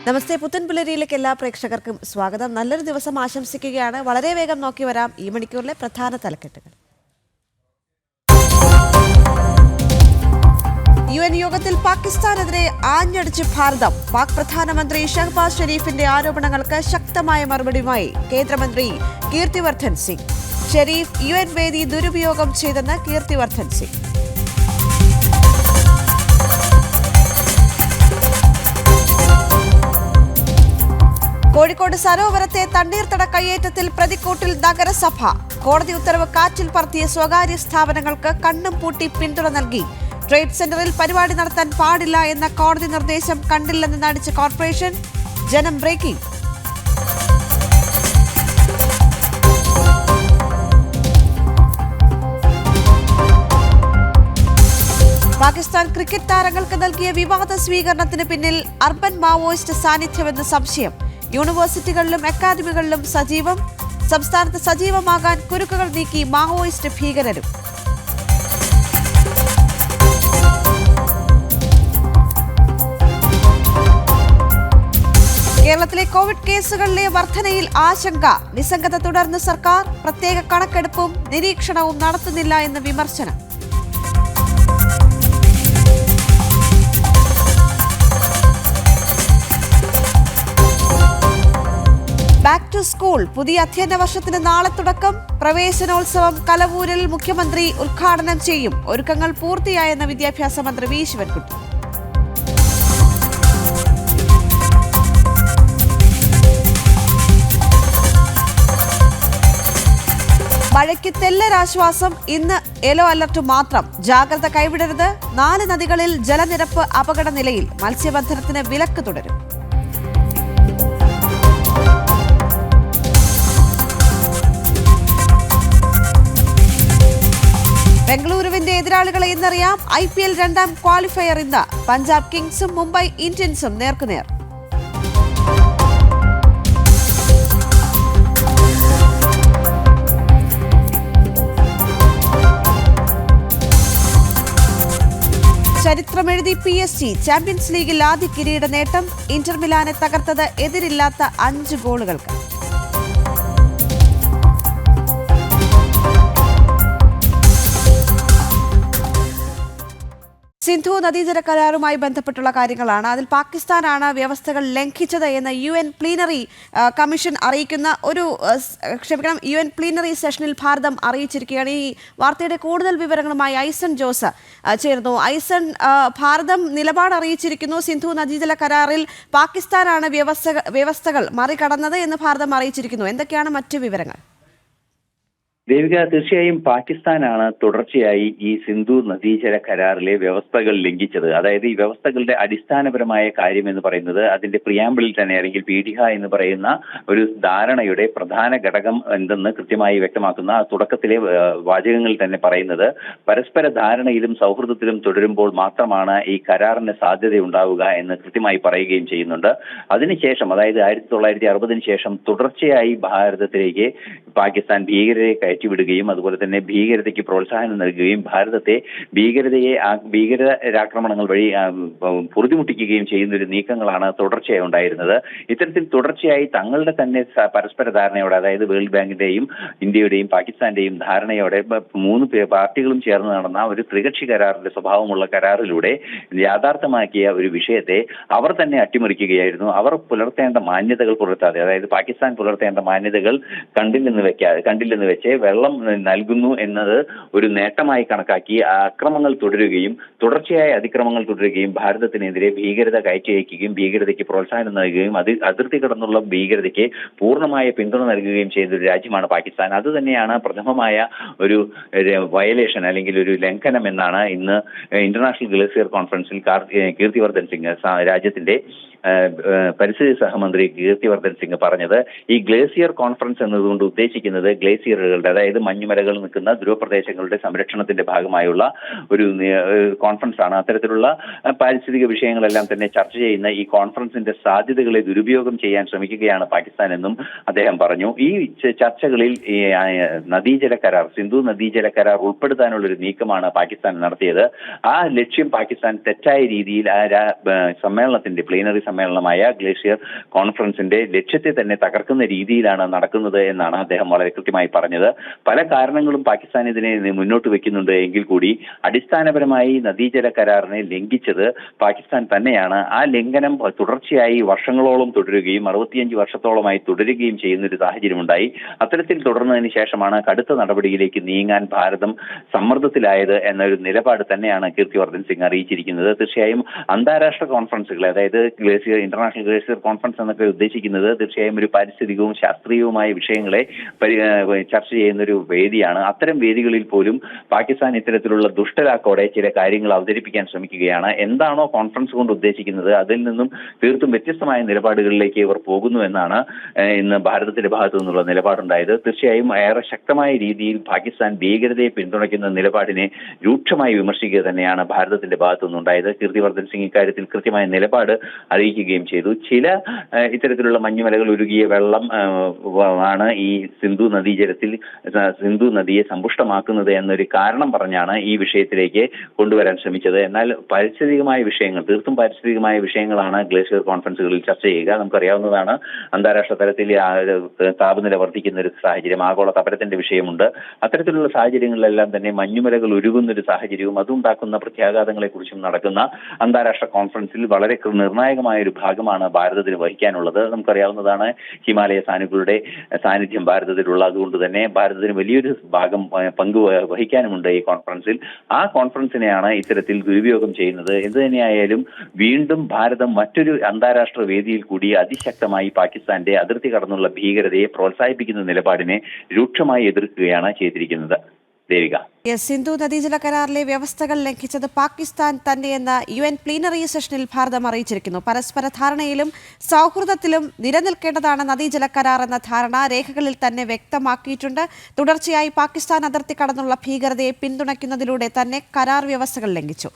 നമസ്തേ. പുത്തൻപുലരിയിലേക്ക് എല്ലാ പ്രേക്ഷകർക്കും സ്വാഗതം. നല്ലൊരു ദിവസം ആശംസിക്കുകയാണ്. വളരെ വേഗം നോക്കി വരാം ഈ മണിക്കൂറിലെ പ്രധാന തലക്കെട്ടുകൾ. UN യോഗത്തിൽ പാകിസ്ഥാനെതിരെ ആഞ്ഞടിച്ച് ഭാരതം. പാക് പ്രധാനമന്ത്രി ഷഹബാസ് ഷെരീഫിന്റെ ആരോപണങ്ങൾക്ക് ശക്തമായ മറുപടിയുമായി കേന്ദ്രമന്ത്രി കീർത്തിവർദ്ധൻ സിംഗ്. ഷെരീഫ് UN വേദി ദുരുപയോഗം ചെയ്തെന്ന് കീർത്തിവർദ്ധൻ സിംഗ്. കോഴിക്കോട് സരോവരത്തെ തണ്ണീർത്തട കയ്യേറ്റത്തിൽ പ്രതിക്കൂട്ടിൽ നഗരസഭ. കോടതി ഉത്തരവ് കാറ്റിൽ പറത്തിയ സ്വകാര്യ സ്ഥാപനങ്ങൾക്ക് കണ്ണും പൂട്ടി പിന്തുണ നൽകി. ട്രേഡ് സെന്ററിൽ പരിപാടി നടത്താൻ പാടില്ല എന്ന കോടതി നിർദ്ദേശം കണ്ടില്ലെന്ന് നടിച്ച കോർപ്പറേഷൻ. ജനം ബ്രേക്കിംഗ്. പാകിസ്ഥാൻ ക്രിക്കറ്റ് താരങ്ങൾക്ക് നൽകിയ വിവാദ സ്വീകരണത്തിന് പിന്നിൽ അർബൻ മാവോയിസ്റ്റ് സാന്നിധ്യമെന്ന് സംശയം. യൂണിവേഴ്സിറ്റികളിലും അക്കാദമികളിലും സജീവം. സംസ്ഥാനത്ത് സജീവമാകാൻ കുരുക്കുകൾ നീക്കി മാവോയിസ്റ്റ് ഭീകരരും. കേരളത്തിലെ കോവിഡ് കേസുകളിലെ വർധനയിൽ ആശങ്ക. നിസ്സംഗത തുടർന്ന് സർക്കാർ. പ്രത്യേക കണക്കെടുപ്പും നിരീക്ഷണവും നടത്തുന്നില്ല എന്ന് വിമർശനം. Back to school. പുതിയ അധ്യയന വർഷത്തിന് നാളെ തുടക്കം. പ്രവേശനോത്സവം കലവൂരിൽ മുഖ്യമന്ത്രി ഉദ്ഘാടനം ചെയ്യും. ഒരുക്കങ്ങൾ പൂർത്തിയായെന്ന് വിദ്യാഭ്യാസ മന്ത്രി വി ശിവൻകുട്ടി. മഴയ്ക്ക് തെല്ലൊരാശ്വാസം. ഇന്ന് യെല്ലോ അലർട്ട് മാത്രം. ജാഗ്രത കൈവിടരുത്. 4 നദികളിൽ ജലനിരപ്പ് അപകട നിലയിൽ. മത്സ്യബന്ധനത്തിന് വിലക്ക് തുടരും. ബംഗളൂരുവിന്റെ എതിരാളികളെ ഇന്നറിയാം. IPL 2ാം ക്വാളിഫയർ ഇന്ന്. പഞ്ചാബ് കിങ്സും മുംബൈ ഇന്ത്യൻസും നേർക്കുനേർ. ചരിത്രമെഴുതി PSG. ചാമ്പ്യൻസ് ലീഗിൽ ആദ്യ കിരീട നേട്ടം. ഇന്റർ മിലാനെ തകർത്തത് എതിരില്ലാത്ത 5 ഗോളുകൾക്ക്. സിന്ധു നദീജല കരാറുമായി ബന്ധപ്പെട്ടുള്ള കാര്യങ്ങളാണ്. അതിൽ പാകിസ്ഥാനാണ് വ്യവസ്ഥകൾ ലംഘിച്ചത് എന്ന് UN പ്ലീനറി കമ്മീഷൻ അറിയിക്കുന്ന UN പ്ലീനറി സെഷനിൽ ഭാരതം അറിയിച്ചിരിക്കുകയാണ്. ഈ വാർത്തയുടെ കൂടുതൽ വിവരങ്ങളുമായി ഐസൺ ജോസ് ചേർന്നു. ഐസൺ, ഭാരതം നിലപാട് അറിയിച്ചിരിക്കുന്നു. സിന്ധു നദീജല കരാറിൽ പാകിസ്ഥാനാണ് വ്യവസ്ഥകൾ മറികടന്നത് എന്ന് ഭാരതം അറിയിച്ചിരിക്കുന്നു. എന്തൊക്കെയാണ് മറ്റു വിവരങ്ങൾ? ദേവിക, തീർച്ചയായും പാകിസ്ഥാനാണ് തുടർച്ചയായി ഈ സിന്ധു നദീജല കരാറിലെ വ്യവസ്ഥകൾ ലംഘിച്ചത്. അതായത് ഈ വ്യവസ്ഥകളുടെ അടിസ്ഥാനപരമായ കാര്യം എന്ന് പറയുന്നത് അതിന്റെ പ്രിയാമ്പിളിൽ തന്നെ, അല്ലെങ്കിൽ പീഠിക എന്ന് പറയുന്ന ഒരു ധാരണയുടെ പ്രധാന ഘടകം എന്തെന്ന് കൃത്യമായി വ്യക്തമാക്കുന്ന തുടക്കത്തിലെ വാചകങ്ങളിൽ തന്നെ പറയുന്നത്, പരസ്പര ധാരണയിലും സൗഹൃദത്തിലും തുടരുമ്പോൾ മാത്രമാണ് ഈ കരാറിന് സാധ്യതയുണ്ടാവുക എന്ന് കൃത്യമായി പറയുകയും ചെയ്യുന്നുണ്ട്. അതിനുശേഷം, അതായത് 1960 ശേഷം തുടർച്ചയായി ഭാരതത്തിലേക്ക് പാകിസ്ഥാൻ ഭീകരരെ കയറ്റിവിടുകയും അതുപോലെ തന്നെ ഭീകരതയ്ക്ക് പ്രോത്സാഹനം നൽകുകയും ഭാരതത്തെ ഭീകരാക്രമണങ്ങൾ വഴി പൊറുതിമുട്ടിക്കുകയും ചെയ്യുന്ന ഒരു നീക്കങ്ങളാണ് തുടർച്ചയായി ഉണ്ടായിരുന്നത്. ഇത്തരത്തിൽ തുടർച്ചയായി തങ്ങളുടെ തന്നെ പരസ്പര ധാരണയോടെ, അതായത് വേൾഡ് ബാങ്കിന്റെയും ഇന്ത്യയുടെയും പാകിസ്ഥാന്റെയും ധാരണയോടെ 3 പാർട്ടികളും ചേർന്ന് നടന്ന ഒരു ത്രികക്ഷി കരാറിന്റെ സ്വഭാവമുള്ള കരാറിലൂടെ യാഥാർത്ഥ്യമാക്കിയ ഒരു വിഷയത്തെ അവർ തന്നെ അട്ടിമറിക്കുകയായിരുന്നു. അവർ പുലർത്തേണ്ട മാന്യതകൾ പുലർത്താതെ, അതായത് പാകിസ്ഥാൻ പുലർത്തേണ്ട മാന്യതകൾ കണ്ടില്ലെന്ന് വെച്ച് വെള്ളം നൽകുന്നു എന്നത് ഒരു നേട്ടമായി കണക്കാക്കി അക്രമങ്ങൾ തുടരുകയും തുടർച്ചയായ അതിക്രമങ്ങൾ തുടരുകയും ഭാരതത്തിനെതിരെ ഭീകരത കയറ്റിയയക്കുകയും ഭീകരതയ്ക്ക് പ്രോത്സാഹനം നൽകുകയും അതിർത്തി കടന്നുള്ള ഭീകരതയ്ക്ക് പൂർണ്ണമായ പിന്തുണ നൽകുകയും ചെയ്ത ഒരു രാജ്യമാണ് പാകിസ്ഥാൻ. അതുതന്നെയാണ് പ്രഥമമായ ഒരു വയലേഷൻ അല്ലെങ്കിൽ ഒരു ലംഘനം എന്നാണ് ഇന്ന് ഇന്റർനാഷണൽ ഗ്ലേസിയർ കോൺഫറൻസിൽ കീർത്തിവർദ്ധൻ സിംഗ്, രാജ്യത്തിന്റെ പരിസ്ഥിതി സഹമന്ത്രി കീർത്തിവർദ്ധൻ സിംഗ് പറഞ്ഞത്. ഈ ഗ്ലേസിയർ കോൺഫറൻസ് എന്നതുകൊണ്ട് ഉദ്ദേശിക്കുന്നത് ഗ്ലേസിയറുകളുടെ, അതായത് മഞ്ഞുമലകൾ നിൽക്കുന്ന ധ്രുവപ്രദേശങ്ങളുടെ സംരക്ഷണത്തിന്റെ ഭാഗമായുള്ള ഒരു കോൺഫറൻസ് ആണ്. അത്തരത്തിലുള്ള പാരിസ്ഥിതിക വിഷയങ്ങളെല്ലാം തന്നെ ചർച്ച ചെയ്യുന്ന ഈ കോൺഫറൻസിന്റെ സാധ്യതകളെ ദുരുപയോഗം ചെയ്യാൻ ശ്രമിക്കുകയാണ് പാകിസ്ഥാൻ എന്നും അദ്ദേഹം പറഞ്ഞു. ഈ ചർച്ചകളിൽ നദീജല കരാർ, സിന്ധു നദീജല കരാർ ഉൾപ്പെടുത്താനുള്ള ഒരു നീക്കമാണ് പാകിസ്ഥാൻ നടത്തിയത്. ആ ലക്ഷ്യം പാകിസ്ഥാൻ തെറ്റായ രീതിയിൽ സമ്മേളനത്തിന്റെ, പ്ലീനറി സമ്മേളനമായ ഗ്ലേഷ്യർ കോൺഫറൻസിന്റെ ലക്ഷ്യത്തെ തന്നെ തകർക്കുന്ന രീതിയിലാണ് നടക്കുന്നത് എന്നാണ് അദ്ദേഹം വളരെ കൃത്യമായി പറഞ്ഞത്. പല കാരണങ്ങളും പാകിസ്ഥാൻ ഇതിനെ മുന്നോട്ട് വെക്കുന്നുണ്ട് എങ്കിൽ കൂടി അടിസ്ഥാനപരമായി നദീജല കരാറിനെ ലംഘിച്ചത് പാകിസ്ഥാൻ തന്നെയാണ്. ആ ലംഘനം തുടർച്ചയായി വർഷങ്ങളോളം തുടരുകയും 65 വർഷത്തോളമായി തുടരുകയും ചെയ്യുന്ന ഒരു സാഹചര്യമുണ്ടായി. അത്തരത്തിൽ തുടർന്നതിന് ശേഷമാണ് കടുത്ത നടപടിയിലേക്ക് നീങ്ങാൻ ഭാരതം സമ്മർദ്ദത്തിലായത് എന്നൊരു നിലപാട് തന്നെയാണ് കീർത്തിവർദ്ധൻ സിംഗ് അറിയിച്ചിരിക്കുന്നത്. തീർച്ചയായും അന്താരാഷ്ട്ര കോൺഫറൻസുകൾ, അതായത് ഇന്റർനാഷണൽ ഗ്ലേഷ്യർ കോൺഫറൻസ് എന്നൊക്കെ ഉദ്ദേശിക്കുന്നത് തീർച്ചയായും ഒരു പാരിസ്ഥിതികവും ശാസ്ത്രീയവുമായ വിഷയങ്ങളെ ചർച്ച ചെയ്യുന്ന ഒരു വേദിയാണ്. അത്തരം വേദികളിൽ പോലും പാകിസ്ഥാൻ ഇത്തരത്തിലുള്ള ദുഷ്ടലാക്കോടെ ചില കാര്യങ്ങൾ അവതരിപ്പിക്കാൻ ശ്രമിക്കുകയാണ്. എന്താണോ കോൺഫറൻസ് കൊണ്ട് ഉദ്ദേശിക്കുന്നത് അതിൽ നിന്നും തീർത്തും വ്യത്യസ്തമായ നിലപാടുകളിലേക്ക് ഇവർ പോകുന്നു എന്നാണ് ഇന്ന് ഭാരതത്തിന്റെ ഭാഗത്തു നിന്നുള്ള നിലപാടുണ്ടായത്. തീർച്ചയായും ഏറെ ശക്തമായ രീതിയിൽ പാകിസ്ഥാൻ ഭീകരതയെ പിന്തുണയ്ക്കുന്ന നിലപാടിനെ രൂക്ഷമായി വിമർശിക്കുക തന്നെയാണ് ഭാരതത്തിന്റെ ഭാഗത്തു നിന്നുണ്ടായത്. കീർത്തിവർദ്ധൻ സിംഗ് ഇക്കാര്യത്തിൽ കൃത്യമായ നിലപാട് അറിയിക്കുകയും ചെയ്തു. ചില ഇത്തരത്തിലുള്ള മഞ്ഞുമലകൾ ഉരുകിയ വെള്ളം ആണ് ഈ സിന്ധു നദിയെ സമ്പുഷ്ടമാക്കുന്നത് എന്നൊരു കാരണം പറഞ്ഞാണ് ഈ വിഷയത്തിലേക്ക് കൊണ്ടുവരാൻ ശ്രമിച്ചത്. എന്നാൽ പാരിസ്ഥിതികമായ വിഷയങ്ങൾ, തീർത്തും പാരിസ്ഥിതികമായ വിഷയങ്ങളാണ് ഗ്ലേഷ്യർ കോൺഫറൻസുകളിൽ ചർച്ച ചെയ്യുക. നമുക്കറിയാവുന്നതാണ് അന്താരാഷ്ട്ര തലത്തിൽ താപനില വർദ്ധിക്കുന്ന ഒരു സാഹചര്യം, ആഗോള താപനത്തിന്റെ വിഷയമുണ്ട്. അത്തരത്തിലുള്ള സാഹചര്യങ്ങളിലെല്ലാം തന്നെ മഞ്ഞുമലകൾ ഉരുകുന്ന ഒരു സാഹചര്യവും അതുണ്ടാക്കുന്ന പ്രത്യാഘാതങ്ങളെ കുറിച്ചും നടക്കുന്ന അന്താരാഷ്ട്ര കോൺഫറൻസിൽ വളരെ നിർണായകമായ ഒരു ഭാഗമാണ് ഭാരതത്തിന് വഹിക്കാനുള്ളത്. നമുക്കറിയാവുന്നതാണ് ഹിമാലയ സാനുക്കളുടെ സാന്നിധ്യം ഭാരതത്തിലുള്ളത്. അതുകൊണ്ട് തന്നെ ഭാരതത്തിന് വലിയൊരു പങ്ക് വഹിക്കാനുമുണ്ട് ഈ കോൺഫറൻസിൽ. ആ കോൺഫറൻസിനെയാണ് ഇത്തരത്തിൽ ദുരുപയോഗം ചെയ്യുന്നത്. എന്ത് തന്നെയായാലും വീണ്ടും ഭാരതം മറ്റൊരു അന്താരാഷ്ട്ര വേദിയിൽ കൂടി അതിശക്തമായി പാകിസ്ഥാന്റെ അതിർത്തി കടന്നുള്ള ഭീകരതയെ പ്രോത്സാഹിപ്പിക്കുന്ന നിലപാടിനെ രൂക്ഷമായി എതിർക്കുകയാണ് ചെയ്തിരിക്കുന്നത്. ദേവിക, സിന്ധു നദീജല കരാറിലെ വ്യവസ്ഥകൾ ലംഘിച്ചത് പാകിസ്ഥാൻ തന്നെയെന്ന UN പ്ലീനറി സെഷനിൽ ഭാരതം അറിയിച്ചിരിക്കുന്നു. പരസ്പര ധാരണയിലും സൗഹൃദത്തിലും നിലനിൽക്കേണ്ടതാണ് നദീജല കരാർ എന്ന ധാരണ രേഖകളിൽ തന്നെ വ്യക്തമാക്കിയിട്ടുണ്ട്. തുടർച്ചയായി പാകിസ്ഥാൻ അതിർത്തി കടന്നുള്ള ഭീകരതയെ പിന്തുണയ്ക്കുന്നതിലൂടെ തന്നെ കരാർ വ്യവസ്ഥകൾ ലംഘിച്ചു.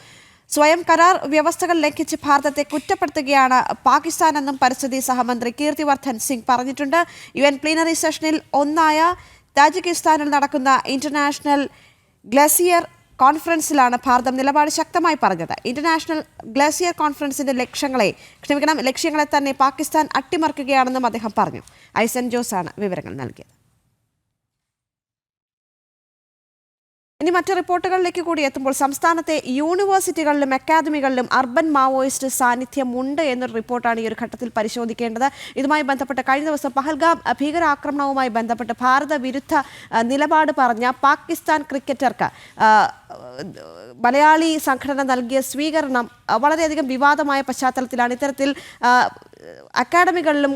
സ്വയം കരാർ വ്യവസ്ഥകൾ ലംഘിച്ച് ഭാരതത്തെ കുറ്റപ്പെടുത്തുകയാണ് പാകിസ്ഥാൻ എന്നും പരിസ്ഥിതി സഹമന്ത്രി കീർത്തിവർദ്ധൻ സിംഗ് പറഞ്ഞിട്ടുണ്ട്. UN പ്ലീനറി സെഷനിൽ ഒന്നായ താജിക്കിസ്ഥാനിൽ നടക്കുന്ന ഇന്റർനാഷണൽ ഗ്ലേസിയർ കോൺഫറൻസിലാണ് ഭാരതം നിലപാട് ശക്തമായി പറഞ്ഞത്. ഇന്റർനാഷണൽ ഗ്ലേസിയർ കോൺഫറൻസിന്റെ ലക്ഷ്യങ്ങളെ തന്നെ പാകിസ്ഥാൻ അട്ടിമറിക്കുകയാണെന്നും അദ്ദേഹം പറഞ്ഞു. ഐസൻ ജോസാണ് വിവരങ്ങൾ നൽകിയത്. ഇനി മറ്റ് റിപ്പോർട്ടുകളിലേക്ക് കൂടി എത്തുമ്പോൾ സംസ്ഥാനത്തെ യൂണിവേഴ്സിറ്റികളിലും അക്കാദമികളിലും അർബൻ മാവോയിസ്റ്റ് സാന്നിധ്യം ഉണ്ട് എന്നൊരു റിപ്പോർട്ടാണ് ഈ ഒരു ഘട്ടത്തിൽ പരിശോധിക്കേണ്ടത്. ഇതുമായി ബന്ധപ്പെട്ട് കഴിഞ്ഞ ദിവസം പഹൽഗാം ഭീകരാക്രമണവുമായി ബന്ധപ്പെട്ട് ഭാരത വിരുദ്ധ നിലപാട് പറഞ്ഞ പാകിസ്ഥാൻ ക്രിക്കറ്റർക്ക് മലയാളി സംഘടന നൽകിയ സ്വീകരണം വളരെയധികം വിവാദമായ പശ്ചാത്തലത്തിലാണ് ഇത്തരത്തിൽ അക്കാഡമികളിലും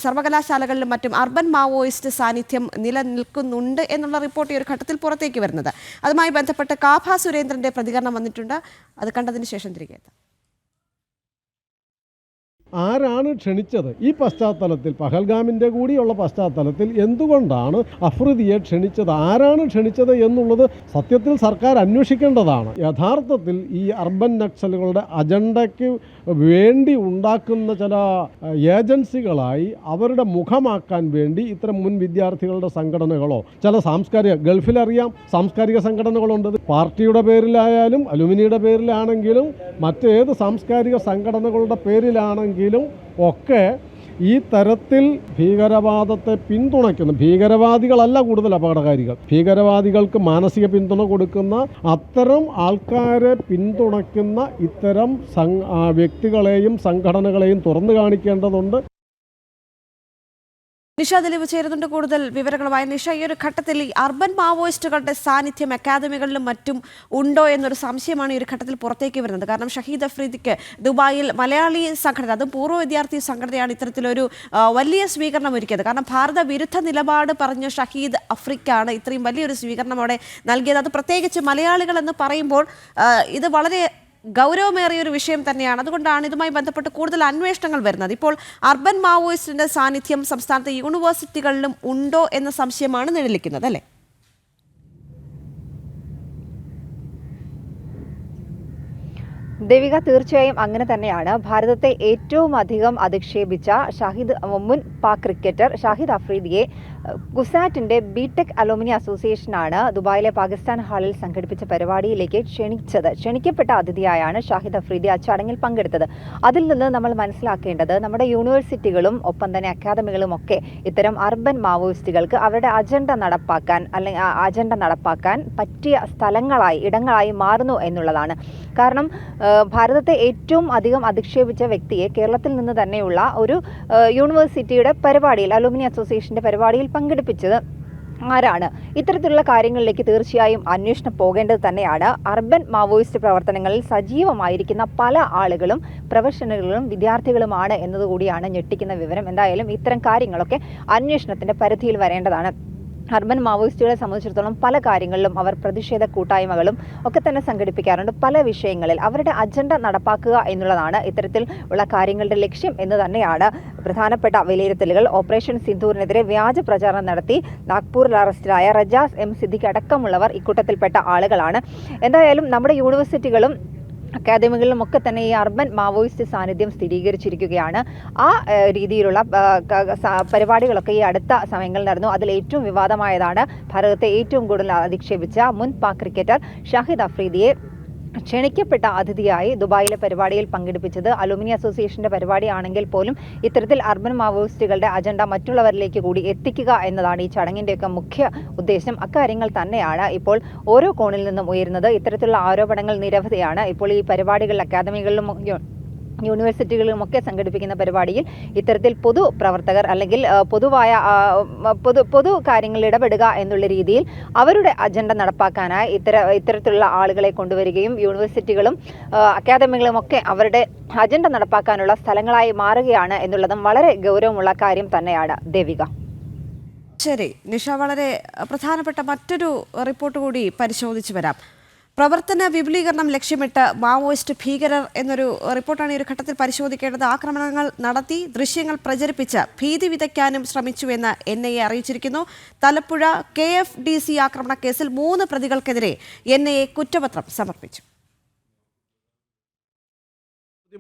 സർവകലാശാലകളിലും മറ്റും അർബൻ മാവോയിസ്റ്റ് സാന്നിധ്യം നിലനിൽക്കുന്നുണ്ട് എന്നുള്ള റിപ്പോർട്ട് ഈ ഒരു ഘട്ടത്തിൽ പുറത്തേക്ക് വരുന്നത്. അതുമായി ബന്ധപ്പെട്ട് കാഭ സുരേന്ദ്രന്റെ പ്രതികരണം വന്നിട്ടുണ്ട്. അത് കണ്ടതിന് ശേഷം തിരികെ എത്താം. ആരാണ് ക്ഷണിച്ചത്? ഈ പശ്ചാത്തലത്തിൽ, പഹൽഗാമിൻ്റെ കൂടിയുള്ള പശ്ചാത്തലത്തിൽ എന്തുകൊണ്ടാണ് അഫ്രിദിയെ ക്ഷണിച്ചത്, ആരാണ് ക്ഷണിച്ചത് എന്നുള്ളത് സത്യത്തിൽ സർക്കാർ അന്വേഷിക്കേണ്ടതാണ്. യഥാർത്ഥത്തിൽ ഈ അർബൻ നക്സലുകളുടെ അജണ്ടയ്ക്ക് വേണ്ടി ഉണ്ടാക്കുന്ന ചില ഏജൻസികളായി അവരുടെ മുഖമാക്കാൻ വേണ്ടി ഇത്തരം മുൻ വിദ്യാർത്ഥികളുടെ സംഘടനകളോ ചില ഗൾഫിലറിയാം സാംസ്കാരിക സംഘടനകളുണ്ട്. പാർട്ടിയുടെ പേരിലായാലും അലുമിനിയുടെ പേരിലാണെങ്കിലും മറ്റേത് സാംസ്കാരിക സംഘടനകളുടെ പേരിലാണെങ്കിലും ഒക്കെ ഈ തരത്തിൽ ഭീകരവാദത്തെ പിന്തുണയ്ക്കുന്ന ഭീകരവാദികളല്ല കൂടുതൽ അപകടകാരികൾ, ഭീകരവാദികൾക്ക് മാനസിക പിന്തുണ കൊടുക്കുന്ന അത്തരം ആൾക്കാരെ പിന്തുണയ്ക്കുന്ന ഇത്തരം വ്യക്തികളെയും സംഘടനകളെയും തുറന്നു കാണിക്കേണ്ടതുണ്ട്. നിഷ ദിലീപ് ചേരുന്നുണ്ട് കൂടുതൽ വിവരങ്ങളുമായി. നിഷ, ഈ ഒരു ഘട്ടത്തിൽ ഈ അർബൻ മാവോയിസ്റ്റുകളുടെ സാന്നിധ്യം അക്കാദമികളിലും മറ്റും ഉണ്ടോ എന്നൊരു സംശയമാണ് ഈ ഒരു ഘട്ടത്തിൽ പുറത്തേക്ക് വരുന്നത്. കാരണം ഷഹീദ് അഫ്രീദിക്ക് ദുബായിൽ മലയാളി സംഘടന, അതും പൂർവ്വ വിദ്യാർത്ഥി സംഘടനയാണ് ഇത്തരത്തിലൊരു വലിയ സ്വീകരണം ഒരുക്കിയത്. കാരണം ഭാരത വിരുദ്ധ നിലപാട് പറഞ്ഞ ഷഹീദ് അഫ്രിക്കാണ് ഇത്രയും വലിയൊരു സ്വീകരണം അവിടെ നൽകിയത്. അത് പ്രത്യേകിച്ച് മലയാളികൾ എന്ന് പറയുമ്പോൾ ഇത് വളരെ ഗൗരവമേറിയ ഒരു വിഷയം തന്നെയാണ്. അതുകൊണ്ടാണ് ഇതുമായി ബന്ധപ്പെട്ട് കൂടുതൽ അന്വേഷണങ്ങൾ വരുന്നത്. ഇപ്പോൾ അർബൻ മാവോയിസ്റ്റിന്റെ സാന്നിധ്യം സംസ്ഥാനത്തെ യൂണിവേഴ്സിറ്റികളിലും ഉണ്ടോ എന്ന സംശയമാണ് നിഴലിക്കുന്നത്, അല്ലേ? ദേവിക, തീർച്ചയായും അങ്ങനെ തന്നെയാണ്. ഭാരതത്തെ ഏറ്റവും അധികം അധിക്ഷേപിച്ച മുൻ പാക് ക്രിക്കറ്റർ ഷാഹിദ് അഫ്രീദിയെ കുസാറ്റിന്റെ ബിടെക് അലുമിനി അസോസിയേഷനാണ് ദുബായിലെ പാകിസ്ഥാൻ ഹാളിൽ സംഘടിപ്പിച്ച പരിപാടിയിലേക്ക് ക്ഷണിച്ചത്. ക്ഷണിക്കപ്പെട്ട അതിഥിയായാണ് ഷാഹിദ് അഫ്രീദി ആ ചടങ്ങിൽ പങ്കെടുത്തത്. അതിൽ നിന്ന് നമ്മൾ മനസ്സിലാക്കേണ്ടത് നമ്മുടെ യൂണിവേഴ്സിറ്റികളും ഒപ്പം തന്നെ അക്കാദമികളും ഒക്കെ ഇത്തരം അർബൻ മാവോയിസ്റ്റുകൾക്ക് അവരുടെ അജണ്ട നടപ്പാക്കാൻ പറ്റിയ ഇടങ്ങളായി മാറുന്നു എന്നുള്ളതാണ്. കാരണം ഭാരതത്തെ ഏറ്റവും അധികം അധിക്ഷേപിച്ച വ്യക്തിയെ കേരളത്തിൽ നിന്ന് തന്നെയുള്ള ഒരു യൂണിവേഴ്സിറ്റിയുടെ പരിപാടിയിൽ, അലുമിനി അസോസിയേഷന്റെ പരിപാടിയിൽ പങ്കെടുപ്പിച്ചത് ആരാണ്? ഇത്തരത്തിലുള്ള കാര്യങ്ങളിലേക്ക് തീർച്ചയായും അന്വേഷണം പോകേണ്ടത് തന്നെയാണ്. അർബൻ മാവോയിസ്റ്റ് പ്രവർത്തനങ്ങളിൽ സജീവമായിരിക്കുന്ന പല ആളുകളും പ്രൊഫഷണലുകളും വിദ്യാർത്ഥികളുമാണ് എന്നതുകൂടിയാണ് ഞെട്ടിക്കുന്ന വിവരം. എന്തായാലും ഇത്തരം കാര്യങ്ങളൊക്കെ അന്വേഷണത്തിന്റെ പരിധിയിൽ വരേണ്ടതാണ്. അർബൻ മാവോയിസ്റ്റുകളെ സംബന്ധിച്ചിടത്തോളം പല കാര്യങ്ങളിലും അവർ പ്രതിഷേധ കൂട്ടായ്മകളും ഒക്കെ തന്നെ സംഘടിപ്പിക്കാറുണ്ട്. പല വിഷയങ്ങളിൽ അവരുടെ അജണ്ട നടപ്പാക്കുക എന്നുള്ളതാണ് ഇത്തരത്തിൽ ഉള്ള കാര്യങ്ങളുടെ ലക്ഷ്യം എന്ന് തന്നെയാണ് പ്രധാനപ്പെട്ട വിലയിരുത്തലുകൾ. ഓപ്പറേഷൻ സിന്ദൂറിനെതിരെ വ്യാജ പ്രചാരണം നടത്തി നാഗ്പൂരിൽ അറസ്റ്റിലായ റജാസ് എം സിദ്ദിഖ് അടക്കമുള്ളവർ ഇക്കൂട്ടത്തിൽപ്പെട്ട ആളുകളാണ്. എന്തായാലും നമ്മുടെ യൂണിവേഴ്സിറ്റികളും അക്കാദമികളിലും ഒക്കെ തന്നെ ഈ അർബൻ മാവോയിസ്റ്റ് സാന്നിധ്യം സ്ഥിരീകരിച്ചിരിക്കുകയാണ്. ആ രീതിയിലുള്ള പരിപാടികളൊക്കെ ഈ അടുത്ത സമയങ്ങളിൽ നടന്നു. അതിൽ ഏറ്റവും വിവാദമായതാണ് ഭാരതത്തെ ഏറ്റവും കൂടുതൽ അധിക്ഷേപിച്ച മുൻ പാക് ക്രിക്കറ്റർ ഷാഹിദ് അഫ്രീദിയെ ക്ഷണിക്കപ്പെട്ട അതിഥിയായി ദുബായിലെ പരിപാടിയിൽ പങ്കെടുപ്പിച്ചത്. അലുമിനി അസോസിയേഷന്റെ പരിപാടിയാണെങ്കിൽ പോലും ഇത്തരത്തിൽ അർബൻ മാവോയിസ്റ്റുകളുടെ അജണ്ട മറ്റുള്ളവരിലേക്ക് കൂടി എത്തിക്കുക എന്നതാണ് ഈ ചടങ്ങിൻ്റെയൊക്കെ മുഖ്യ ഉദ്ദേശം. അക്കാര്യങ്ങൾ തന്നെയാണ് ഇപ്പോൾ ഓരോ കോണിൽ നിന്നും ഉയരുന്നത്. ഇത്തരത്തിലുള്ള ആരോപണങ്ങൾ നിരവധിയാണ്. ഇപ്പോൾ ഈ പരിപാടികളിൽ അക്കാദമികളിലും യൂണിവേഴ്സിറ്റികളിലുമൊക്കെ സംഘടിപ്പിക്കുന്ന പരിപാടിയിൽ ഇത്തരത്തിൽ പൊതുപ്രവർത്തകർ അല്ലെങ്കിൽ പൊതു കാര്യങ്ങളിൽ ഇടപെടുക എന്നുള്ള രീതിയിൽ അവരുടെ അജണ്ട നടപ്പാക്കാനായി ഇത്തരത്തിലുള്ള ആളുകളെ കൊണ്ടുവരികയും യൂണിവേഴ്സിറ്റികളും അക്കാദമികളും ഒക്കെ അവരുടെ അജണ്ട നടപ്പാക്കാനുള്ള സ്ഥലങ്ങളായി മാറുകയാണ് എന്നുള്ളതും വളരെ ഗൗരവമുള്ള കാര്യം തന്നെയാണ്. ദേവിക. ശരി നിഷ, വളരെ പ്രധാനപ്പെട്ട മറ്റൊരു റിപ്പോർട്ട് കൂടി പരിശോധിച്ചു വരാം. പ്രവർത്തന വിപുലീകരണം ലക്ഷ്യമിട്ട് മാവോയിസ്റ്റ് ഭീകരർ എന്നൊരു റിപ്പോർട്ടാണ് ഈ ഒരു ഘട്ടത്തിൽ പരിശോധിക്കേണ്ടത്. ആക്രമണങ്ങൾ നടത്തി ദൃശ്യങ്ങൾ പ്രചരിപ്പിച്ച് ഭീതി വിതയ്ക്കാനും ശ്രമിച്ചുവെന്ന് NIA അറിയിച്ചിരിക്കുന്നു. തലപ്പുഴ KFDC ആക്രമണ കേസിൽ 3 പ്രതികൾക്കെതിരെ NIA കുറ്റപത്രം സമർപ്പിച്ചു.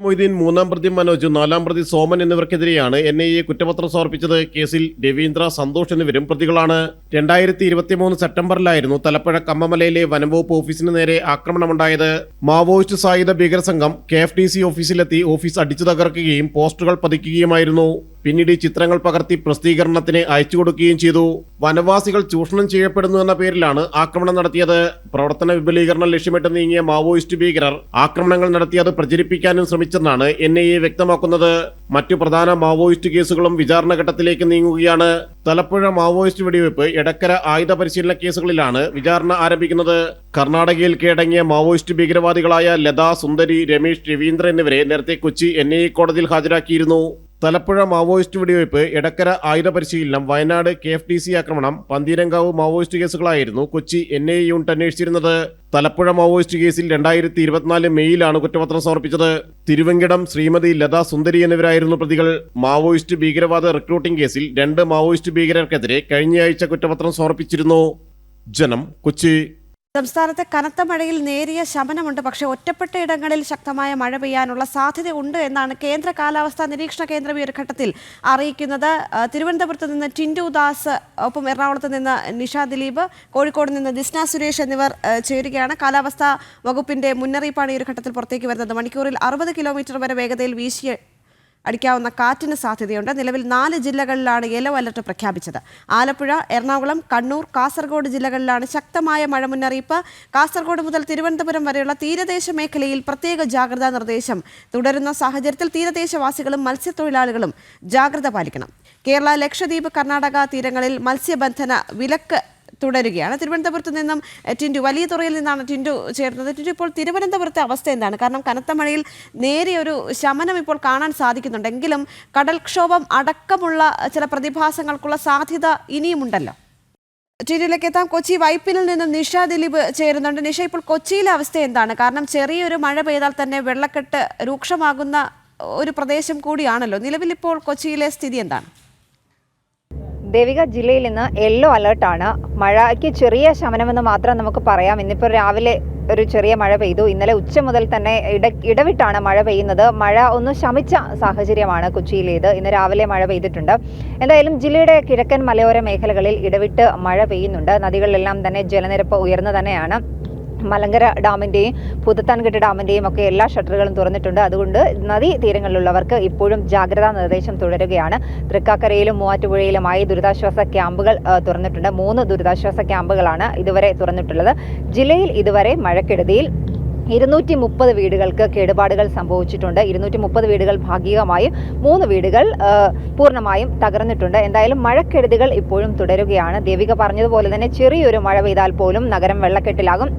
മൊയ്തീൻ, 3-ാം പ്രതി മനോജ്, 4-ാം പ്രതി സോമൻ എന്നിവർക്കെതിരെയാണ് NIA കുറ്റപത്രം സമർപ്പിച്ചത്. കേസിൽ രവീന്ദ്ര, സന്തോഷ് എന്നിവരും പ്രതികളാണ്. 2023 സെപ്റ്റംബറിലായിരുന്നു തലപ്പുഴ കമ്മമലയിലെ വനംവകുപ്പ് ഓഫീസിന് നേരെ ആക്രമണമുണ്ടായത്. മാവോയിസ്റ്റ് സായുധ ഭീകര സംഘം KFDC ഓഫീസിലെത്തി ഓഫീസ് അടിച്ചു തകർക്കുകയും പോസ്റ്ററുകൾ പതിക്കുകയുമായിരുന്നു. പിന്നീട് ഈ ചിത്രങ്ങൾ പകർത്തി പ്രസിദ്ധീകരണത്തിന് അയച്ചു കൊടുക്കുകയും ചെയ്തു. വനവാസികൾ ചൂഷണം ചെയ്യപ്പെടുന്നു എന്ന പേരിലാണ് ആക്രമണം നടത്തിയത്. പ്രവർത്തന വിപുലീകരണം ലക്ഷ്യമിട്ട് നീങ്ങിയ മാവോയിസ്റ്റ് ഭീകരർ ആക്രമണങ്ങൾ നടത്തിയത് പ്രചരിപ്പിക്കാനും ശ്രമിച്ചെന്നാണ് NIA വ്യക്തമാക്കുന്നത്. മറ്റു പ്രധാന മാവോയിസ്റ്റ് കേസുകളും വിചാരണ ഘട്ടത്തിലേക്ക് നീങ്ങുകയാണ്. തലപ്പുഴ മാവോയിസ്റ്റ് വെടിവെപ്പ്, എടക്കര ആയുധ പരിശീലന കേസുകളിലാണ് വിചാരണ ആരംഭിക്കുന്നത്. കർണാടകയിൽ കീഴടങ്ങിയ മാവോയിസ്റ്റ് ഭീകരവാദികളായ ലത, സുന്ദരി, രമേശ്, രവീന്ദ്ര എന്നിവരെ നേരത്തെ കൊച്ചി NIA കോടതിയിൽ ഹാജരാക്കിയിരുന്നു. തലപ്പുഴ മാവോയിസ്റ്റ് വെടിവയ്പ്, എടക്കര ആയുധ പരിശീലനം, വയനാട് KFDC ആക്രമണം, പന്തീരങ്കാവ് മാവോയിസ്റ്റ് കേസുകളായിരുന്നു കൊച്ചി NIA യൂണിറ്റ് അന്വേഷിച്ചിരുന്നത്. തലപ്പുഴ മാവോയിസ്റ്റ് കേസിൽ 2024 മെയ്യിലാണ് കുറ്റപത്രം സമർപ്പിച്ചത്. തിരുവങ്കിടം, ശ്രീമതി, ലത, സുന്ദരി എന്നിവരായിരുന്നു പ്രതികൾ. മാവോയിസ്റ്റ് ഭീകരവാദ റിക്രൂട്ടിംഗ് കേസിൽ 2 മാവോയിസ്റ്റ് ഭീകരർക്കെതിരെ കഴിഞ്ഞയാഴ്ച കുറ്റപത്രം സമർപ്പിച്ചിരുന്നു. ജനം, കൊച്ചി. സംസ്ഥാനത്ത് കനത്ത മഴയിൽ നേരിയ ശമനമുണ്ട്. പക്ഷേ ഒറ്റപ്പെട്ട ഇടങ്ങളിൽ ശക്തമായ മഴ പെയ്യാനുള്ള സാധ്യത ഉണ്ട് എന്നാണ് കേന്ദ്ര കാലാവസ്ഥാ നിരീക്ഷണ കേന്ദ്രം ഈ ഒരു ഘട്ടത്തിൽ അറിയിക്കുന്നത്. തിരുവനന്തപുരത്ത് നിന്ന് ടിൻഡു ദാസ്, ഒപ്പം എറണാകുളത്ത് നിന്ന് നിഷ ദിലീപ്, കോഴിക്കോട് നിന്ന് ദിസ്ന സുരേഷ് എന്നിവർ ചേരുകയാണ്. കാലാവസ്ഥാ വകുപ്പിന്റെ മുന്നറിയിപ്പാണ് ഈ ഒരു ഘട്ടത്തിൽ പുറത്തേക്ക് വരുന്നത്. മണിക്കൂറിൽ 60 കിലോമീറ്റർ വരെ വേഗതയിൽ അടിക്കാവുന്ന കാറ്റിന് സാധ്യതയുണ്ട്. നിലവിൽ 4 ജില്ലകളിലാണ് യെല്ലോ അലർട്ട് പ്രഖ്യാപിച്ചത്. ആലപ്പുഴ, എറണാകുളം, കണ്ണൂർ, കാസർഗോഡ് ജില്ലകളിലാണ് ശക്തമായ മഴ മുന്നറിയിപ്പ്. കാസർഗോഡ് മുതൽ തിരുവനന്തപുരം വരെയുള്ള തീരദേശ മേഖലയിൽ പ്രത്യേക ജാഗ്രതാ നിർദ്ദേശം തുടരുന്ന സാഹചര്യത്തിൽ തീരദേശവാസികളും മത്സ്യത്തൊഴിലാളികളും ജാഗ്രത പാലിക്കണം. കേരള, ലക്ഷദ്വീപ്, കർണാടക തീരങ്ങളിൽ മത്സ്യബന്ധന വിലക്ക് തുടരുകയാണ്. തിരുവനന്തപുരത്ത് നിന്നും ടിൻഡു, വലിയ തുറയിൽ നിന്നാണ് ടിൻഡു ചേർന്നത്. ടിൻഡു, ഇപ്പോൾ തിരുവനന്തപുരത്തെ അവസ്ഥ എന്താണ്? കാരണം കനത്ത മഴയിൽ നേരിയൊരു ശമനം ഇപ്പോൾ കാണാൻ സാധിക്കുന്നുണ്ടെങ്കിലും കടൽക്ഷോഭം അടക്കമുള്ള ചില പ്രതിഭാസങ്ങൾക്കുള്ള സാധ്യത ഇനിയുമുണ്ടല്ലോ. ടിൻഡുവിലേക്ക് എത്താം. കൊച്ചി വൈപ്പിനിൽ നിന്നും നിഷ ദിലീപ് ചേരുന്നുണ്ട്. നിഷ, ഇപ്പോൾ കൊച്ചിയിലെ അവസ്ഥ എന്താണ്? കാരണം ചെറിയൊരു മഴ പെയ്താൽ തന്നെ വെള്ളക്കെട്ട് രൂക്ഷമാകുന്ന ഒരു പ്രദേശം കൂടിയാണല്ലോ. നിലവിൽ ഇപ്പോൾ കൊച്ചിയിലെ സ്ഥിതി എന്താണ്? ദേവിക, ജില്ലയിൽ ഇന്ന് യെല്ലോ അലേർട്ടാണ്. മഴയ്ക്ക് ചെറിയ ശമനമെന്ന് മാത്രം നമുക്ക് പറയാം. ഇന്നിപ്പോൾ രാവിലെ ഒരു ചെറിയ മഴ പെയ്തു. ഇന്നലെ ഉച്ച മുതൽ തന്നെ ഇടവിട്ടാണ് മഴ പെയ്യുന്നത്. മഴ ഒന്ന് ശമിച്ച സാഹചര്യമാണ് കൊച്ചിയിലേത്. ഇന്ന് രാവിലെ മഴ പെയ്തിട്ടുണ്ട്. എന്തായാലും ജില്ലയുടെ കിഴക്കൻ മലയോര മേഖലകളിൽ ഇടവിട്ട് മഴ പെയ്യുന്നുണ്ട്. നദികളിലെല്ലാം തന്നെ ജലനിരപ്പ് ഉയർന്നു തന്നെയാണ്. മലങ്കര ഡാമിൻ്റെയും ഭൂതത്താൻകെട്ട് ഡാമിൻ്റെയും ഒക്കെ എല്ലാ ഷട്ടറുകളും തുറന്നിട്ടുണ്ട്. അതുകൊണ്ട് നദീ തീരങ്ങളിലുള്ളവർക്ക് ഇപ്പോഴും ജാഗ്രതാ നിർദ്ദേശം തുടരുകയാണ്. തൃക്കാക്കരയിലും മൂവാറ്റുപുഴയിലുമായി ദുരിതാശ്വാസ ക്യാമ്പുകൾ തുറന്നിട്ടുണ്ട്. 3 ദുരിതാശ്വാസ ക്യാമ്പുകളാണ് ഇതുവരെ തുറന്നിട്ടുള്ളത്. ജില്ലയിൽ ഇതുവരെ മഴക്കെടുതിയിൽ 230 വീടുകൾക്ക് കേടുപാടുകൾ സംഭവിച്ചിട്ടുണ്ട്. 230 വീടുകൾ ഭാഗികമായും 3 വീടുകൾ പൂർണ്ണമായും തകർന്നിട്ടുണ്ട്. എന്തായാലും മഴക്കെടുതികൾ ഇപ്പോഴും തുടരുകയാണ്. ദേവിക പറഞ്ഞതുപോലെ തന്നെ ചെറിയൊരു മഴ പെയ്താൽ പോലും നഗരം വെള്ളക്കെട്ടിലാകും.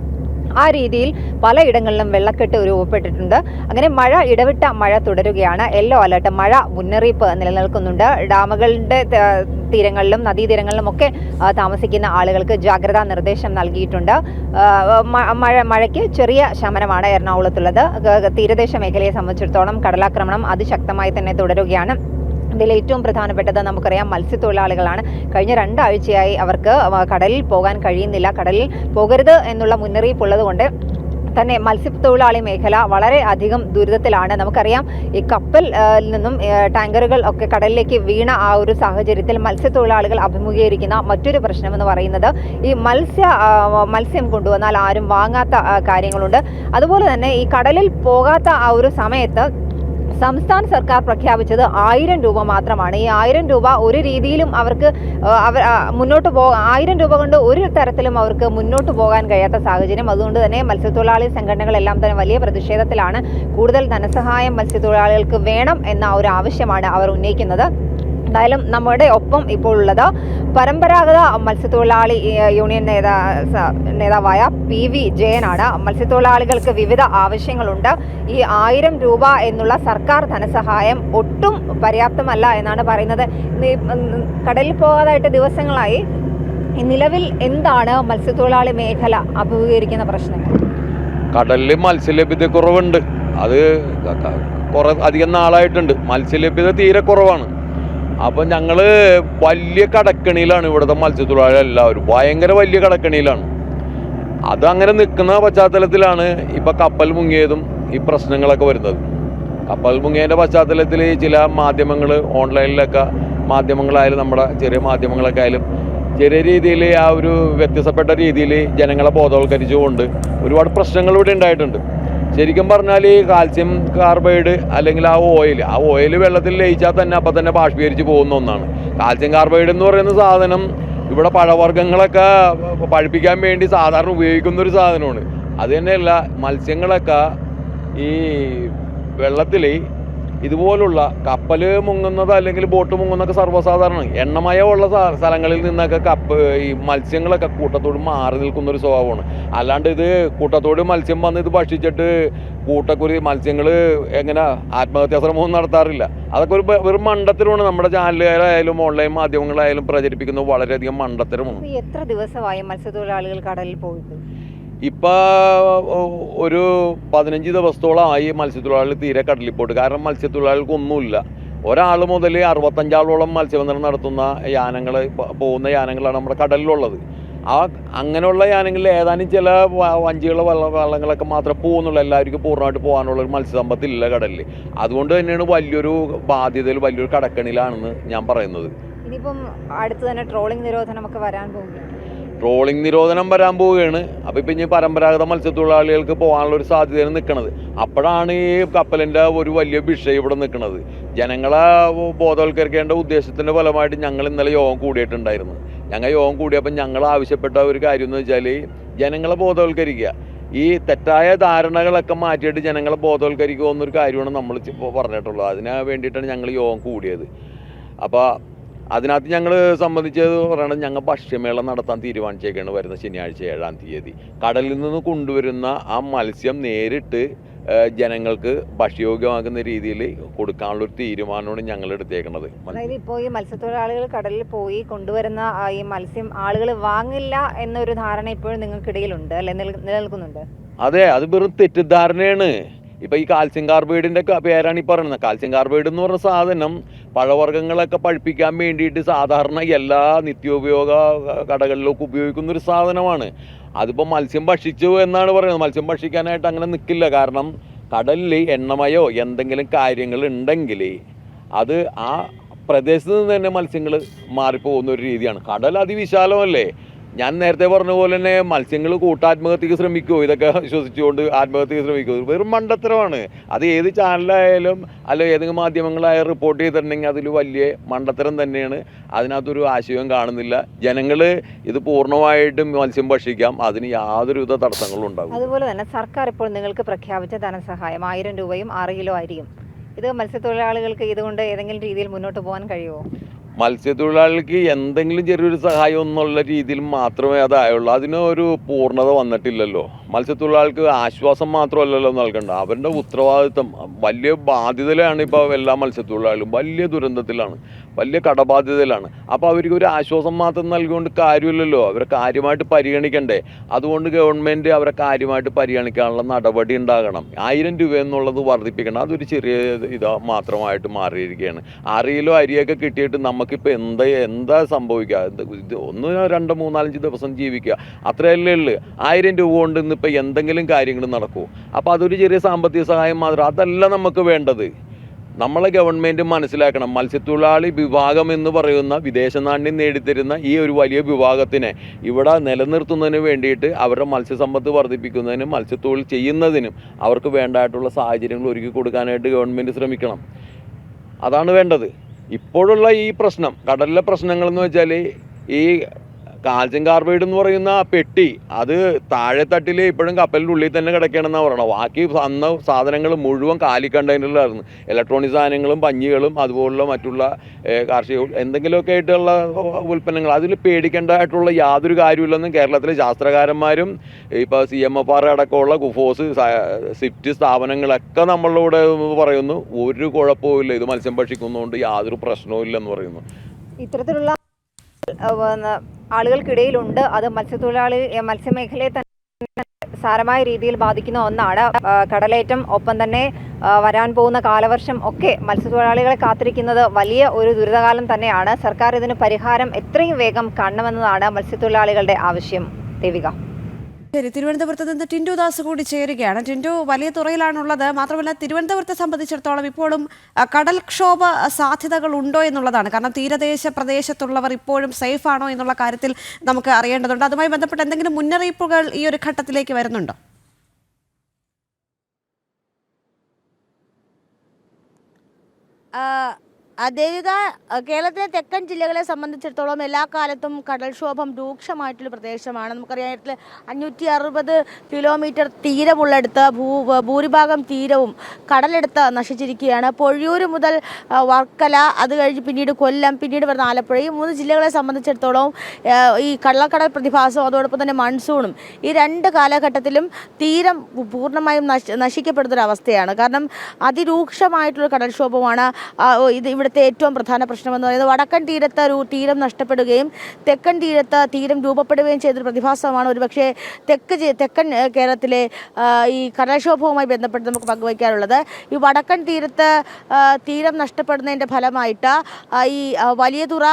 ആ രീതിയിൽ പലയിടങ്ങളിലും വെള്ളക്കെട്ട് രൂപപ്പെട്ടിട്ടുണ്ട്. അങ്ങനെ മഴ ഇടവിട്ട മഴ തുടരുകയാണ്. യെല്ലോ അലർട്ട് മഴ മുന്നറിയിപ്പ് നിലനിൽക്കുന്നുണ്ട്. ഡാമുകളുടെ തീരങ്ങളിലും നദീതീരങ്ങളിലും ഒക്കെ താമസിക്കുന്ന ആളുകൾക്ക് ജാഗ്രതാ നിർദ്ദേശം നൽകിയിട്ടുണ്ട്. മഴയ്ക്ക് ചെറിയ ശമനമാണ് എറണാകുളത്തുള്ളത്. തീരദേശ മേഖലയെ സംബന്ധിച്ചിടത്തോളം കടലാക്രമണം അതിശക്തമായി തന്നെ തുടരുകയാണ്. ഇതിൽ ഏറ്റവും പ്രധാനപ്പെട്ടത് നമുക്കറിയാം മത്സ്യത്തൊഴിലാളികളാണ്. കഴിഞ്ഞ 2 ആഴ്ചയായി അവർക്ക് കടലിൽ പോകാൻ കഴിയുന്നില്ല. കടലിൽ പോകരുത് എന്നുള്ള മുന്നറിയിപ്പ് ഉള്ളതുകൊണ്ട് തന്നെ മത്സ്യത്തൊഴിലാളി മേഖല വളരെ അധികം ദുരിതത്തിലാണ്. നമുക്കറിയാം ഈ കപ്പൽ നിന്നും ടാങ്കറുകൾ ഒക്കെ കടലിലേക്ക് വീണ ആ ഒരു സാഹചര്യത്തിൽ മത്സ്യത്തൊഴിലാളികൾ അഭിമുഖീകരിക്കുന്ന മറ്റൊരു പ്രശ്നമെന്ന് പറയുന്നത് ഈ മത്സ്യം കൊണ്ടുവന്നാൽ ആരും വാങ്ങാത്ത കാര്യങ്ങളുണ്ട്. അതുപോലെ തന്നെ ഈ കടലിൽ പോകാത്ത ആ ഒരു സമയത്ത് സംസ്ഥാന സർക്കാർ പ്രഖ്യാപിച്ചത് 1000 രൂപ മാത്രമാണ്. ഈ 1000 രൂപ ഒരു രീതിയിലും അവർക്ക് മുന്നോട്ട് 1000 രൂപ കൊണ്ട് ഒരു തരത്തിലും അവർക്ക് മുന്നോട്ട് പോകാൻ കഴിയാത്ത സാഹചര്യം. അതുകൊണ്ട് തന്നെ മത്സ്യത്തൊഴിലാളി സംഘടനകളെല്ലാം തന്നെ വലിയ പ്രതിഷേധത്തിലാണ്. കൂടുതൽ ധനസഹായം മത്സ്യത്തൊഴിലാളികൾക്ക് വേണം എന്ന ഒരു ആവശ്യമാണ് അവർ ഉന്നയിക്കുന്നത്. എന്തായാലും നമ്മുടെ ഒപ്പം ഇപ്പോൾ ഉള്ളത് പരമ്പരാഗത മത്സ്യത്തൊഴിലാളി യൂണിയൻ നേതാവായ PV ജയനാണ്. മത്സ്യത്തൊഴിലാളികൾക്ക് വിവിധ ആവശ്യങ്ങളുണ്ട്. ഈ 1000 രൂപ എന്നുള്ള സർക്കാർ ധനസഹായം ഒട്ടും പര്യാപ്തമല്ല എന്നാണ് പറയുന്നത്. കടലിൽ പോകാതായിട്ട് ദിവസങ്ങളായി. നിലവിൽ എന്താണ് മത്സ്യത്തൊഴിലാളി മേഖല അഭിമുഖീകരിക്കുന്ന പ്രശ്നങ്ങൾ? കടലിൽ മത്സ്യലഭ്യതക്കുറവുണ്ട്. അത് അധികം നാളായിട്ടുണ്ട്. മത്സ്യലഭ്യത തീരെ കുറവാണ്. അപ്പം ഞങ്ങൾ വലിയ കടക്കണിയിലാണ്. ഇവിടുത്തെ മത്സ്യത്തൊഴിലാളികൾ എല്ലാവരും ഭയങ്കര വലിയ കടക്കണിയിലാണ്. അതങ്ങനെ നിൽക്കുന്ന പശ്ചാത്തലത്തിലാണ് ഇപ്പം കപ്പൽ മുങ്ങിയതും ഈ പ്രശ്നങ്ങളൊക്കെ വരുന്നത്. കപ്പൽ മുങ്ങിയതിൻ്റെ പശ്ചാത്തലത്തിൽ ചില മാധ്യമങ്ങൾ ഓൺലൈനിലൊക്കെ മാധ്യമങ്ങളായാലും നമ്മുടെ ചെറിയ മാധ്യമങ്ങളൊക്കെ ആയാലും ചെറിയ രീതിയിൽ ആ ഒരു വ്യത്യസ്തപ്പെട്ട രീതിയിൽ ജനങ്ങളെ ബോധവൽക്കരിച്ചുകൊണ്ട് ഒരുപാട് പ്രശ്നങ്ങൾ ഇവിടെ ഉണ്ടായിട്ടുണ്ട്. ശരിക്കും പറഞ്ഞാൽ ഈ കാൽസ്യം കാർബൈഡ് അല്ലെങ്കിൽ ആ ഓയിൽ വെള്ളത്തിൽ ലയിച്ചാൽ തന്നെ അപ്പം തന്നെ ബാഷ്പീകരിച്ച് പോകുന്ന ഒന്നാണ്. കാൽസ്യം കാർബൈഡ് എന്ന് പറയുന്ന സാധനം ഇവിടെ പഴവർഗ്ഗങ്ങളൊക്കെ പഴുപ്പിക്കാൻ വേണ്ടി സാധാരണ ഉപയോഗിക്കുന്ന ഒരു സാധനമാണ്. അത് തന്നെയല്ല മത്സ്യങ്ങളൊക്കെ ഈ വെള്ളത്തിൽ ഇതുപോലുള്ള കപ്പൽ മുങ്ങുന്നത് അല്ലെങ്കിൽ ബോട്ട് മുങ്ങുന്നതൊക്കെ സർവ്വസാധാരണമാണ്. എണ്ണമയമുള്ള സ്ഥലങ്ങളിൽ നിന്നൊക്കെ ഈ മത്സ്യങ്ങളൊക്കെ കൂട്ടത്തോട് മാറി നിൽക്കുന്ന ഒരു സ്വഭാവമാണ്. അല്ലാണ്ട് ഇത് കൂട്ടത്തോട് മത്സ്യം വന്ന് ഇത് ഭക്ഷിച്ചിട്ട് കൂട്ടക്കുരി മത്സ്യങ്ങൾ എങ്ങനെ ആത്മഹത്യാശ്രമമൊന്നും നടത്താറില്ല. അതൊക്കെ വെറും മണ്ടത്തരമാണ്. നമ്മുടെ ചാനലുകാരായാലും ഓൺലൈൻ മാധ്യമങ്ങളായാലും പ്രചരിപ്പിക്കുന്നത് വളരെയധികം മണ്ടത്തരമാണ്. എത്ര ദിവസമായി മത്സ്യത്തൊഴിലാളികൾ കടലിൽ പോയിട്ട്? ഇപ്പോൾ ഒരു 15 ദിവസത്തോളമായി മത്സ്യത്തൊഴിലാളികൾ തീരെ കടലിൽ പോയിട്ട്. കാരണം മത്സ്യത്തൊഴിലാളികൾക്കൊന്നുമില്ല. ഒരാൾ മുതൽ 65 ആളോളം മത്സ്യബന്ധനം നടത്തുന്ന യാനങ്ങൾ പോകുന്ന യാനങ്ങളാണ് നമ്മുടെ കടലിലുള്ളത്. അങ്ങനെയുള്ള യാനങ്ങളിൽ ഏതാനും ചില വഞ്ചികളെ വള്ളങ്ങളൊക്കെ മാത്രമേ പോകുന്നുള്ളൂ. എല്ലാവർക്കും പൂർണ്ണമായിട്ട് പോകാനുള്ളൊരു മത്സ്യസമ്പത്തില്ല കടലിൽ. അതുകൊണ്ട് തന്നെയാണ് വലിയൊരു ബാധ്യതയിൽ വലിയൊരു കടക്കണിലാണെന്ന് ഞാൻ പറയുന്നത്. ഇനിയിപ്പം അടുത്ത് തന്നെ ട്രോളിംഗ് നിരോധനമൊക്കെ വരാൻ പോകുകയാണ്. ട്രോളിംഗ് നിരോധനം വരാൻ പോവുകയാണ്. അപ്പോൾ ഇപ്പം ഇനി പരമ്പരാഗത മത്സ്യത്തൊഴിലാളികൾക്ക് പോകാനുള്ള ഒരു സാധ്യതയാണ് നിൽക്കുന്നത്. അപ്പോഴാണ് ഈ കപ്പലിൻ്റെ ഒരു വലിയ വിഷയം ഇവിടെ നിൽക്കുന്നത്. ജനങ്ങളെ ബോധവൽക്കരിക്കേണ്ട ഉദ്ദേശത്തിൻ്റെ ഫലമായിട്ട് ഞങ്ങൾ ഇന്നലെ യോഗം കൂടിയിട്ടുണ്ടായിരുന്നു. ഞങ്ങൾ യോഗം കൂടിയപ്പോൾ ഞങ്ങൾ ആവശ്യപ്പെട്ട ഒരു കാര്യം എന്ന് വെച്ചാൽ ജനങ്ങളെ ബോധവൽക്കരിക്കുക. ഈ തെറ്റായ ധാരണകളൊക്കെ മാറ്റിയിട്ട് ജനങ്ങളെ ബോധവൽക്കരിക്കുക എന്നൊരു കാര്യമാണ് നമ്മൾ പറഞ്ഞിട്ടുള്ളത്. അതിന് വേണ്ടിയിട്ടാണ് ഞങ്ങൾ യോഗം കൂടിയത്. അപ്പോൾ അതിനകത്ത് ഞങ്ങൾ സംബന്ധിച്ചത് പറയുന്നത് ഞങ്ങൾ ഭക്ഷ്യമേള നടത്താൻ തീരുമാനിച്ചേക്കാണ് വരുന്ന ശനിയാഴ്ച 7-ാം തീയതി. കടലിൽ നിന്ന് കൊണ്ടുവരുന്ന ആ മത്സ്യം നേരിട്ട് ജനങ്ങൾക്ക് ഭക്ഷ്യയോഗ്യമാക്കുന്ന രീതിയിൽ കൊടുക്കാനുള്ളൊരു തീരുമാനമാണ് ഞങ്ങൾ എടുത്തേക്കുന്നത്. അതായത് ഇപ്പോൾ ഈ മത്സ്യത്തൊഴിലാളികൾ കടലിൽ പോയി കൊണ്ടുവരുന്ന ഈ മത്സ്യം ആളുകൾ വാങ്ങില്ല എന്നൊരു ധാരണ ഇപ്പോഴും നിങ്ങൾക്കിടയിലുണ്ട് അല്ലെ, നിലനിൽക്കുന്നുണ്ട്? അതെ, അത് വെറും തെറ്റിദ്ധാരണയാണ്. ഇപ്പോൾ ഈ കാൽസ്യം കാർബൈഡിൻ്റെ പേരാണ് ഈ പറയുന്നത്. കാൽസ്യം കാർബൈഡ് എന്ന് പറഞ്ഞ സാധനം പഴവർഗ്ഗങ്ങളൊക്കെ പഴുപ്പിക്കാൻ വേണ്ടിയിട്ട് സാധാരണ എല്ലാ നിത്യോപയോഗ കടകളിലൊക്കെ ഉപയോഗിക്കുന്നൊരു സാധനമാണ്. അതിപ്പോൾ മത്സ്യം ഭക്ഷിച്ചു എന്നാണ് പറയുന്നത്. മത്സ്യം ഭക്ഷിക്കാനായിട്ട് അങ്ങനെ നിൽക്കില്ല. കാരണം കടലിൽ എണ്ണമയോ എന്തെങ്കിലും കാര്യങ്ങൾ ഉണ്ടെങ്കിൽ അത് ആ പ്രദേശത്ത് നിന്ന് തന്നെ മത്സ്യങ്ങൾ മാറിപ്പോകുന്ന ഒരു രീതിയാണ്. കടൽ അതിവിശാലമല്ലേ. ഞാൻ നേരത്തെ പറഞ്ഞ പോലെ തന്നെ മത്സ്യങ്ങൾ കൂട്ടാത്മഹത്യക്ക് ശ്രമിക്കുമോ? ഇതൊക്കെ ശ്വസിച്ചുകൊണ്ട് ആത്മഹത്യക്ക് ശ്രമിക്കുമോ? വെറും മണ്ടത്തരമാണ്. അത് ഏത് ചാനലായാലും അല്ല ഏതെങ്കിലും മാധ്യമങ്ങളായാലും റിപ്പോർട്ട് ചെയ്തിട്ടുണ്ടെങ്കിൽ അതിൽ വലിയ മണ്ടത്തരം തന്നെയാണ്. അതിനകത്തൊരു ആശയവും കാണുന്നില്ല. ജനങ്ങൾ ഇത് പൂർണ്ണമായിട്ടും മത്സ്യം ഭക്ഷിക്കാം, അതിന് യാതൊരുവിധ തടസ്സങ്ങളും ഉണ്ടാകും. അതുപോലെ തന്നെ സർക്കാർ ഇപ്പോൾ നിങ്ങൾക്ക് പ്രഖ്യാപിച്ച ധനസഹായം 1000 രൂപയും 6 കിലോ അരിയും, ഇത് മത്സ്യത്തൊഴിലാളികൾക്ക് ഇതുകൊണ്ട് ഏതെങ്കിലും രീതിയിൽ മുന്നോട്ട് പോകാൻ കഴിയുമോ? മത്സ്യത്തൊഴിലാളികൾക്ക് എന്തെങ്കിലും ചെറിയൊരു സഹായം എന്നുള്ള രീതിയിൽ മാത്രമേ അതായുള്ളൂ. അതിനൊരു പൂർണ്ണത വന്നിട്ടില്ലല്ലോ. മത്സ്യത്തൊഴിലാളികൾക്ക് ആശ്വാസം മാത്രമല്ലല്ലോ നൽകേണ്ട, അവരുടെ ഉത്തരവാദിത്വം വലിയ ബാധ്യതയിലാണ്. ഇപ്പോൾ എല്ലാ മത്സ്യത്തൊഴിലാളികളും വലിയ ദുരന്തത്തിലാണ്, വലിയ കടബാധ്യതയിലാണ്. അപ്പോൾ അവർക്ക് ഒരു ആശ്വാസം മാത്രം നൽകിക്കൊണ്ട് കാര്യമില്ലല്ലോ, അവരെ കാര്യമായിട്ട് പരിഗണിക്കണ്ടേ. അതുകൊണ്ട് ഗവൺമെൻറ് അവരെ കാര്യമായിട്ട് പരിഗണിക്കാനുള്ള നടപടി ഉണ്ടാകണം. 1000 രൂപ എന്നുള്ളത് വർദ്ധിപ്പിക്കണം. അതൊരു ചെറിയ ഇത് മാത്രമായിട്ട് മാറിയിരിക്കുകയാണ്. 6 കിലോ അരിയൊക്കെ കിട്ടിയിട്ട് നമുക്കിപ്പോൾ എന്താ സംഭവിക്കുക? ഇത് 1, 2, 3, 4 ദിവസം ജീവിക്കുക, അത്രയല്ലേ ഉള്ളൂ. 1000 രൂപ കൊണ്ട് ഇന്നിപ്പോൾ എന്തെങ്കിലും കാര്യങ്ങൾ നടക്കുമോ? അപ്പോൾ അതൊരു ചെറിയ സാമ്പത്തിക സഹായം മാത്രം, അതല്ല നമുക്ക് വേണ്ടത്. നമ്മളെ ഗവൺമെൻറ് മനസ്സിലാക്കണം, മത്സ്യത്തൊഴിലാളി വിഭാഗം എന്ന് പറയുന്ന വിദേശ നാണ്യം നേടിത്തരുന്ന ഈ ഒരു വലിയ വിഭാഗത്തിനെ ഇവിടെ നിലനിർത്തുന്നതിന് വേണ്ടിയിട്ട് അവരുടെ മത്സ്യസമ്പത്ത് വർദ്ധിപ്പിക്കുന്നതിനും മത്സ്യത്തൊഴിൽ ചെയ്യുന്നതിനും അവർക്ക് വേണ്ടതായിട്ടുള്ള സാഹചര്യങ്ങൾ ഒരുക്കി കൊടുക്കാനായിട്ട് ഗവൺമെൻറ് ശ്രമിക്കണം. അതാണ് വേണ്ടത്. ഇപ്പോഴുള്ള ഈ പ്രശ്നം, കടലിലെ പ്രശ്നങ്ങളെന്ന് വെച്ചാൽ ഈ കാൽസ്യം കാർബൈഡ് എന്ന് പറയുന്ന പെട്ടി അത് താഴെ തട്ടിൽ ഇപ്പോഴും കപ്പലിൻ്റെ ഉള്ളിൽ തന്നെ കിടക്കുകയാണെന്നാണ് പറയണത്. ബാക്കി അന്ന് സാധനങ്ങൾ മുഴുവൻ കാലി കണ്ടെയ്നറിലായിരുന്നു. ഇലക്ട്രോണിക് സാധനങ്ങളും പഞ്ഞികളും അതുപോലുള്ള മറ്റുള്ള കാർഷിക എന്തെങ്കിലുമൊക്കെ ആയിട്ടുള്ള ഉൽപ്പന്നങ്ങൾ, അതിൽ പേടിക്കേണ്ടതായിട്ടുള്ള യാതൊരു കാര്യമില്ലെന്നും കേരളത്തിലെ ശാസ്ത്രകാരന്മാരും ഇപ്പോൾ CMFR അടക്കമുള്ള കുഫോസ് സിഫ്റ്റ് സ്ഥാപനങ്ങളൊക്കെ നമ്മളിവിടെ പറയുന്നു. ഒരു കുഴപ്പവും ഇത് മത്സ്യം ഭക്ഷിക്കുന്നതുകൊണ്ട് യാതൊരു പ്രശ്നവും ഇല്ലെന്ന് പറയുന്നു. ഇത്തരത്തിലുള്ള ആളുകൾക്കിടയിലുണ്ട്. അത് മത്സ്യമേഖലയെ തന്നെ സാരമായ രീതിയിൽ ബാധിക്കുന്ന ഒന്നാണ്. കടലേറ്റം, ഒപ്പം തന്നെ വരാൻ പോകുന്ന കാലവർഷം ഒക്കെ മത്സ്യത്തൊഴിലാളികളെ കാത്തിരിക്കുന്നത് വലിയ ഒരു ദുരിതകാലം തന്നെയാണ്. സർക്കാർ ഇതിന് പരിഹാരം എത്രയും വേഗം കാണണമെന്നതാണ് മത്സ്യത്തൊഴിലാളികളുടെ ആവശ്യം. ദേവിക. ശരി, തിരുവനന്തപുരത്ത് നിന്ന് ടിൻഡു ദാസ് കൂടി ചേരുകയാണ്. ടിൻഡു, വലിയ തുറയിലാണുള്ളത്. മാത്രമല്ല തിരുവനന്തപുരത്തെ സംബന്ധിച്ചിടത്തോളം ഇപ്പോഴും കടൽക്ഷോഭ സാധ്യതകൾ ഉണ്ടോ എന്നുള്ളതാണ്. കാരണം തീരദേശ പ്രദേശത്തുള്ളവർ ഇപ്പോഴും സേഫ് ആണോ എന്നുള്ള കാര്യത്തിൽ നമുക്ക് അറിയേണ്ടതുണ്ട്. അതുമായി ബന്ധപ്പെട്ട് എന്തെങ്കിലും മുന്നറിയിപ്പുകൾ ഈ ഒരു ഘട്ടത്തിലേക്ക് വരുന്നുണ്ടോ? ദേവിക, കേരളത്തിലെ തെക്കൻ ജില്ലകളെ സംബന്ധിച്ചിടത്തോളം എല്ലാ കാലത്തും കടൽക്ഷോഭം രൂക്ഷമായിട്ടുള്ള പ്രദേശമാണ്. നമുക്കറിയാം 560 കിലോമീറ്റർ തീരമുള്ളിടത്ത് ഭൂരിഭാഗം തീരവും കടലെടുത്ത് നശിച്ചിരിക്കുകയാണ്. പൊഴിയൂർ മുതൽ വർക്കല, അത് കഴിഞ്ഞ് പിന്നീട് കൊല്ലം, പിന്നീട് വരുന്ന ആലപ്പുഴ, ഈ 3 ജില്ലകളെ സംബന്ധിച്ചിടത്തോളം ഈ കള്ളക്കടൽ പ്രതിഭാസവും അതോടൊപ്പം തന്നെ മൺസൂണും ഈ 2 കാലഘട്ടത്തിലും തീരം പൂർണ്ണമായും നശിക്കപ്പെടുന്നൊരവസ്ഥയാണ്. കാരണം അതിരൂക്ഷമായിട്ടുള്ള കടൽക്ഷോഭമാണ് ഇവിടുത്തെ ഏറ്റവും പ്രധാന പ്രശ്നമെന്ന് പറയുന്നത്. വടക്കൻ തീരത്ത് തീരം നഷ്ടപ്പെടുകയും തെക്കൻ തീരത്ത് തീരം രൂപപ്പെടുകയും ചെയ്തൊരു പ്രതിഭാസമാണ് ഒരുപക്ഷെ തെക്കൻ കേരളത്തിലെ ഈ കടൽക്ഷോഭവുമായി ബന്ധപ്പെട്ട് നമുക്ക് പങ്കുവയ്ക്കാനുള്ളത്. ഈ വടക്കൻ തീരത്ത് തീരം നഷ്ടപ്പെടുന്നതിൻ്റെ ഫലമായിട്ട് ഈ വലിയതുറ,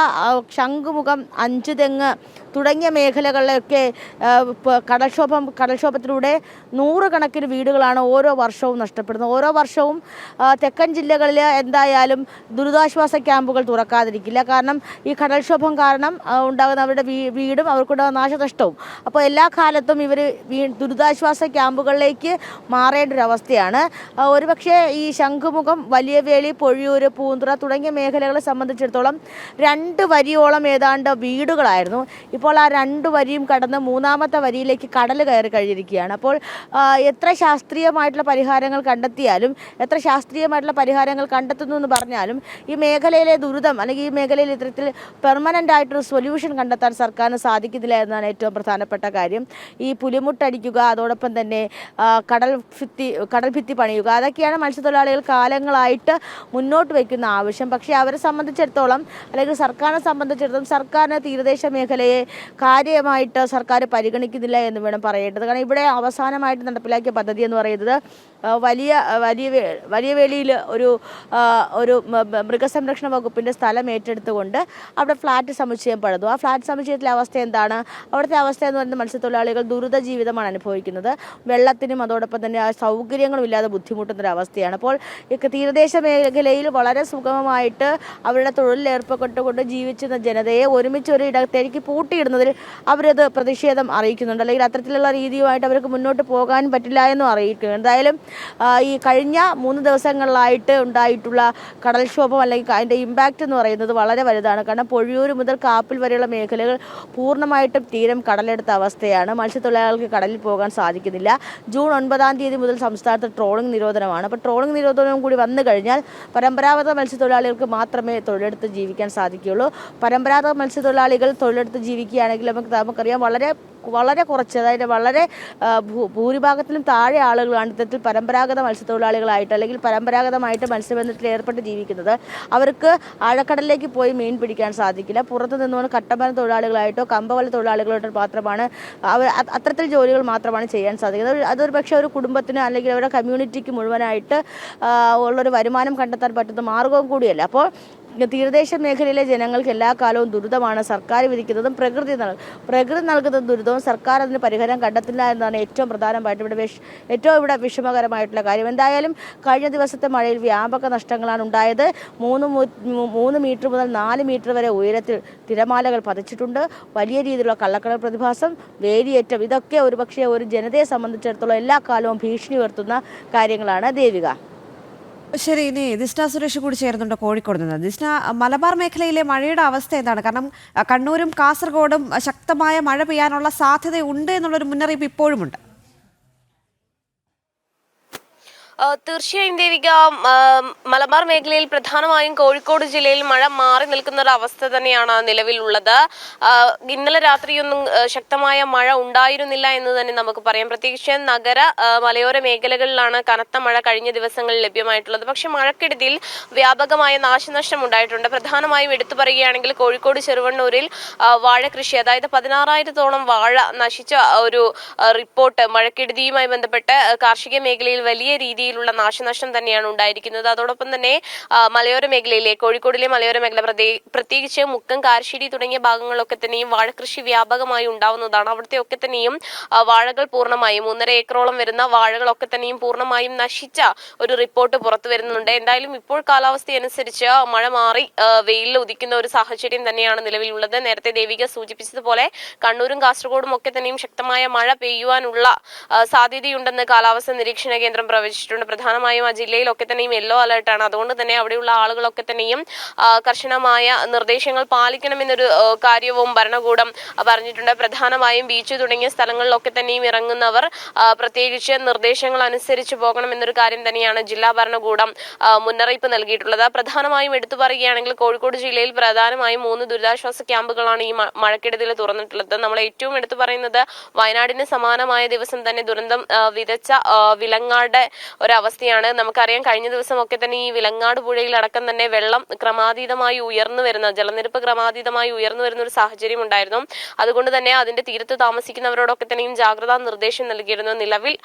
ശംഖുമുഖം, അഞ്ചുതെങ്ങ് തുടങ്ങിയ മേഖലകളിലൊക്കെ കടൽക്ഷോഭത്തിലൂടെ 100 കണക്കിന് വീടുകളാണ് ഓരോ വർഷവും നഷ്ടപ്പെടുന്നത്. ഓരോ വർഷവും തെക്കൻ ജില്ലകളിൽ എന്തായാലും ദുരിതാശ്വാസ ക്യാമ്പുകൾ തുറക്കാതിരിക്കില്ല. കാരണം ഈ കടൽക്ഷോഭം കാരണം ഉണ്ടാകുന്ന അവരുടെ വീടും അവർക്കുണ്ടാകുന്ന നാശനഷ്ടവും. അപ്പോൾ എല്ലാ കാലത്തും ഇവർ ദുരിതാശ്വാസ ക്യാമ്പുകളിലേക്ക് മാറേണ്ട ഒരവസ്ഥയാണ്. ഒരുപക്ഷെ ഈ ശംഖുമുഖം, വലിയവേളി, പൊഴിയൂർ, പൂന്തുറ തുടങ്ങിയ മേഖലകളെ സംബന്ധിച്ചിടത്തോളം 2 വരിയോളം ഏതാണ്ട് വീടുകളായിരുന്നു. ഇപ്പോൾ ആ 2 വരിയും കടന്ന് 3ാമത്തെ വരിയിലേക്ക് കടൽ കയറി കഴിഞ്ഞിരിക്കുകയാണ്. അപ്പോൾ എത്ര ശാസ്ത്രീയമായിട്ടുള്ള പരിഹാരങ്ങൾ കണ്ടെത്തിയാലും, എത്ര ശാസ്ത്രീയമായിട്ടുള്ള പരിഹാരങ്ങൾ കണ്ടെത്തുന്നു എന്ന് പറഞ്ഞാലും ഈ മേഖലയിലെ ദുരിതം അല്ലെങ്കിൽ ഈ മേഖലയിൽ ഇത്തരത്തിൽ പെർമനൻ്റ് ആയിട്ടൊരു സൊല്യൂഷൻ കണ്ടെത്താൻ സർക്കാരിന് സാധിക്കുന്നില്ല എന്നതാണ് ഏറ്റവും പ്രധാനപ്പെട്ട കാര്യം. ഈ പുലിമുട്ടടിക്കുക, അതോടൊപ്പം തന്നെ കടൽ ഭിത്തി പണിയുക, അതൊക്കെയാണ് മത്സ്യത്തൊഴിലാളികൾ കാലങ്ങളായിട്ട് മുന്നോട്ട് വയ്ക്കുന്ന ആവശ്യം. പക്ഷേ അവരെ സംബന്ധിച്ചിടത്തോളം അല്ലെങ്കിൽ സർക്കാരിനെ സംബന്ധിച്ചിടത്തോളം സർക്കാരിന് തീരദേശ മേഖലയെ കാര്യമായിട്ട് സർക്കാർ പരിഗണിക്കുന്നില്ല എന്ന് വേണം പറയേണ്ടത്. കാരണം ഇവിടെ അവസാനമായിട്ട് നടപ്പിലാക്കിയ പദ്ധതി എന്ന് പറയുന്നത് വലിയ വേലിയിൽ ഒരു മൃഗസംരക്ഷണ വകുപ്പിൻ്റെ സ്ഥലം ഏറ്റെടുത്തുകൊണ്ട് അവിടെ ഫ്ലാറ്റ് സമുച്ചയം പണിതു. ആ ഫ്ലാറ്റ് സമുച്ചയത്തിലെ അവസ്ഥ എന്താണ്? അവിടുത്തെ അവസ്ഥ എന്ന് പറയുന്നത് മത്സ്യത്തൊഴിലാളികൾ ദുരിത ജീവിതമാണ് അനുഭവിക്കുന്നത്. വെള്ളത്തിനും അതോടൊപ്പം തന്നെ സൗകര്യങ്ങളും ഇല്ലാതെ ബുദ്ധിമുട്ടുന്നൊരവസ്ഥയാണ്. അപ്പോൾ തീരദേശ മേഖലയിൽ വളരെ സുഗമമായിട്ട് അവരുടെ തൊഴിലിൽ ഏർപ്പെട്ടുകൊണ്ട് ജീവിച്ചിരുന്ന ജനതയെ ഒരുമിച്ച് ഒരു ഇടത്തേക്ക് പൂട്ടിയിടുന്നതിൽ അവരത് പ്രതിഷേധം അറിയിക്കുന്നുണ്ട്. അല്ലെങ്കിൽ അത്തരത്തിലുള്ള രീതിയുമായിട്ട് അവർക്ക് മുന്നോട്ട് പോകാൻ പറ്റില്ല എന്നും അറിയിക്കുന്നു. എന്തായാലും ഈ കഴിഞ്ഞ 3 ദിവസങ്ങളിലായിട്ട് ഉണ്ടായിട്ടുള്ള കടൽക്ഷോഭം അല്ലെങ്കിൽ അതിൻ്റെ ഇമ്പാക്റ്റ് എന്ന് പറയുന്നത് വളരെ വലുതാണ്. കാരണം പൊഴിയൂർ മുതൽ കാപ്പിൽ വരെയുള്ള മേഖലകൾ പൂർണ്ണമായിട്ടും തീരം കടലെടുത്ത അവസ്ഥയാണ്. മത്സ്യത്തൊഴിലാളികൾക്ക് കടലിൽ പോകാൻ സാധിക്കുന്നില്ല. ജൂൺ 9-ാം തീയതി മുതൽ സംസ്ഥാനത്ത് ട്രോളിംഗ് നിരോധനമാണ്. അപ്പോൾ ട്രോളിംഗ് നിരോധനവും കൂടി വന്നു കഴിഞ്ഞാൽ പരമ്പരാഗത മത്സ്യത്തൊഴിലാളികൾക്ക് മാത്രമേ തൊഴിലെടുത്ത് ജീവിക്കാൻ സാധിക്കുകയുള്ളൂ. പരമ്പരാഗത മത്സ്യത്തൊഴിലാളികൾ തൊഴിലെടുത്ത് ജീവിക്കുകയാണെങ്കിൽ നമുക്കറിയാം വളരെ കുറച്ച്, അതായത് വളരെ ഭൂരിഭാഗത്തിലും താഴെ ആളുകളാണ് ഇത്തരത്തിൽ പരമ്പരാഗത മത്സ്യത്തൊഴിലാളികളായിട്ട് അല്ലെങ്കിൽ പരമ്പരാഗതമായിട്ട് മത്സ്യബന്ധനത്തിൽ ഏർപ്പെട്ട് ജീവിക്കുന്നത്. അവർക്ക് ആഴക്കടലിലേക്ക് പോയി മീൻ പിടിക്കാൻ സാധിക്കില്ല. പുറത്തു നിന്നുകൊണ്ട് കട്ടമരം തൊഴിലാളികളായിട്ടോ കമ്പവല തൊഴിലാളികളായിട്ടോ മാത്രമാണ് അത്തരത്തിൽ ജോലികൾ മാത്രമാണ് ചെയ്യാൻ സാധിക്കുന്നത്. അതൊരു പക്ഷേ ഒരു കുടുംബത്തിന് അല്ലെങ്കിൽ അവരുടെ കമ്മ്യൂണിറ്റിക്ക് മുഴുവനായിട്ട് ഉള്ളൊരു വരുമാനം കണ്ടെത്താൻ പറ്റുന്ന മാർഗവും കൂടിയല്ല. അപ്പോൾ തീരദേശ മേഖലയിലെ ജനങ്ങൾക്ക് എല്ലാ കാലവും ദുരിതമാണ് സർക്കാർ വിധിക്കുന്നതും പ്രകൃതി നൽകുന്ന ദുരിതവും സർക്കാർ അതിന് പരിഹാരം കണ്ടെത്തില്ല എന്നതാണ് ഏറ്റവും പ്രധാനമായിട്ട് ഇവിടെ വിഷമകരമായിട്ടുള്ള കാര്യം. എന്തായാലും കഴിഞ്ഞ ദിവസത്തെ മഴയിൽ വ്യാപക നഷ്ടങ്ങളാണ് ഉണ്ടായത്. 3 മീറ്റർ മുതൽ 4 മീറ്റർ വരെ ഉയരത്തിൽ തിരമാലകൾ പതിച്ചിട്ടുണ്ട്. വലിയ രീതിയിലുള്ള കള്ളക്കടൽ പ്രതിഭാസം, വേലിയേറ്റം, ഇതൊക്കെ ഒരുപക്ഷെ ഒരു ജനതയെ സംബന്ധിച്ചിടത്തോളം എല്ലാ കാലവും ഭീഷണി ഉയർത്തുന്ന കാര്യങ്ങളാണ്. ദേവിക. ശരി, ഇനി ദിസ്ന സുരേഷ് കൂടി ചേരുന്നുണ്ട് കോഴിക്കോട് നിന്ന്. ദിസ്ന, മലബാർ മേഖലയിലെ മഴയുടെ അവസ്ഥ എന്താണ്? കാരണം കണ്ണൂരും കാസർഗോഡും ശക്തമായ മഴ പെയ്യാനുള്ള സാധ്യതയുണ്ട് എന്നുള്ളൊരു മുന്നറിയിപ്പ് ഇപ്പോഴുമുണ്ട്. തീർച്ചയായും ദേവിക, മലബാർ മേഖലയിൽ പ്രധാനമായും കോഴിക്കോട് ജില്ലയിൽ മഴ മാറി നിൽക്കുന്ന ഒരു അവസ്ഥ തന്നെയാണ് നിലവിലുള്ളത്. ഇന്നലെ രാത്രിയൊന്നും ശക്തമായ മഴ ഉണ്ടായിരുന്നില്ല എന്ന് തന്നെ നമുക്ക് പറയാം. പ്രത്യേകിച്ച് നഗര മലയോര മേഖലകളിലാണ് കനത്ത മഴ കഴിഞ്ഞ ദിവസങ്ങളിൽ ലഭ്യമായിട്ടുള്ളത്. പക്ഷെ മഴക്കെടുതിയിൽ വ്യാപകമായ നാശനഷ്ടം ഉണ്ടായിട്ടുണ്ട്. പ്രധാനമായും എടുത്തു പറയുകയാണെങ്കിൽ കോഴിക്കോട് ചെറുവണ്ണൂരിൽ വാഴ കൃഷി, അതായത് 16,000-ഓളം വാഴ നശിച്ച ഒരു റിപ്പോർട്ട് മഴക്കെടുതിയുമായി ബന്ധപ്പെട്ട് കാർഷിക മേഖലയിൽ വലിയ രീതിയിലുള്ള നാശനഷ്ടം തന്നെയാണ് ഉണ്ടായിരിക്കുന്നത്. അതോടൊപ്പം തന്നെ മലയോര മേഖലയിലെ കോഴിക്കോടിലെ മലയോര മേഖല പ്രത്യേകിച്ച് മുക്കം, കാരശ്ശേരി തുടങ്ങിയ ഭാഗങ്ങളിലൊക്കെ തന്നെയും വാഴകൃഷി വ്യാപകമായി ഉണ്ടാവുന്നതാണ്. അവിടുത്തെ ഒക്കെ തന്നെയും വാഴകൾ പൂർണ്ണമായും 1.5 ഏക്കറോളം വരുന്ന വാഴകളൊക്കെ തന്നെയും പൂർണ്ണമായും നശിച്ച ഒരു റിപ്പോർട്ട് പുറത്തു വരുന്നുണ്ട്. എന്തായാലും ഇപ്പോൾ കാലാവസ്ഥ അനുസരിച്ച് മഴ മാറി വെയിലിൽ ഉദിക്കുന്ന ഒരു സാഹചര്യം തന്നെയാണ് നിലവിലുള്ളത്. നേരത്തെ ദേവിക സൂചിപ്പിച്ചതുപോലെ കണ്ണൂരും കാസർഗോഡും ഒക്കെ തന്നെയും ശക്തമായ മഴ പെയ്യുവാനുള്ള സാധ്യതയുണ്ടെന്ന് കാലാവസ്ഥ നിരീക്ഷണ കേന്ദ്രം പ്രവചിച്ചിട്ടുണ്ട്. പ്രധാനമായും ആ ജില്ലയിലൊക്കെ തന്നെയും യെല്ലോ അലർട്ടാണ്. അതുകൊണ്ട് തന്നെ അവിടെയുള്ള ആളുകളൊക്കെ തന്നെയും കർശനമായ നിർദ്ദേശങ്ങൾ പാലിക്കണമെന്നൊരു കാര്യവും ഭരണകൂടം പറഞ്ഞിട്ടുണ്ട്. പ്രധാനമായും ബീച്ച് തുടങ്ങിയ സ്ഥലങ്ങളിലൊക്കെ തന്നെയും ഇറങ്ങുന്നവർ പ്രത്യേകിച്ച് നിർദ്ദേശങ്ങൾ അനുസരിച്ച് പോകണമെന്നൊരു കാര്യം തന്നെയാണ് ജില്ലാ ഭരണകൂടം മുന്നറിയിപ്പ് നൽകിയിട്ടുള്ളത്. പ്രധാനമായും എടുത്തു പറയുകയാണെങ്കിൽ കോഴിക്കോട് ജില്ലയിൽ പ്രധാനമായും 3 ദുരിതാശ്വാസ ക്യാമ്പുകളാണ് ഈ മഴക്കെടുതിയിൽ തുറന്നിട്ടുള്ളത്. നമ്മൾ ഏറ്റവും എടുത്തു പറയുന്നത് വയനാടിന് സമാനമായ ദിവസം തന്നെ ദുരന്തം വിതച്ച വിലങ്ങാട് ഒരവസ്ഥയാണ്. നമുക്കറിയാം കഴിഞ്ഞ ദിവസമൊക്കെ തന്നെ ഈ വിലങ്ങാട് പുഴയിൽ അടക്കം തന്നെ വെള്ളം ക്രമാതീതമായി ജലനിരപ്പ് ക്രമാതീതമായി ഉയർന്നു വരുന്ന ഒരു സാഹചര്യം ഉണ്ടായിരുന്നു. അതുകൊണ്ട് തന്നെ അതിന്റെ തീരത്ത് താമസിക്കുന്നവരോടൊക്കെ തന്നെയും ജാഗ്രതാ നിർദ്ദേശം നൽകിയിരുന്നു. നിലവിൽ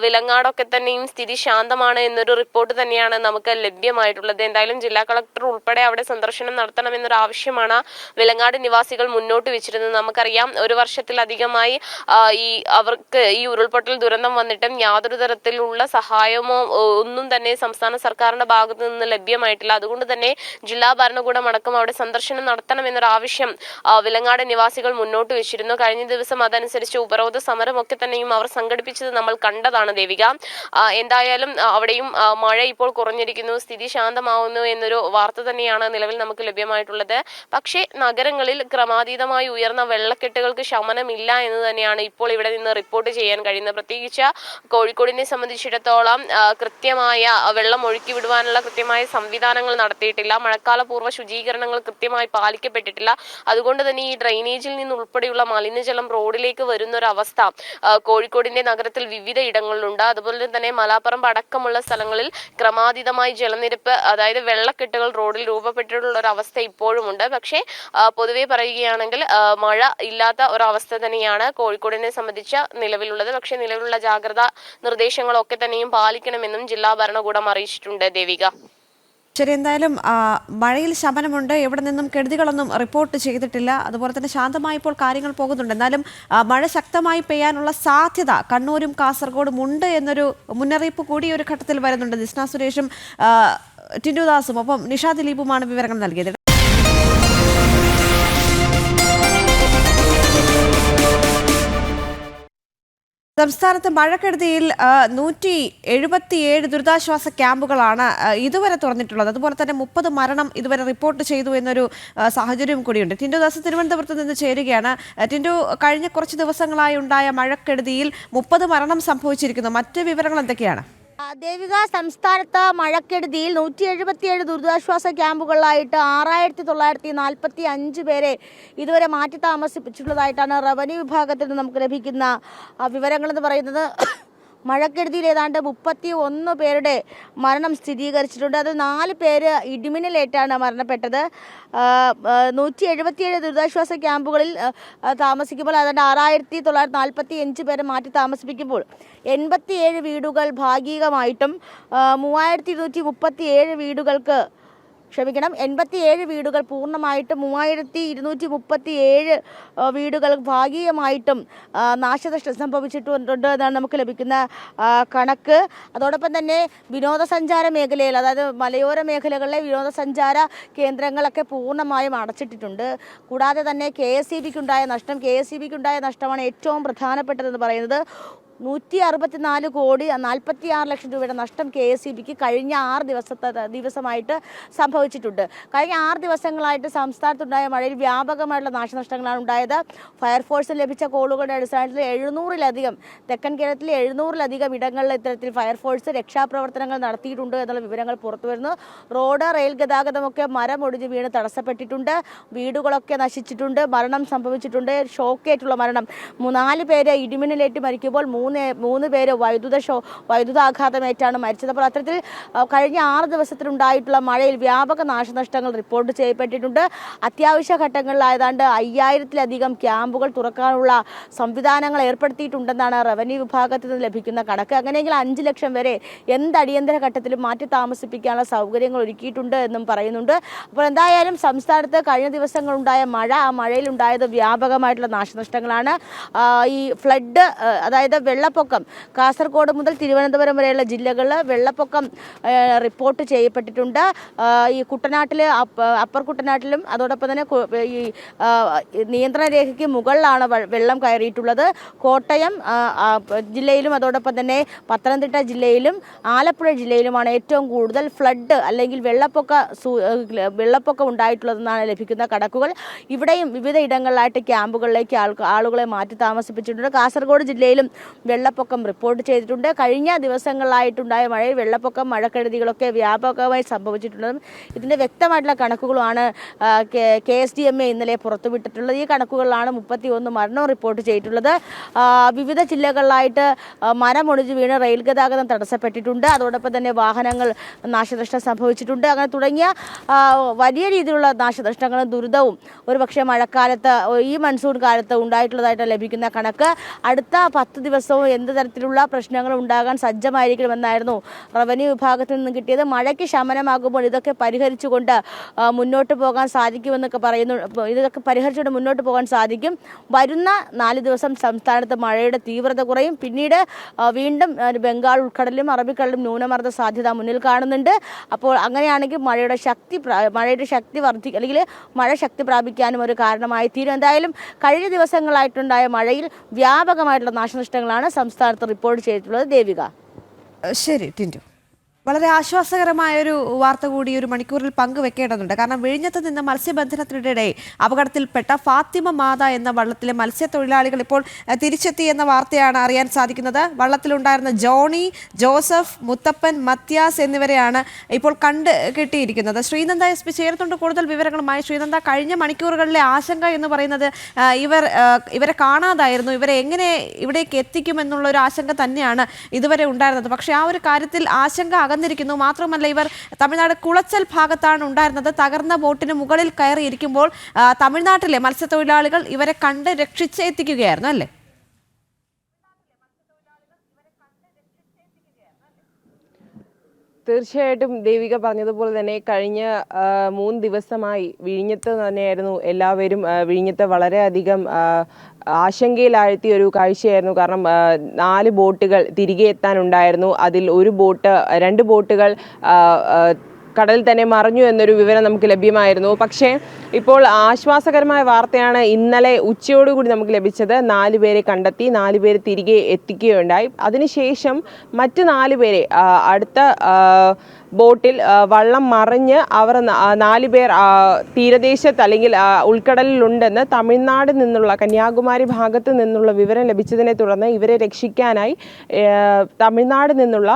വിലങ്ങാടൊക്കെ തന്നെയും സ്ഥിതി ശാന്തമാണ് എന്നൊരു റിപ്പോർട്ട് തന്നെയാണ് നമുക്ക് ലഭ്യമായിട്ടുള്ളത്. എന്തായാലും ജില്ലാ കളക്ടർ ഉൾപ്പെടെ അവിടെ സന്ദർശനം നടത്തണമെന്നൊരു ആവശ്യമാണ് വിലങ്ങാട് നിവാസികൾ മുന്നോട്ട് വെച്ചിരുന്നത്. നമുക്കറിയാം 1 വർഷത്തിലധികമായി അവർക്ക് ഈ ഉരുൾപൊട്ടൽ ദുരന്തം വന്നിട്ടും യാതൊരു തരത്തിലുള്ള സഹായമോ ഒന്നും തന്നെ സംസ്ഥാന സർക്കാരിന്റെ ഭാഗത്തു നിന്ന് ലഭ്യമായിട്ടില്ല. അതുകൊണ്ട് തന്നെ ജില്ലാ ഭരണകൂടം അടക്കം അവിടെ സന്ദർശനം നടത്തണമെന്നൊരു ആവശ്യം വിലങ്ങാട് നിവാസികൾ മുന്നോട്ട് വെച്ചിരുന്നു. കഴിഞ്ഞ ദിവസം അതനുസരിച്ച് ഉപരോധ സമരമൊക്കെ തന്നെയും അവർ സംഘടിപ്പിച്ചത് നമ്മൾ കണ്ടതാണ് ദേവിക. എന്തായാലും അവിടെയും മഴ ഇപ്പോൾ കുറഞ്ഞിരിക്കുന്നു, സ്ഥിതി ശാന്തമാവുന്നു എന്നൊരു വാർത്ത തന്നെയാണ് നിലവിൽ നമുക്ക് ലഭ്യമായിട്ടുള്ളത്. പക്ഷേ നഗരങ്ങളിൽ ക്രമാതീതമായി ഉയർന്ന വെള്ളക്കെട്ടുകൾക്ക് ശമനമില്ല എന്ന് തന്നെയാണ് ഇപ്പോൾ ഇവിടെ നിന്ന് റിപ്പോർട്ട് ചെയ്യാൻ കഴിയുന്നത്. പ്രത്യേകിച്ച് കോഴിക്കോടിനെ സംബന്ധിച്ചിടത്തോളം കൃത്യമായ വെള്ളം ഒഴുക്കി വിടുവാനുള്ള കൃത്യമായ സംവിധാനങ്ങൾ നടത്തിയിട്ടില്ല. മഴക്കാലപൂർവ്വ ശുചീകരണങ്ങൾ കൃത്യമായി പാലിക്കപ്പെട്ടിട്ടില്ല. അതുകൊണ്ട് തന്നെ ഈ ഡ്രെയിനേജിൽ നിന്നുൾപ്പെടെയുള്ള മലിനജലം റോഡിലേക്ക് വരുന്ന ഒരു അവസ്ഥ കോഴിക്കോടിന്റെ നഗരത്തിൽ വിവിധ ഇടങ്ങളിലുണ്ട്. അതുപോലെ തന്നെ മലാപ്പറമ്പ് അടക്കമുള്ള സ്ഥലങ്ങളിൽ ക്രമാതീതമായി ജലനിരപ്പ്, അതായത് വെള്ളക്കെട്ടുകൾ റോഡിൽ രൂപപ്പെട്ടിട്ടുള്ള ഒരു അവസ്ഥ ഇപ്പോഴുമുണ്ട്. പക്ഷേ പൊതുവെ പറയുകയാണെങ്കിൽ മഴ ഇല്ലാത്ത ഒരവസ്ഥ തന്നെയാണ് കോഴിക്കോടിനെ സംബന്ധിച്ച് നിലവിലുള്ളത്. പക്ഷേ നിലവിലുള്ള ജാഗ്രതാ നിർദ്ദേശങ്ങളൊക്കെ തന്നെയും പാലിക്കണമെന്നും ജില്ലാ ഭരണകൂടം അറിയിച്ചിട്ടുണ്ട്. ദേവിക. ശരി, എന്തായാലും മഴയിൽ ശമനമുണ്ട്, എവിടെ നിന്നും കെടുതികളൊന്നും റിപ്പോർട്ട് ചെയ്തിട്ടില്ല. അതുപോലെ തന്നെ ശാന്തമായപ്പോൾ കാര്യങ്ങൾ പോകുന്നുണ്ട്. എന്നാലും മഴ ശക്തമായി പെയ്യാനുള്ള സാധ്യത കണ്ണൂരും കാസർഗോഡും ഉണ്ട് എന്നൊരു മുന്നറിയിപ്പ് കൂടി ഒരു ഘട്ടത്തിൽ വരുന്നുണ്ട്. ദിസ്ന സുരേഷും ടിൻഡു ദാസും ഒപ്പം നിഷാ ദിലീപുമാണ് വിവരങ്ങൾ നൽകിയത്. സംസ്ഥാനത്ത് മഴക്കെടുതിയിൽ 177 ദുരിതാശ്വാസ ക്യാമ്പുകളാണ് ഇതുവരെ തുറന്നിട്ടുള്ളത്. അതുപോലെ തന്നെ 30 മരണം ഇതുവരെ റിപ്പോർട്ട് ചെയ്തു എന്നൊരു സാഹചര്യം കൂടിയുണ്ട്. ടിൻഡു ദാസ് തിരുവനന്തപുരത്ത് നിന്ന് ചേരുകയാണ്. ടിൻഡു, കഴിഞ്ഞ കുറച്ച് ദിവസങ്ങളായി ഉണ്ടായ മഴക്കെടുതിയിൽ 30 മരണം സംഭവിച്ചിരിക്കുന്നു. മറ്റ് വിവരങ്ങൾ എന്തൊക്കെയാണ്? ദേവിക, സംസ്ഥാനത്ത് മഴക്കെടുതിയിൽ 177 ദുരിതാശ്വാസ ക്യാമ്പുകളിലായിട്ട് 6945 പേരെ ഇതുവരെ മാറ്റി താമസിപ്പിച്ചിട്ടുള്ളതായിട്ടാണ് റവന്യൂ വിഭാഗത്തിൽ നിന്ന് നമുക്ക് ലഭിക്കുന്ന വിവരങ്ങളെന്ന് പറയുന്നത്. മഴക്കെടുതിയിൽ ഏതാണ്ട് 31 പേരുടെ മരണം സ്ഥിരീകരിച്ചിട്ടുണ്ട്. അതിൽ 4 പേര് ഇടിമിന്നലേറ്റാണ് മരണപ്പെട്ടത്. 177 ദുരിതാശ്വാസ ക്യാമ്പുകളിൽ താമസിക്കുമ്പോൾ ഏതാണ്ട് 6945 പേരെ മാറ്റി താമസിപ്പിക്കുമ്പോൾ 87 വീടുകൾ ഭാഗികമായിട്ടും 3237 വീടുകൾക്ക് 87 വീടുകൾ പൂർണ്ണമായിട്ടും 3237 വീടുകൾ ഭാഗികമായിട്ടും നാശനഷ്ടം സംഭവിച്ചിട്ടുണ്ട് എന്നാണ് നമുക്ക് ലഭിക്കുന്ന കണക്ക്. അതോടൊപ്പം തന്നെ വിനോദസഞ്ചാര മേഖലയിൽ, അതായത് മലയോര മേഖലകളിലെ വിനോദസഞ്ചാര കേന്ദ്രങ്ങളൊക്കെ പൂർണ്ണമായും അടച്ചിട്ടിട്ടുണ്ട്. കൂടാതെ തന്നെ KSEBക്ക് ഉണ്ടായ നഷ്ടമാണ് ഏറ്റവും പ്രധാനപ്പെട്ടതെന്ന് പറയുന്നത്. 164 കോടി 46 ലക്ഷം രൂപയുടെ നഷ്ടം KSEBക്ക് കഴിഞ്ഞ 6 ദിവസമായിട്ട് സംഭവിച്ചിട്ടുണ്ട്. കഴിഞ്ഞ 6 ദിവസങ്ങളായിട്ട് സംസ്ഥാനത്തുണ്ടായ മഴയിൽ വ്യാപകമായിട്ടുള്ള നാശനഷ്ടങ്ങളാണ് ഉണ്ടായത്. ഫയർഫോഴ്സിന് ലഭിച്ച കോളുകളുടെ അടിസ്ഥാനത്തിൽ 700-ലധികം തെക്കൻ കേരളത്തിലെ 700-ലധികം ഇടങ്ങളിൽ ഇത്തരത്തിൽ ഫയർഫോഴ്സ് രക്ഷാപ്രവർത്തനങ്ങൾ നടത്തിയിട്ടുണ്ട് എന്നുള്ള വിവരങ്ങൾ പുറത്തുവരുന്നു. റോഡ്, റെയിൽ ഗതാഗതമൊക്കെ മരമൊടിഞ്ഞ് വീണ് തടസ്സപ്പെട്ടിട്ടുണ്ട്. വീടുകളൊക്കെ നശിച്ചിട്ടുണ്ട്. മരണം സംഭവിച്ചിട്ടുണ്ട്. ഷോക്കേറ്റുള്ള മരണം 4 പേര് ഇടിമിന്നലേറ്റ് മരിക്കുമ്പോൾ 3 പേര് വൈദ്യുതാഘാതമേറ്റാണ് മരിച്ചത്. അപ്പോൾ അത്തരത്തിൽ കഴിഞ്ഞ 6 ദിവസത്തിലുണ്ടായിട്ടുള്ള മഴയിൽ വ്യാപക നാശനഷ്ടങ്ങൾ റിപ്പോർട്ട് ചെയ്യപ്പെട്ടിട്ടുണ്ട്. അത്യാവശ്യ ഘട്ടങ്ങളിൽ ഏതാണ്ട് 5000-ലധികം ക്യാമ്പുകൾ തുറക്കാനുള്ള സംവിധാനങ്ങൾ ഏർപ്പെടുത്തിയിട്ടുണ്ടെന്നാണ് റവന്യൂ വിഭാഗത്തിൽ നിന്ന് ലഭിക്കുന്ന കണക്ക്. അങ്ങനെയെങ്കിൽ 5 ലക്ഷം വരെ അടിയന്തര ഘട്ടത്തിലും മാറ്റി താമസിപ്പിക്കാനുള്ള സൗകര്യങ്ങൾ ഒരുക്കിയിട്ടുണ്ട് എന്നും പറയുന്നുണ്ട്. അപ്പോൾ എന്തായാലും സംസ്ഥാനത്ത് കഴിഞ്ഞ ദിവസങ്ങളുണ്ടായ മഴ, ആ മഴയിലുണ്ടായത് വ്യാപകമായിട്ടുള്ള നാശനഷ്ടങ്ങളാണ്. ഈ ഫ്ലഡ്, അതായത് വെള്ളപ്പൊക്കം, കാസർഗോഡ് മുതൽ തിരുവനന്തപുരം വരെയുള്ള ജില്ലകളിൽ വെള്ളപ്പൊക്കം റിപ്പോർട്ട് ചെയ്യപ്പെട്ടിട്ടുണ്ട്. ഈ കുട്ടനാട്ടിൽ, അപ്പർ കുട്ടനാട്ടിലും അതോടൊപ്പം തന്നെ ഈ നിയന്ത്രണ രേഖയ്ക്ക് മുകളിലാണ് വെള്ളം കയറിയിട്ടുള്ളത്. കോട്ടയം ജില്ലയിലും അതോടൊപ്പം തന്നെ പത്തനംതിട്ട ജില്ലയിലും ആലപ്പുഴ ജില്ലയിലുമാണ് ഏറ്റവും കൂടുതൽ ഫ്ലഡ് അല്ലെങ്കിൽ വെള്ളപ്പൊക്കം ഉണ്ടായിട്ടുള്ളതെന്നാണ് ലഭിക്കുന്ന കണക്കുകൾ. ഇവിടെയും വിവിധ ഇടങ്ങളിലായിട്ട് ക്യാമ്പുകളിലേക്ക് ആളുകളെ മാറ്റി താമസിപ്പിച്ചിട്ടുണ്ട്. കാസർഗോഡ് ജില്ലയിലും വെള്ളപ്പൊക്കം റിപ്പോർട്ട് ചെയ്തിട്ടുണ്ട്. കഴിഞ്ഞ ദിവസങ്ങളിലായിട്ടുണ്ടായ മഴയിൽ വെള്ളപ്പൊക്കം, മഴക്കെടുതികളൊക്കെ വ്യാപകമായി സംഭവിച്ചിട്ടുള്ളതും ഇതിൻ്റെ വ്യക്തമായിട്ടുള്ള കണക്കുകളുമാണ് KSDMA ഇന്നലെ പുറത്തുവിട്ടിട്ടുള്ളത്. ഈ കണക്കുകളിലാണ് 31 മരണവും റിപ്പോർട്ട് ചെയ്തിട്ടുള്ളത്. വിവിധ ജില്ലകളിലായിട്ട് മരമൊടിഞ്ഞ് വീണ് റെയിൽ ഗതാഗതം തടസ്സപ്പെട്ടിട്ടുണ്ട്. അതോടൊപ്പം തന്നെ വാഹനങ്ങൾ നാശനഷ്ടം സംഭവിച്ചിട്ടുണ്ട്. അങ്ങനെ തുടങ്ങിയ വലിയ രീതിയിലുള്ള നാശനഷ്ടങ്ങളും ദുരിതവും ഒരുപക്ഷെ മഴക്കാലത്ത്, ഈ മൺസൂൺ കാലത്ത് ഉണ്ടായിട്ടുള്ളതായിട്ട് ലഭിക്കുന്ന കണക്ക്. അടുത്ത 10 ദിവസവും എന്ത് തരത്തിലുള്ള പ്രശ്നങ്ങൾ ഉണ്ടാകാൻ സജ്ജമായിരിക്കണമെന്നായിരുന്നു റവന്യൂ വിഭാഗത്തിൽ നിന്ന് കിട്ടിയത്. മഴയ്ക്ക് ശമനമാകുമ്പോൾ ഇതൊക്കെ പരിഹരിച്ചുകൊണ്ട് മുന്നോട്ട് പോകാൻ സാധിക്കുമെന്നൊക്കെ പറയുന്നു. ഇതൊക്കെ പരിഹരിച്ചുകൊണ്ട് മുന്നോട്ട് പോകാൻ സാധിക്കും. വരുന്ന 4 ദിവസം സംസ്ഥാനത്ത് മഴയുടെ തീവ്രത കുറയും. പിന്നീട് വീണ്ടും ബംഗാൾ ഉൾക്കടലിലും അറബിക്കടലിലും ന്യൂനമർദ്ദ സാധ്യത മുന്നിൽ കാണുന്നുണ്ട്. അപ്പോൾ അങ്ങനെയാണെങ്കിൽ മഴയുടെ ശക്തി അല്ലെങ്കിൽ മഴ ശക്തി പ്രാപിക്കാനും ഒരു കാരണമായി തീരും. എന്തായാലും കഴിഞ്ഞ ദിവസങ്ങളായിട്ടുണ്ടായ മഴയിൽ വ്യാപകമായിട്ടുള്ള നാശനഷ്ടങ്ങളാണ് സംസ്ഥാനത്ത് റിപ്പോർട്ട് ചെയ്തിട്ടുള്ളത്. ദേവിക. ശരി ടിൻഡു, വളരെ ആശ്വാസകരമായൊരു വാർത്ത കൂടി ഒരു മണിക്കൂറിൽ പങ്കുവെക്കേണ്ടതുണ്ട്. കാരണം വിഴിഞ്ഞത്ത് നിന്ന് മത്സ്യബന്ധനത്തിനിടെ അപകടത്തിൽപ്പെട്ട ഫാത്തിമ മാത എന്ന വള്ളത്തിലെ മത്സ്യത്തൊഴിലാളികൾ ഇപ്പോൾ തിരിച്ചെത്തി എന്ന വാർത്തയാണ് അറിയാൻ സാധിക്കുന്നത്. വള്ളത്തിലുണ്ടായിരുന്ന ജോണി, ജോസഫ്, മുത്തപ്പൻ, മത്യാസ് എന്നിവരെയാണ് ഇപ്പോൾ കിട്ടിയിരിക്കുന്നത്. ശ്രീനന്ദ SP ചേർത്തുകൊണ്ട് കൂടുതൽ വിവരങ്ങളുമായി. ശ്രീനന്ദ, കഴിഞ്ഞ മണിക്കൂറുകളിലെ ആശങ്ക എന്ന് പറയുന്നത് ഇവരെ കാണാതായിരുന്നു, ഇവരെ എങ്ങനെ ഇവിടേക്ക് എത്തിക്കുമെന്നുള്ള ഒരു ആശങ്ക തന്നെയാണ് ഇതുവരെ ഉണ്ടായിരുന്നത്. പക്ഷേ ആ ഒരു കാര്യത്തിൽ ആശങ്ക അകന്നിരിക്കുന്നു. മാത്രമല്ല, ഇവർ തമിഴ്നാട് കുളച്ചൽ ഭാഗത്താണ് ഉണ്ടായിരുന്നത്. തകർന്ന ബോട്ടിന് മുകളിൽ കയറിയിരിക്കുമ്പോൾ തമിഴ്നാട്ടിലെ മത്സ്യത്തൊഴിലാളികൾ ഇവരെ കണ്ട് രക്ഷിച്ചെത്തിക്കുകയായിരുന്നു, അല്ലേ? തീർച്ചയായിട്ടും ദേവിക പറഞ്ഞതുപോലെ തന്നെ കഴിഞ്ഞ 3 ദിവസമായി വിഴിഞ്ഞത്ത് തന്നെയായിരുന്നു എല്ലാവരും. വിഴിഞ്ഞത്ത് വളരെയധികം ആശങ്കയിലാഴ്ത്തിയ ഒരു കാഴ്ചയായിരുന്നു. കാരണം 4 ബോട്ടുകൾ തിരികെ എത്താനുണ്ടായിരുന്നു. അതിൽ 2 ബോട്ടുകൾ കടലിൽ തന്നെ മറിഞ്ഞു എന്നൊരു വിവരം നമുക്ക് ലഭ്യമായിരുന്നു. പക്ഷേ ഇപ്പോൾ ആശ്വാസകരമായ വാർത്തയാണ് ഇന്നലെ ഉച്ചയോടുകൂടി നമുക്ക് ലഭിച്ചത്. 4 പേരെ കണ്ടെത്തി, 4 പേരെ തിരികെ എത്തിക്കുകയുണ്ടായി. അതിനുശേഷം മറ്റ് 4 പേരെ അടുത്ത ബോട്ടിൽ വള്ളം മറിഞ്ഞ് അവർ 4 പേർ തീരദേശത്ത് അല്ലെങ്കിൽ ഉൾക്കടലിലുണ്ടെന്ന് തമിഴ്നാട് നിന്നുള്ള കന്യാകുമാരി ഭാഗത്ത് നിന്നുള്ള വിവരം ലഭിച്ചതിനെ തുടർന്ന് ഇവരെ രക്ഷിക്കാനായി തമിഴ്നാട് നിന്നുള്ള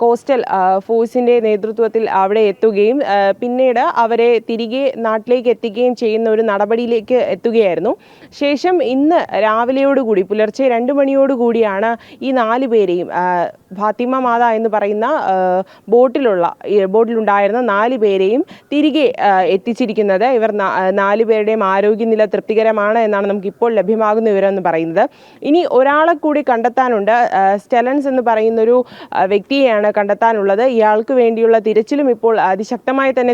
കോസ്റ്റൽ ഫോഴ്സിൻ്റെ നേതൃത്വത്തിൽ അവിടെ എത്തുകയും പിന്നീട് അവരെ തിരികെ നാട്ടിലേക്ക് എത്തിക്കുകയും ചെയ്യുന്ന ഒരു നടപടിയിലേക്ക് എത്തുകയായിരുന്നു. ശേഷം ഇന്ന് രാവിലെയോടുകൂടി പുലർച്ചെ 2 മണിയോടുകൂടിയാണ് ഈ 4 പേരെയും ഫാത്തിമ മാത എന്ന് പറയുന്ന ബോട്ടിലുണ്ടായിരുന്ന 4 പേരെയും തിരികെ എത്തിച്ചിരിക്കുന്നത്. ഇവർ 4 പേരുടെയും ആരോഗ്യനില തൃപ്തികരമാണ് എന്നാണ് നമുക്ക് ഇപ്പോൾ ലഭ്യമാകുന്ന വിവരം എന്ന് പറയുന്നത്. ഇനി ഒരാളെ കൂടി കണ്ടെത്താനുണ്ട്. സ്റ്റെലൻസ് എന്ന് പറയുന്നൊരു വ്യക്തിയെയാണ് കണ്ടെത്താനുള്ളത്. ഇയാൾക്ക് വേണ്ടിയുള്ള തിരച്ചിലും ഇപ്പോൾ അതിശക്തമായി തന്നെ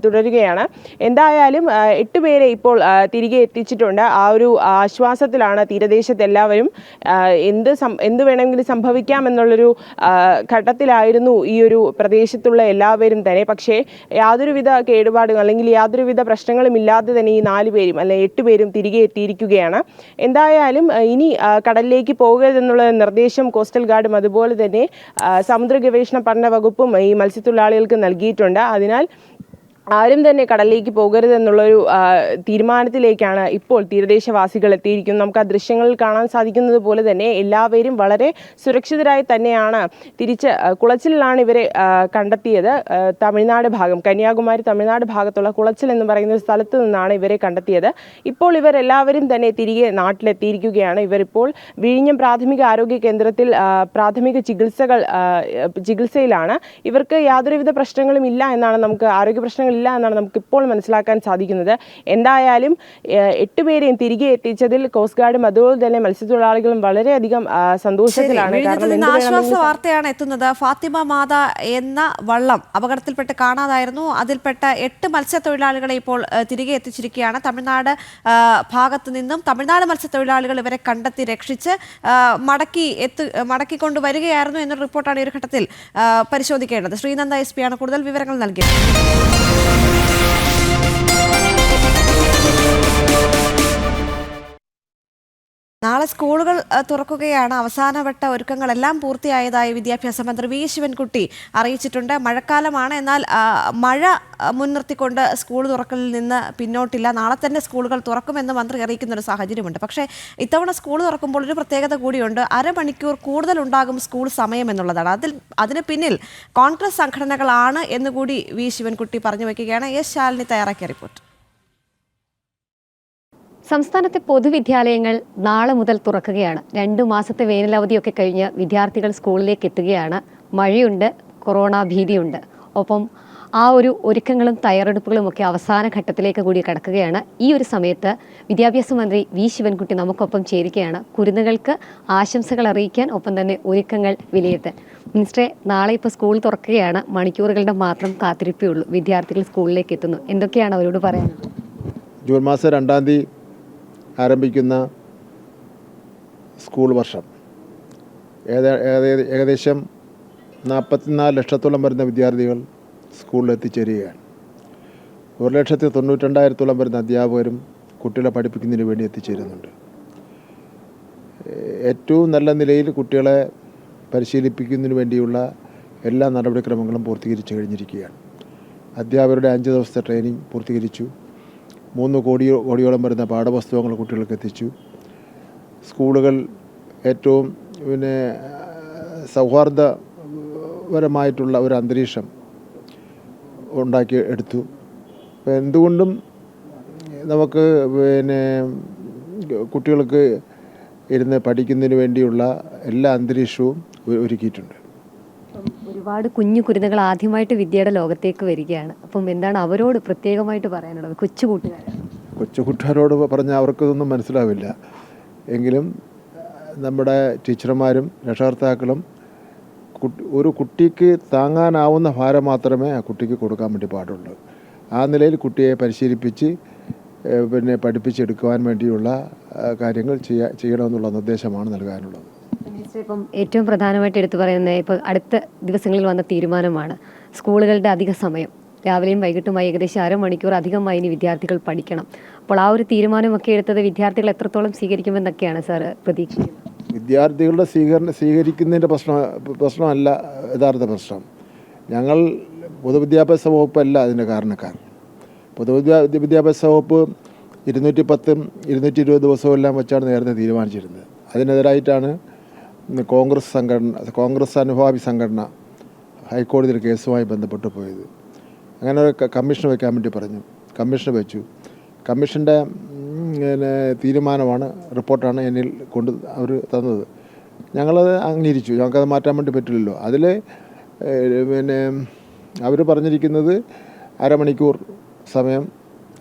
തുടരുകയാണ്. എന്തായാലും 8 പേരെ ഇപ്പോൾ തിരികെ എത്തിച്ചിട്ടുണ്ട്. ആ ഒരു ആശ്വാസത്തിലാണ് തീരദേശത്ത് എല്ലാവരും. എന്ത് വേണമെങ്കിലും സംഭവിക്കാമെന്നുള്ളൊരു ഘട്ടത്തിലായിരുന്നു ഈ ഒരു പ്രദേശത്തുള്ള എല്ലാവരും തന്നെ. പക്ഷേ യാതൊരുവിധ കേടുപാടുകൾ അല്ലെങ്കിൽ യാതൊരുവിധ പ്രശ്നങ്ങളും ഇല്ലാതെ തന്നെ ഈ 4 പേരും അല്ലെങ്കിൽ 8 പേരും തിരികെ എത്തിയിരിക്കുകയാണ്. എന്തായാലും ഇനി കടലിലേക്ക് പോകരുതെന്നുള്ള നിർദ്ദേശം കോസ്റ്റൽ ഗാർഡും അതുപോലെ തന്നെ സമുദ്ര ഗവേഷണ പഠന വകുപ്പും ഈ മത്സ്യത്തൊഴിലാളികൾക്ക് നൽകിയിട്ടുണ്ട്. അതിനാൽ ആരും തന്നെ കടലിലേക്ക് പോകരുതെന്നുള്ളൊരു തീരുമാനത്തിലേക്കാണ് ഇപ്പോൾ തീരദേശവാസികൾ എത്തിയിരിക്കുന്നത്. നമുക്ക് ആ ദൃശ്യങ്ങളിൽ കാണാൻ സാധിക്കുന്നത് പോലെ തന്നെ എല്ലാവരും വളരെ സുരക്ഷിതരായി തന്നെയാണ് തിരിച്ച് കുളച്ചിലാണ് ഇവരെ കണ്ടെത്തിയത്. തമിഴ്നാട് ഭാഗം കന്യാകുമാരി തമിഴ്നാട് ഭാഗത്തുള്ള കുളച്ചിൽ എന്ന് പറയുന്ന ഒരു സ്ഥലത്ത് നിന്നാണ് ഇവരെ കണ്ടെത്തിയത്. ഇപ്പോൾ ഇവരെല്ലാവരും തന്നെ തിരികെ നാട്ടിലെത്തിയിരിക്കുകയാണ്. ഇവരിപ്പോൾ വിഴിഞ്ഞം പ്രാഥമിക ആരോഗ്യ കേന്ദ്രത്തിൽ പ്രാഥമിക ചികിത്സയിലാണ്. ഇവർക്ക് യാതൊരുവിധ പ്രശ്നങ്ങളും ഇല്ല എന്നാണ് ആരോഗ്യ പ്രശ്നങ്ങൾ എന്നാണ് നമുക്ക് ഇപ്പോൾ മനസ്സിലാക്കാൻ സാധിക്കുന്നത്. എന്തായാലും 8 പേരെയും തിരികെ എത്തിച്ചതിൽ കോസ്റ്റ് ഗാർഡും അതുപോലെ തന്നെ മത്സ്യത്തൊഴിലാളികളും വളരെയധികം സന്തോഷത്തിലാണ്. ആശ്വാസ വാർത്തയാണ് എത്തുന്നത്. ഫാത്തിമ മാത എന്ന വള്ളം അപകടത്തിൽപ്പെട്ട് കാണാതായിരുന്നു. അതിൽപ്പെട്ട 8 മത്സ്യത്തൊഴിലാളികളെ ഇപ്പോൾ തിരികെ എത്തിച്ചിരിക്കുകയാണ്. ഭാഗത്തു നിന്നും തമിഴ്നാട് മത്സ്യത്തൊഴിലാളികൾ ഇവരെ കണ്ടെത്തി രക്ഷിച്ച് മടക്കിക്കൊണ്ടുവരികയായിരുന്നു എന്നൊരു റിപ്പോർട്ടാണ് ഈ ഒരു ഘട്ടത്തിൽ പരിശോധിക്കേണ്ടത്. ശ്രീനന്ദ SP ആണ് കൂടുതൽ വിവരങ്ങൾ നൽകിയത്. നാളെ സ്കൂളുകൾ തുറക്കുകയാണ്. അവസാനവട്ട ഒരുക്കങ്ങളെല്ലാം പൂർത്തിയായതായി വിദ്യാഭ്യാസ മന്ത്രി വി ശിവൻകുട്ടി അറിയിച്ചിട്ടുണ്ട്. മഴക്കാലമാണ്, എന്നാൽ മഴ മുൻനിർത്തിക്കൊണ്ട് സ്കൂൾ തുറക്കലിൽ നിന്ന് പിന്നോട്ടില്ല. നാളെ തന്നെ സ്കൂളുകൾ തുറക്കുമെന്ന് മന്ത്രി അറിയിക്കുന്ന ഒരു സാഹചര്യമുണ്ട്. പക്ഷേ ഇത്തവണ സ്കൂൾ തുറക്കുമ്പോൾ ഒരു പ്രത്യേകത കൂടിയുണ്ട്. അരമണിക്കൂർ കൂടുതൽ ഉണ്ടാകും സ്കൂൾ സമയം എന്നുള്ളതാണ്. അതിന് പിന്നിൽ കോൺഗ്രസ് സംഘടനകളാണ് എന്നുകൂടി വി ശിവൻകുട്ടി പറഞ്ഞു വയ്ക്കുകയാണ്. എസ് ശാലിനി തയ്യാറാക്കിയ റിപ്പോർട്ട്. സംസ്ഥാനത്തെ പൊതുവിദ്യാലയങ്ങൾ നാളെ മുതൽ തുറക്കുകയാണ്. 2 മാസത്തെ വേനലവധിയൊക്കെ കഴിഞ്ഞ് വിദ്യാർത്ഥികൾ സ്കൂളിലേക്ക് എത്തുകയാണ്. മഴയുണ്ട്, കൊറോണ ഭീതിയുണ്ട്. ഒപ്പം ആ ഒരു ഒരുക്കങ്ങളും തയ്യാറെടുപ്പുകളുമൊക്കെ അവസാന ഘട്ടത്തിലേക്ക് കൂടി കടക്കുകയാണ്. ഈ ഒരു സമയത്ത് വിദ്യാഭ്യാസ മന്ത്രി വി ശിവൻകുട്ടി നമുക്കൊപ്പം ചേരുകയാണ്. കുരുന്നുകൾക്ക് ആശംസകൾ അറിയിക്കാൻ, ഒപ്പം തന്നെ ഒരുക്കങ്ങൾ വിലയിരുത്താൻ. മിനിസ്റ്ററെ, നാളെ ഇപ്പോൾ സ്കൂൾ തുറക്കുകയാണ്. മണിക്കൂറുകളുടെ മാത്രം കാത്തിരിപ്പേ ഉള്ളൂ. വിദ്യാർത്ഥികൾ സ്കൂളിലേക്ക് എത്തുന്നു. എന്തൊക്കെയാണ് അവരോട് പറയാനുള്ളത്? ജൂൺ മാസം 2-ാം തീയതി ആരംഭിക്കുന്ന സ്കൂൾ വർഷം ഏകദേശം 44 ലക്ഷത്തോളം വരുന്ന വിദ്യാർത്ഥികൾ സ്കൂളിൽ എത്തിച്ചേരുകയാണ്. 1,92,000 വരുന്ന അധ്യാപകരും കുട്ടികളെ പഠിപ്പിക്കുന്നതിന് വേണ്ടി എത്തിച്ചേരുന്നുണ്ട്. ഏറ്റവും നല്ല നിലയിൽ കുട്ടികളെ പരിശീലിപ്പിക്കുന്നതിന് വേണ്ടിയുള്ള എല്ലാ നടപടിക്രമങ്ങളും പൂർത്തീകരിച്ചു കഴിഞ്ഞിരിക്കുകയാണ്. അധ്യാപകരുടെ 5 ദിവസത്തെ ട്രെയിനിങ് പൂർത്തീകരിച്ചു. 3 കോടിയോളം വരുന്ന പാഠപുസ്തകങ്ങൾ കുട്ടികൾക്ക് എത്തിച്ചു. സ്കൂളുകൾ ഏറ്റവും സൗഹാർദ്ദപരമായിട്ടുള്ള ഒരു അന്തരീക്ഷം ഉണ്ടാക്കി എടുത്തു. എന്തുകൊണ്ടും നമുക്ക് കുട്ടികൾക്ക് ഇരുന്ന് പഠിക്കുന്നതിന് വേണ്ടിയുള്ള എല്ലാ അന്തരീക്ഷവും ഒരുക്കിയിട്ടുണ്ട്. ഒരുപാട് കുഞ്ഞു കുരുന്നുകൾ ആദ്യമായിട്ട് വിദ്യയുടെ ലോകത്തേക്ക് വരികയാണ്. അപ്പം എന്താണ് അവരോട് പ്രത്യേകമായിട്ട് പറയാനുള്ളത്? കൊച്ചുകൂട്ടുകാരോട് പറഞ്ഞാൽ അവർക്കിതൊന്നും മനസ്സിലാവില്ല. എങ്കിലും നമ്മുടെ ടീച്ചർമാരും രക്ഷകർത്താക്കളും ഒരു കുട്ടിക്ക് താങ്ങാനാവുന്ന ഭാരം മാത്രമേ ആ കുട്ടിക്ക് കൊടുക്കാൻ വേണ്ടി പാടുള്ളൂ. ആ നിലയിൽ കുട്ടിയെ പരിശീലിപ്പിച്ച് പിന്നെ പഠിപ്പിച്ചെടുക്കുവാൻ വേണ്ടിയുള്ള കാര്യങ്ങൾ ചെയ്യണമെന്നുള്ള നിർദ്ദേശമാണ് നൽകാനുള്ളത്. ഇപ്പം ഏറ്റവും പ്രധാനമായിട്ട് എടുത്തു പറയുന്നത് ഇപ്പോൾ അടുത്ത ദിവസങ്ങളിൽ വന്ന തീരുമാനമാണ് സ്കൂളുകളുടെ അധിക സമയം രാവിലെയും വൈകിട്ടുമായി ഏകദേശം അരമണിക്കൂർ അധികമായി ഇനി വിദ്യാർത്ഥികൾ പഠിക്കണം. അപ്പോൾ ആ ഒരു തീരുമാനമൊക്കെ എടുത്തത് വിദ്യാർത്ഥികൾ എത്രത്തോളം സ്വീകരിക്കുമെന്നൊക്കെയാണ് സാർ പ്രതീക്ഷിക്കുന്നത്? വിദ്യാർത്ഥികളുടെ സ്വീകരിക്കുന്നതിൻ്റെ പ്രശ്നമല്ല യഥാർത്ഥ പ്രശ്നം. ഞങ്ങൾ പൊതുവിദ്യാഭ്യാസ വകുപ്പല്ല അതിൻ്റെ കാരണക്കാർ. പൊതുവിദ്യാഭ്യാസ വകുപ്പ് 210 220 ദിവസവും എല്ലാം വെച്ചാണ് നേരത്തെ തീരുമാനിച്ചിരുന്നത്. അതിനെതിരായിട്ടാണ് കോൺഗ്രസ് അനുഭാവി സംഘടന ഹൈക്കോടതിയിൽ കേസുമായി ബന്ധപ്പെട്ട് പോയത്. അങ്ങനെ ഒരു കമ്മീഷൻ വയ്ക്കാൻ വേണ്ടി പറഞ്ഞു. കമ്മീഷൻ വെച്ചു. കമ്മീഷൻ്റെ തീരുമാനമാണ്, റിപ്പോർട്ടാണ് എന്നിൽ അവർ തന്നത്. ഞങ്ങളത് അംഗീകരിച്ചു. ഞങ്ങൾക്കത് മാറ്റാൻ വേണ്ടി പറ്റില്ലല്ലോ. അതിൽ അവർ പറഞ്ഞിരിക്കുന്നത് അരമണിക്കൂർ സമയം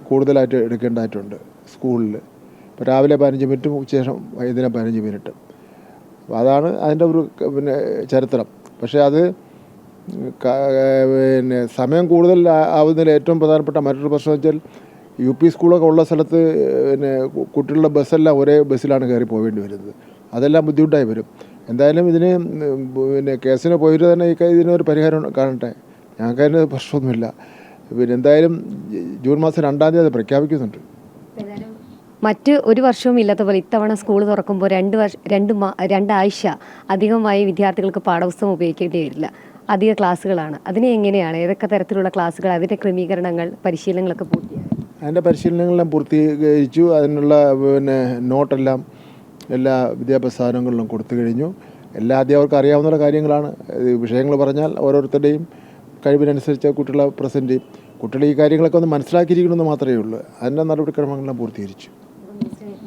കൂടുതലായിട്ട് എടുക്കേണ്ടതായിട്ടുണ്ട് സ്കൂളിൽ. ഇപ്പോൾ രാവിലെ 15 മിനിറ്റും ഉച്ചശേഷം വൈകുന്നേരം 15 മിനിറ്റും. അതാണ് അതിൻ്റെ ഒരു ചരിത്രം. പക്ഷേ അത് സമയം കൂടുതൽ ആവുന്നതിൽ ഏറ്റവും പ്രധാനപ്പെട്ട മറ്റൊരു പ്രശ്നം വെച്ചാൽ UP സ്കൂളൊക്കെ ഉള്ള സ്ഥലത്ത് കുട്ടികളുടെ ബസ്സെല്ലാം ഒരേ ബസ്സിലാണ് കയറി പോകേണ്ടി വരുന്നത്. അതെല്ലാം ബുദ്ധിമുട്ടായി വരും. എന്തായാലും ഇതിന് കേസിന് പോയിട്ട് തന്നെ ഇതിനൊരു പരിഹാരം കാണട്ടെ. ഞങ്ങൾക്കതിന് പ്രശ്നമൊന്നുമില്ല. എന്തായാലും ജൂൺ മാസം 2-ാം തീയതി അത് പ്രഖ്യാപിക്കുന്നുണ്ട്. മറ്റ് ഒരു വർഷവും ഇല്ലാത്ത പോലെ ഇത്തവണ സ്കൂൾ തുറക്കുമ്പോൾ 2 ആഴ്ച അധികമായി വിദ്യാർത്ഥികൾക്ക് പാഠപുസ്തകം ഉപയോഗിക്കേണ്ടി വരില്ല. അധിക ക്ലാസ്സുകളാണ്. അതിനെ എങ്ങനെയാണ്, ഏതൊക്കെ തരത്തിലുള്ള ക്ലാസ്സുകൾ, അതിൻ്റെ ക്രമീകരണങ്ങൾ, പരിശീലനങ്ങളൊക്കെ പൂർത്തിയായി? അതിൻ്റെ പരിശീലനങ്ങളെല്ലാം പൂർത്തീകരിച്ചു. അതിനുള്ള നോട്ടെല്ലാം എല്ലാ വിദ്യാഭ്യാസ സ്ഥാപനങ്ങളിലും കൊടുത്തു കഴിഞ്ഞു. എല്ലാ അധ്യാപകർക്കും അറിയാവുന്ന കാര്യങ്ങളാണ്. വിഷയങ്ങൾ പറഞ്ഞാൽ ഓരോരുത്തരുടെയും കഴിവിനനുസരിച്ച് കുട്ടികളെ പ്രസൻറ്റ് ചെയ്യും. കുട്ടികൾ ഈ കാര്യങ്ങളൊക്കെ ഒന്ന് മനസ്സിലാക്കിയിരിക്കണമെന്ന് മാത്രമേ ഉള്ളൂ. അതിൻ്റെ നടപടിക്രമങ്ങളെല്ലാം പൂർത്തീകരിച്ചു.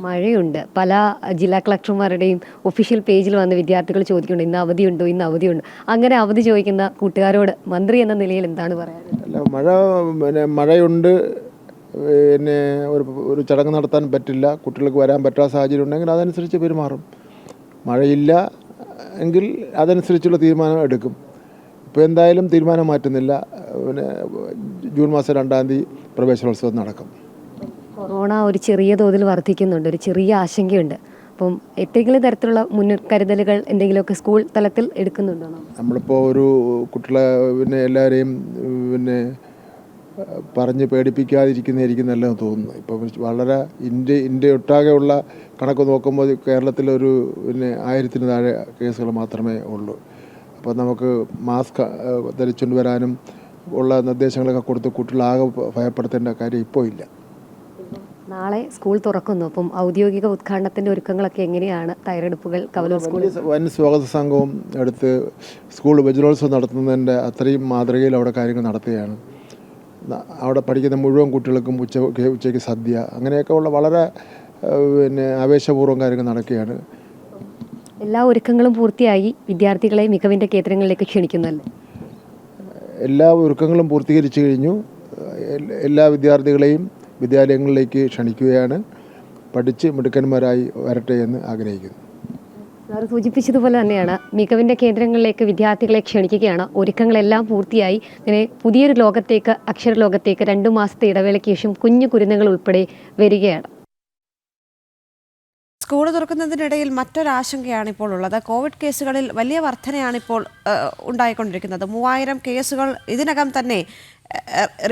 മഴയുണ്ട്. പല ജില്ലാ കളക്ടർമാരുടെയും ഒഫീഷ്യൽ പേജിൽ വന്ന് വിദ്യാർത്ഥികൾ ചോദിക്കുന്നുണ്ട് ഇന്ന് അവധിയുണ്ടോ, ഇന്ന് അവധിയുണ്ട്. അങ്ങനെ അവധി ചോദിക്കുന്ന കൂട്ടുകാരോട് മന്ത്രി എന്ന നിലയിൽ എന്താണ് പറയാനുള്ളത്? അല്ല, മഴയുണ്ട്, ഒരു ചടങ്ങ് നടത്താൻ പറ്റില്ല, കുട്ടികൾക്ക് വരാൻ പറ്റാത്ത സാഹചര്യം ഉണ്ടെങ്കിൽ അതനുസരിച്ച് പെരുമാറും. മഴയില്ല എങ്കിൽ അതനുസരിച്ചുള്ള തീരുമാനം എടുക്കും. ഇപ്പോൾ എന്തായാലും തീരുമാനം മാറ്റുന്നില്ല. ജൂൺ മാസം 2-ാം തീയതി പ്രവേശനോത്സവം നടക്കും. കൊറോണ ഒരു ചെറിയ തോതിൽ വർദ്ധിക്കുന്നുണ്ട്, ഒരു ചെറിയ ആശങ്കയുണ്ട്. അപ്പം എന്തെങ്കിലും തരത്തിലുള്ള മുൻകരുതലുകൾ എന്തെങ്കിലുമൊക്കെ സ്കൂൾ തലത്തിൽ എടുക്കുന്നുണ്ടോ? നമ്മളിപ്പോൾ ഒരു കുട്ടികളെ എല്ലാവരെയും പറഞ്ഞ് പേടിപ്പിക്കാതിരിക്കുന്നതായിരിക്കും നല്ലതെന്ന് തോന്നുന്നു. ഇപ്പം വളരെ ഇന്ത്യ ഒട്ടാകെയുള്ള കണക്ക് നോക്കുമ്പോൾ കേരളത്തിലൊരു 1000-ന് താഴെ കേസുകൾ മാത്രമേ ഉള്ളൂ. അപ്പോൾ നമുക്ക് മാസ്ക് ധരിച്ചുകൊണ്ട് വരാനും ഉള്ള നിർദ്ദേശങ്ങളൊക്കെ കൊടുത്ത് കുട്ടികളാകെ ഭയപ്പെടുത്തേണ്ട കാര്യം ഇപ്പോൾ ഇല്ല. നാളെ സ്കൂൾ തുറക്കുന്നു. അപ്പം ഔദ്യോഗിക ഉദ്ഘാടനത്തിൻ്റെ ഒരുക്കങ്ങളൊക്കെ എങ്ങനെയാണ്? തയ്യാറെടുപ്പുകൾ കവലൂർ സ്കൂളിൽ വൻ സ്വാഗത സംഘവും എടുത്ത് സ്കൂൾ വജ്രോത്സവം നടത്തുന്നതിൻ്റെ അത്രയും മാതൃകയിൽ അവിടെ കാര്യങ്ങൾ നടത്തുകയാണ്. അവിടെ പഠിക്കുന്ന മുഴുവൻ കുട്ടികൾക്കും ഉച്ചയ്ക്ക് സദ്യ, അങ്ങനെയൊക്കെ ഉള്ള വളരെ ആവേശപൂർവ്വം കാര്യങ്ങൾ നടക്കുകയാണ്. എല്ലാ ഒരുക്കങ്ങളും പൂർത്തിയായി വിദ്യാർത്ഥികളെ മികവിൻ്റെ കേന്ദ്രങ്ങളിലേക്ക് ക്ഷണിക്കുന്നല്ലേ? എല്ലാ ഒരുക്കങ്ങളും പൂർത്തീകരിച്ചു കഴിഞ്ഞു. എല്ലാ വിദ്യാർത്ഥികളെയും വിദ്യാലയങ്ങളിലേക്ക് ക്ഷണിക്കുകയാണ്. പഠിച്ച് മിടുക്കന്മാരായി വരട്ടെ എന്ന് ആഗ്രഹിക്കുന്നു. സാർ സൂചിപ്പിച്ചതുപോലെ തന്നെയാണ് മികവിൻ്റെ കേന്ദ്രങ്ങളിലേക്ക് വിദ്യാർത്ഥികളെ ക്ഷണിക്കുകയാണ്. ഒരുക്കങ്ങളെല്ലാം പൂർത്തിയായി. ഇങ്ങനെ പുതിയൊരു ലോകത്തേക്ക്, അക്ഷരലോകത്തേക്ക് 2 മാസത്തെ ഇടവേളയ്ക്ക് ശേഷം കുഞ്ഞു കുരുന്നുകൾ ഉൾപ്പെടെ വരികയാണ്. സ്കൂൾ തുറക്കുന്നതിനിടയിൽ മറ്റൊരാശങ്കയാണ് ഇപ്പോൾ ഉള്ളത്. കോവിഡ് കേസുകളിൽ വലിയ വർധനയാണ് ഇപ്പോൾ ഉണ്ടായിക്കൊണ്ടിരിക്കുന്നത്. 3000 കേസുകൾ ഇതിനകം തന്നെ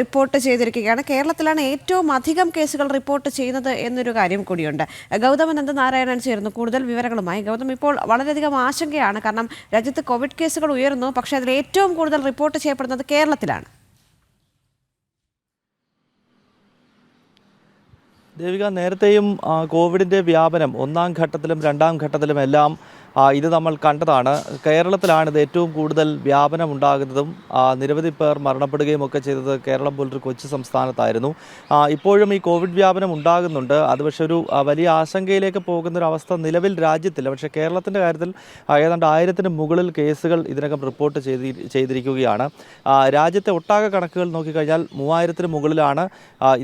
റിപ്പോർട്ട് ചെയ്തിരിക്കുകയാണ്. കേരളത്തിലാണ് ഏറ്റവും അധികം കേസുകൾ റിപ്പോർട്ട് ചെയ്യുന്നത് എന്നൊരു കാര്യം കൂടിയുണ്ട്. ഗൗതം നാരായണൻ ചേർന്നു കൂടുതൽ വിവരങ്ങളുമായി. ഗൗതം, ഇപ്പോൾ വളരെയധികം ആശങ്കയാണ്. കാരണം രാജ്യത്ത് കോവിഡ് കേസുകൾ ഉയർന്നു, പക്ഷേ അതിൽ ഏറ്റവും കൂടുതൽ റിപ്പോർട്ട് ചെയ്യപ്പെടുന്നത് കേരളത്തിലാണ്. ദേവിക, നേരത്തെയും കോവിഡിൻ്റെ വ്യാപനം 1-ാം ഘട്ടത്തിലും 2-ാം ഘട്ടത്തിലും എല്ലാം ഇത് നമ്മൾ കണ്ടതാണ്. കേരളത്തിലാണ് ഇത് ഏറ്റവും കൂടുതൽ വ്യാപനം ഉണ്ടാകുന്നതും നിരവധി പേർ മരണപ്പെടുകയും ഒക്കെ ചെയ്തത് കേരളം പോലൊരു കൊച്ചു സംസ്ഥാനത്തായിരുന്നു. ഇപ്പോഴും ഈ കോവിഡ് വ്യാപനം ഉണ്ടാകുന്നുണ്ട്. അത് പക്ഷേ ഒരു വലിയ ആശങ്കയിലേക്ക് പോകുന്നൊരവസ്ഥ നിലവിൽ രാജ്യത്തില്ല. പക്ഷേ കേരളത്തിൻ്റെ കാര്യത്തിൽ ഏതാണ്ട് 1000-ന് മുകളിൽ കേസുകൾ ഇതിനകം റിപ്പോർട്ട് ചെയ്തിരിക്കുകയാണ്. രാജ്യത്തെ ഒട്ടാകെ കണക്കുകൾ നോക്കിക്കഴിഞ്ഞാൽ 3000-ന് മുകളിലാണ്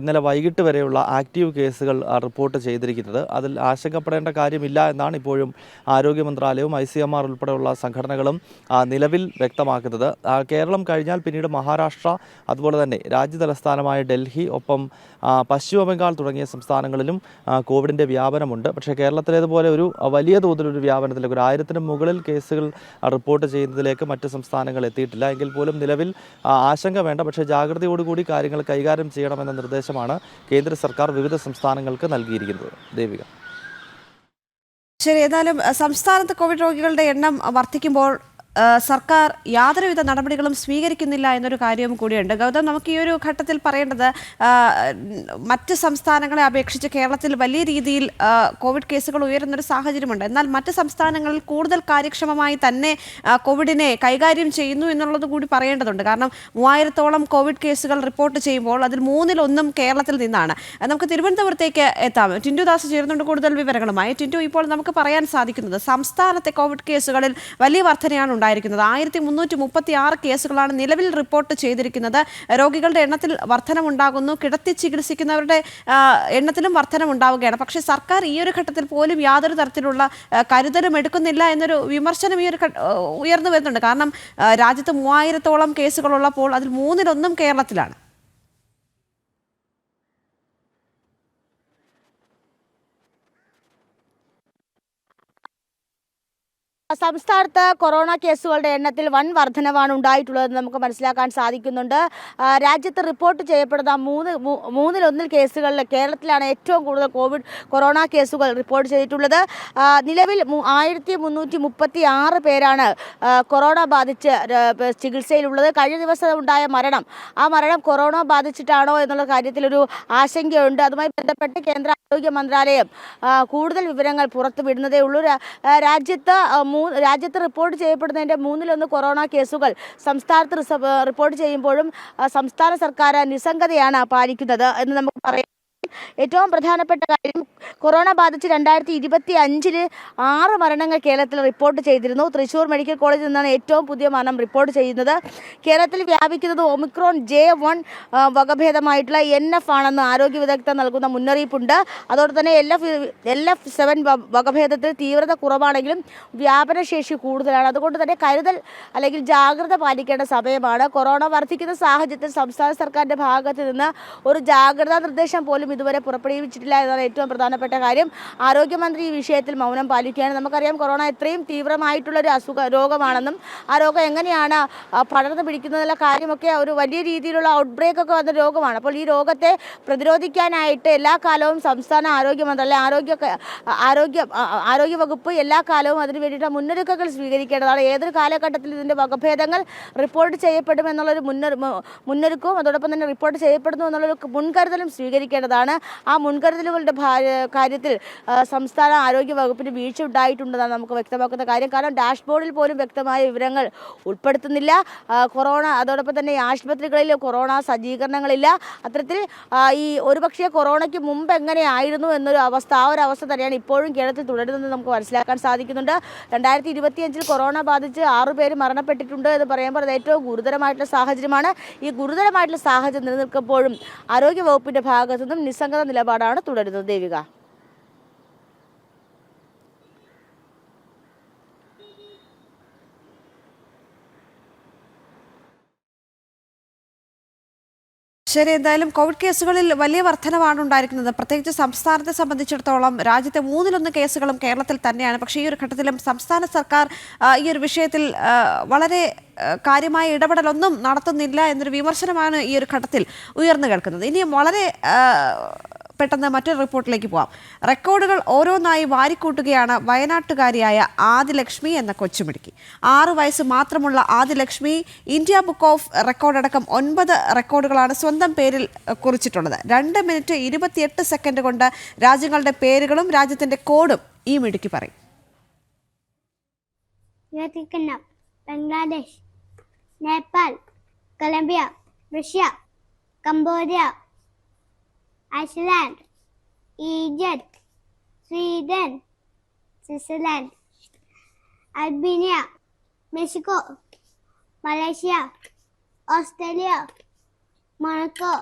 ഇന്നലെ വൈകിട്ട് വരെയുള്ള ആക്റ്റീവ് കേസുകൾ റിപ്പോർട്ട് ചെയ്തിരിക്കുന്നത്. അതിൽ ആശങ്കപ്പെടേണ്ട കാര്യമില്ല എന്നാണ് ഇപ്പോഴും ആരോഗ്യ മന്ത്രാലയം മന്ത്രാലയവും ICMR ഉൾപ്പെടെയുള്ള സംഘടനകളും നിലവിൽ വ്യക്തമാക്കുന്നത്. കേരളം കഴിഞ്ഞാൽ പിന്നീട് മഹാരാഷ്ട്ര, അതുപോലെ തന്നെ രാജ്യതലസ്ഥാനമായ ഡൽഹി, ഒപ്പം പശ്ചിമ ബംഗാൾ തുടങ്ങിയ സംസ്ഥാനങ്ങളിലും കോവിഡിൻ്റെ വ്യാപനമുണ്ട്. പക്ഷേ കേരളത്തിലേതുപോലെ ഒരു വലിയ തോതിലൊരു വ്യാപനത്തിലേക്ക്, ഒരു 1000-ന് മുകളിൽ കേസുകൾ റിപ്പോർട്ട് ചെയ്യുന്നതിലേക്ക് മറ്റ് സംസ്ഥാനങ്ങൾ എത്തിയിട്ടില്ല. എങ്കിൽ പോലും നിലവിൽ ആശങ്ക വേണ്ട, പക്ഷേ ജാഗ്രതയോടുകൂടി കാര്യങ്ങൾ കൈകാര്യം ചെയ്യണമെന്ന നിർദ്ദേശമാണ് കേന്ദ്ര സർക്കാർ വിവിധ സംസ്ഥാനങ്ങൾക്ക് നൽകിയിരിക്കുന്നത്. ദേവിക. ശരി, ഏതായാലും സംസ്ഥാനത്ത് കോവിഡ് രോഗികളുടെ എണ്ണം വർദ്ധിക്കുമ്പോൾ സർക്കാർ യാതൊരുവിധ നടപടികളും സ്വീകരിക്കുന്നില്ല എന്നൊരു കാര്യവും കൂടിയുണ്ട്. ഗൗതം, നമുക്ക് ഈ ഒരു ഘട്ടത്തിൽ പറയേണ്ടത് മറ്റ് സംസ്ഥാനങ്ങളെ അപേക്ഷിച്ച് കേരളത്തിൽ വലിയ രീതിയിൽ കോവിഡ് കേസുകൾ ഉയരുന്നൊരു സാഹചര്യമുണ്ട്. എന്നാൽ മറ്റ് സംസ്ഥാനങ്ങളിൽ കൂടുതൽ കാര്യക്ഷമമായി തന്നെ കോവിഡിനെ കൈകാര്യം ചെയ്യുന്നു എന്നുള്ളത് കൂടി പറയേണ്ടതുണ്ട്. കാരണം 3000-ഓളം കോവിഡ് കേസുകൾ റിപ്പോർട്ട് ചെയ്യുമ്പോൾ അതിൽ 1/3 കേരളത്തിൽ നിന്നാണ്. നമുക്ക് തിരുവനന്തപുരത്തേക്ക് എത്താം. ടിൻറ്റു ദാസ് ചേരുന്നുണ്ട് കൂടുതൽ വിവരങ്ങളുമായി. ടിൻറ്റു, ഇപ്പോൾ നമുക്ക് പറയാൻ സാധിക്കുന്നത് സംസ്ഥാനത്തെ കോവിഡ് കേസുകളിൽ വലിയ വർധനയാണ് ഉണ്ടായിരിക്കുന്നത്. 1336 കേസുകളാണ് നിലവിൽ റിപ്പോർട്ട് ചെയ്തിരിക്കുന്നത്. രോഗികളുടെ എണ്ണത്തിൽ വർധനമുണ്ടാകുന്നു, കിടത്തി ചികിത്സിക്കുന്നവരുടെ എണ്ണത്തിലും വർധനമുണ്ടാവുകയാണ്. പക്ഷേ സർക്കാർ ഈ ഒരു ഘട്ടത്തിൽ പോലും യാതൊരു തരത്തിലുള്ള കരുതലും എടുക്കുന്നില്ല എന്നൊരു വിമർശനം ഈ ഒരു ഉയർന്നു വരുന്നുണ്ട്. കാരണം രാജ്യത്ത് 3000-ഓളം കേസുകളുള്ളപ്പോൾ അതിൽ 1/3 കേരളത്തിലാണ്. സംസ്ഥാനത്ത് കൊറോണ കേസുകളുടെ എണ്ണത്തിൽ വൻ വർധനവാണ് ഉണ്ടായിട്ടുള്ളതെന്ന് നമുക്ക് മനസ്സിലാക്കാൻ സാധിക്കുന്നുണ്ട്. രാജ്യത്ത് റിപ്പോർട്ട് ചെയ്യപ്പെടുന്ന 1/3 കേസുകളിൽ കേരളത്തിലാണ് ഏറ്റവും കൂടുതൽ കൊറോണ കേസുകൾ റിപ്പോർട്ട് ചെയ്തിട്ടുള്ളത്. നിലവിൽ 1336 പേരാണ് കൊറോണ ബാധിച്ച് ചികിത്സയിലുള്ളത്. കഴിഞ്ഞ ദിവസം ഉണ്ടായ ആ മരണം കൊറോണ ബാധിച്ചിട്ടാണോ എന്നുള്ള കാര്യത്തിലൊരു ആശങ്കയുണ്ട്. അതുമായി ബന്ധപ്പെട്ട് കേന്ദ്ര ആരോഗ്യ മന്ത്രാലയം കൂടുതൽ വിവരങ്ങൾ പുറത്തുവിടുന്നതേ ഉള്ളൂ. രാജ്യത്ത് റിപ്പോർട്ട് ചെയ്യപ്പെടുന്നതിൻ്റെ 1/3 കൊറോണ കേസുകൾ സംസ്ഥാനത്ത് റിപ്പോർട്ട് ചെയ്യുമ്പോഴും സംസ്ഥാന സർക്കാർ നിസ്സംഗതയാണ് പാലിക്കുന്നത് എന്ന് നമുക്ക് പറയാം. ഏറ്റവും പ്രധാനപ്പെട്ട കാര്യം, കൊറോണ ബാധിച്ച് 2025 6 മരണങ്ങൾ കേരളത്തിൽ റിപ്പോർട്ട് ചെയ്തിരുന്നു. തൃശ്ശൂർ മെഡിക്കൽ കോളേജിൽ നിന്നാണ് ഏറ്റവും പുതിയ മരണം റിപ്പോർട്ട് ചെയ്യുന്നത്. കേരളത്തിൽ വ്യാപിക്കുന്നത് ഒമിക്രോൺ J1 വകഭേദമായിട്ടുള്ള NF ആണെന്ന് ആരോഗ്യ വിദഗ്ധർ നൽകുന്ന മുന്നറിയിപ്പുണ്ട്. അതോടെ തന്നെ LF7 വകഭേദത്തിൽ തീവ്രത കുറവാണെങ്കിലും വ്യാപനശേഷി കൂടുതലാണ്. അതുകൊണ്ട് തന്നെ കരുതൽ അല്ലെങ്കിൽ ജാഗ്രത പാലിക്കേണ്ട സമയമാണ്. കൊറോണ വർദ്ധിക്കുന്ന സാഹചര്യത്തിൽ സംസ്ഥാന സർക്കാരിൻ്റെ ഭാഗത്ത് നിന്ന് ഒരു ജാഗ്രതാ നിർദ്ദേശം പോലും ഇതുവരെ പുറപ്പെടുവിച്ചിട്ടില്ല എന്നതാണ് ഏറ്റവും പ്രധാനപ്പെട്ട കാര്യം. ആരോഗ്യമന്ത്രി ഈ വിഷയത്തിൽ മൗനം പാലിക്കുകയാണ്. നമുക്കറിയാം കൊറോണ എത്രയും തീവ്രമായിട്ടുള്ളൊരു രോഗമാണെന്നും ആ രോഗം എങ്ങനെയാണ് പടർന്നു പിടിക്കുന്നതെന്നുള്ള കാര്യമൊക്കെ ഒരു വലിയ രീതിയിലുള്ള ഔട്ട്ബ്രേക്ക് ഒക്കെ വന്ന രോഗമാണ്. അപ്പോൾ ഈ രോഗത്തെ പ്രതിരോധിക്കാനായിട്ട് എല്ലാ കാലവും സംസ്ഥാന ആരോഗ്യ മന്ത്രാലയം ആരോഗ്യ വകുപ്പ് എല്ലാ കാലവും അതിന് വേണ്ടിയിട്ട് മുന്നൊരുക്കങ്ങൾ സ്വീകരിക്കേണ്ടതാണ്. ഏതൊരു കാലഘട്ടത്തിൽ ഇതിൻ്റെ വകഭേദങ്ങൾ റിപ്പോർട്ട് ചെയ്യപ്പെടുമെന്നുള്ളൊരു മുന്നൊരുക്കവും അതോടൊപ്പം തന്നെ റിപ്പോർട്ട് ചെയ്യപ്പെടുന്നു എന്നുള്ളൊരു മുൻകരുതലും സ്വീകരിക്കേണ്ടതാണ്. ആ മുൻകരുതലുകളുടെ കാര്യത്തിൽ സംസ്ഥാന ആരോഗ്യ വകുപ്പിന് വീഴ്ച ഉണ്ടായിട്ടുണ്ടെന്നാണ് നമുക്ക് വ്യക്തമാക്കുന്ന കാര്യം. കാരണം ഡാഷ്ബോർഡിൽ പോലും വ്യക്തമായ വിവരങ്ങൾ ഉൾപ്പെടുത്തുന്നില്ല. കൊറോണ, അതോടൊപ്പം തന്നെ ആശുപത്രികളിൽ കൊറോണ സജ്ജീകരണങ്ങളില്ല. അത്തരത്തിൽ ഈ ഒരുപക്ഷെ കൊറോണയ്ക്ക് മുമ്പ് എങ്ങനെയായിരുന്നു എന്നൊരു അവസ്ഥ, ആ ഒരു അവസ്ഥ തന്നെയാണ് ഇപ്പോഴും കേരളത്തിൽ തുടരുന്നത് നമുക്ക് മനസ്സിലാക്കാൻ സാധിക്കുന്നുണ്ട്. 2025 കൊറോണ ബാധിച്ച് 6 പേര് മരണപ്പെട്ടിട്ടുണ്ട് എന്ന് പറയുമ്പോൾ അത് ഏറ്റവും ഗുരുതരമായിട്ടുള്ള സാഹചര്യമാണ്. ഈ ഗുരുതരമായിട്ടുള്ള സാഹചര്യം നിലനിൽക്കുമ്പോഴും ആരോഗ്യ വകുപ്പിന്റെ ഭാഗത്തു നിന്നും നിസ്സംഗത നിലപാടാണ് തുടരുന്നത്. ദേവിക. ശരി, എന്തായാലും കോവിഡ് കേസുകളിൽ വലിയ വർധനവാണ് ഉണ്ടായിരിക്കുന്നത്. പ്രത്യേകിച്ച് സംസ്ഥാനത്തെ സംബന്ധിച്ചിടത്തോളം രാജ്യത്തെ 1/3 കേസുകളും കേരളത്തിൽ തന്നെയാണ്. പക്ഷേ ഈ ഒരു ഘട്ടത്തിലും സംസ്ഥാന സർക്കാർ ഈ ഒരു വിഷയത്തിൽ വളരെ കാര്യമായ ഇടപെടലൊന്നും നടത്തുന്നില്ല എന്നൊരു വിമർശനമാണ് ഈ ഒരു ഘട്ടത്തിൽ ഉയർന്നു കേൾക്കുന്നത്. ഇനിയും വളരെ പെട്ടെന്ന് മറ്റൊരു റിപ്പോർട്ടിലേക്ക് പോവാം. റെക്കോർഡുകൾ ഓരോന്നായി വാരിക്കൂട്ടുകയാണ് വയനാട്ടുകാരിയായ ആദിലക്ഷ്മി എന്ന കൊച്ചുമിടുക്കി. 6 വയസ്സ് മാത്രമുള്ള Adilakshmi India book of record അടക്കം 9 റെക്കോർഡുകളാണ് സ്വന്തം പേരിൽ കുറിച്ചിട്ടുള്ളത്. 2 മിനിറ്റ് 28 സെക്കൻഡ് കൊണ്ട് രാജ്യങ്ങളുടെ പേരുകളും രാജ്യത്തിന്റെ കോഡും ഈ മിടുക്കി പറയും. Bangladesh, Nepal, Colombia, Russia, Cambodia, Iceland, Egypt, Sweden, Switzerland, Albania, Mexico, Malaysia, Australia, Morocco.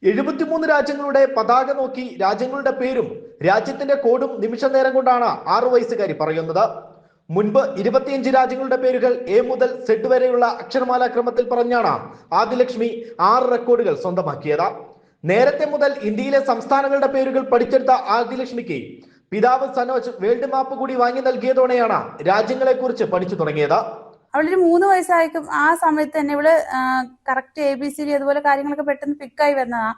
73 രാജ്യങ്ങളുടെ പതാക നോക്കി രാജ്യങ്ങളുടെ പേരും രാജ്യത്തിന്റെ കോഡും നിമിഷ നേരം കൊണ്ടാണ് 6 വയസ്സുകാരി പറയുന്നത്. മുൻപ് 25 രാജ്യങ്ങളുടെ പേരുകൾ എ മുതൽ സെഡ് വരെയുള്ള അക്ഷരമാലാക്രമത്തിൽ പറഞ്ഞാണ് ആദിലക്ഷ്മി 6 റെക്കോർഡുകൾ സ്വന്തമാക്കിയത്. നേരത്തെ മുതൽ ഇന്ത്യയിലെ സംസ്ഥാനങ്ങളുടെ പേരുകൾ പഠിച്ചെടുത്ത ആദിലക്ഷ്മിക്ക് പിതാവ് സനോജ് വേൾഡ് മാപ്പ് കൂടി വാങ്ങി നൽകിയതോടെയാണ് രാജ്യങ്ങളെ കുറിച്ച് പഠിച്ചു തുടങ്ങിയത്. അവളൊരു 3 വയസ്സായിരിക്കും ആ സമയത്ത് തന്നെ ഇവള് കറക്റ്റ് ABCD അതുപോലെ കാര്യങ്ങളൊക്കെ പെട്ടെന്ന് പിക്കായി വരുന്നതാ.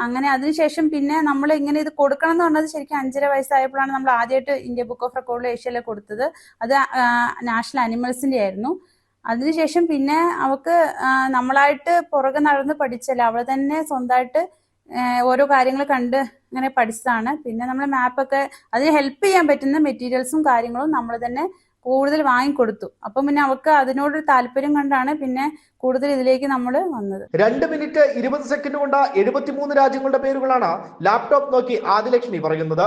അങ്ങനെ അതിനുശേഷം പിന്നെ നമ്മൾ ഇങ്ങനെ ഇത് കൊടുക്കണം എന്ന് പറഞ്ഞത് ശരിക്കും 5.5 വയസ്സായപ്പോഴാണ് നമ്മൾ ആദ്യമായിട്ട് ഇന്ത്യ ബുക്ക് ഓഫ് റെക്കോർഡിൽ ഏഷ്യയിലെ കൊടുത്തത്. അത് നാഷണൽ അനിമൽസിന്റെ ആയിരുന്നു. അതിനുശേഷം പിന്നെ അവൾക്ക് നമ്മളായിട്ട് പുറകെ നടന്ന് പഠിച്ചല്ല, അവൾ തന്നെ സ്വന്തമായിട്ട് ഓരോ കാര്യങ്ങൾ കണ്ട് ഇങ്ങനെ പഠിച്ചതാണ്. പിന്നെ നമ്മൾ മാപ്പൊക്കെ അതിന് ഹെൽപ്പ് ചെയ്യാൻ പറ്റുന്ന മെറ്റീരിയൽസും കാര്യങ്ങളും നമ്മൾ തന്നെ കൂടുതൽ വാങ്ങിക്കൊടുത്തു. അപ്പം പിന്നെ അവൾക്ക് അതിനോടൊരു താല്പര്യം കണ്ടാണ് പിന്നെ കൂടുതൽ ഇതിലേക്ക് നമ്മൾ വന്നത്. 2 മിനിറ്റ് 20 സെക്കൻഡ് കൊണ്ട് 73 രാജ്യങ്ങളുടെ പേരുകളാണ് ലാപ്ടോപ്പ് നോക്കി ആദിലക്ഷ്മി പറയുന്നത്.